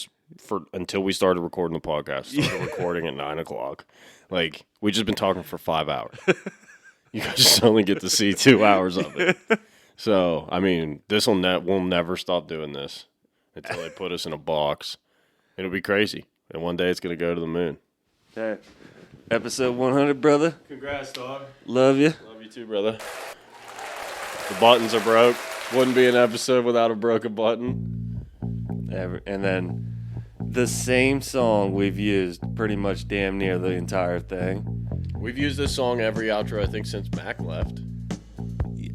until we started recording the podcast. Started recording at 9:00. Like we just been talking for 5 hours. You guys just only get to see 2 hours of it. So, I mean, we'll never stop doing this until they put us in a box. It'll be crazy. And one day it's going to go to the moon. Hey, episode 100, brother. Congrats, dog. Love you. Love you too, brother. The buttons are broke. Wouldn't be an episode without a broken button. And then the same song we've used pretty much damn near the entire thing. We've used this song every outro, I think, since Mac left.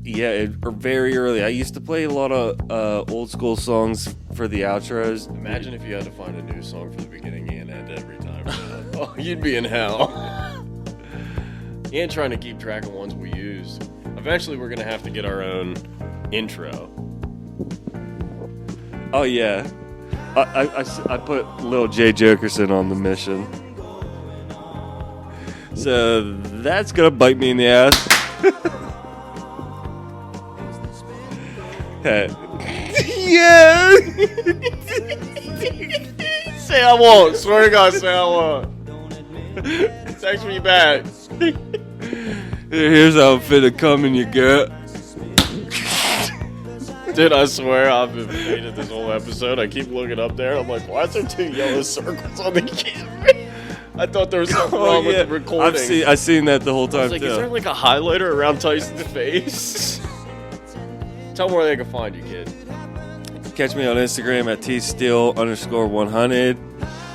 Yeah, very early. I used to play a lot of old school songs for the outros. Imagine if you had to find a new song for the beginning and end every time. Oh, you'd be in hell. And trying to keep track of ones we used. Eventually, we're going to have to get our own intro. Oh, yeah. I put Lil J. Jokerson on the mission. So that's going to bite me in the ass. Hey. Yeah. Say I won't. Swear to God, say I won't. Text me back. Here's how I'm finna come in your gut. Dude, I swear I've been hated this whole episode. I keep looking up there. I'm like, why is there 2 yellow circles on the camera? I thought there was something wrong with the recording. I've seen that the whole time, I was like, is there like a highlighter around Tyson's face? Tell them where they can find you, kid. Catch me on Instagram at tsteel_100,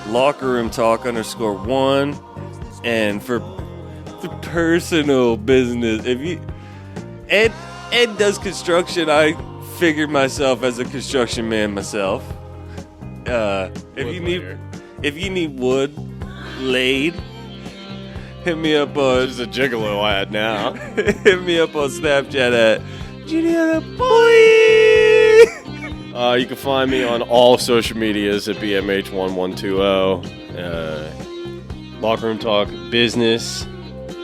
lockerroomtalk_1, and for the personal business, if you Ed does construction, I figured myself as a construction man myself. If you need wood laid, hit me up on. This is a gigolo I had now. Hit me up on Snapchat at Junior Boy. You can find me on all social medias at BMH1120. Locker Room Talk Business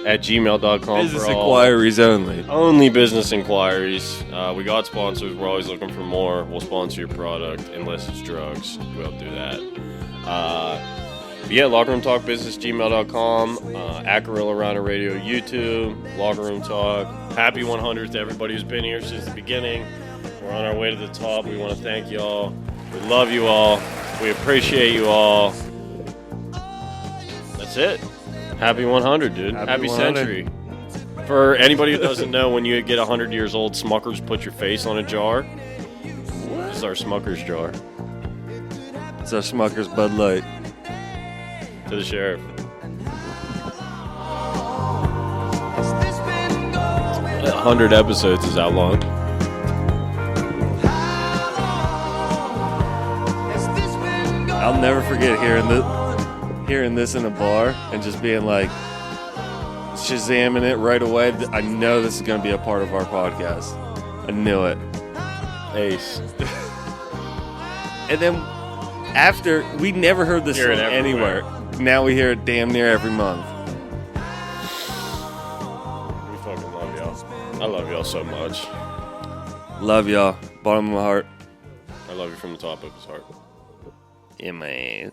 at gmail.com. Business inquiries only. Only business inquiries. We got sponsors. We're always looking for more. We'll sponsor your product unless it's drugs. We'll do that. Yeah, Locker Room Talk Business, gmail.com. At Gorilla Rhino Radio, YouTube. Locker Room Talk. Happy 100th to everybody who's been here since the beginning. We're on our way to the top. We want to thank you all. We love you all. We appreciate you all. That's it. Happy 100, dude. Happy 100. century. For anybody who doesn't know, when you get 100 years old, Smuckers put your face on a jar. This is our Smuckers jar. It's our Smucker's Bud Light. To the sheriff. 100 episodes is how long? I'll never forget hearing this in a bar and just being like, Shazamming it right away. I know this is going to be a part of our podcast. I knew it. Ace. And then after, we never heard this Hear it song everywhere. anywhere. Now we hear it damn near every month. We fucking love y'all. I love y'all so much. Love y'all. Bottom of my heart. I love you from the top of his heart. Yeah, man.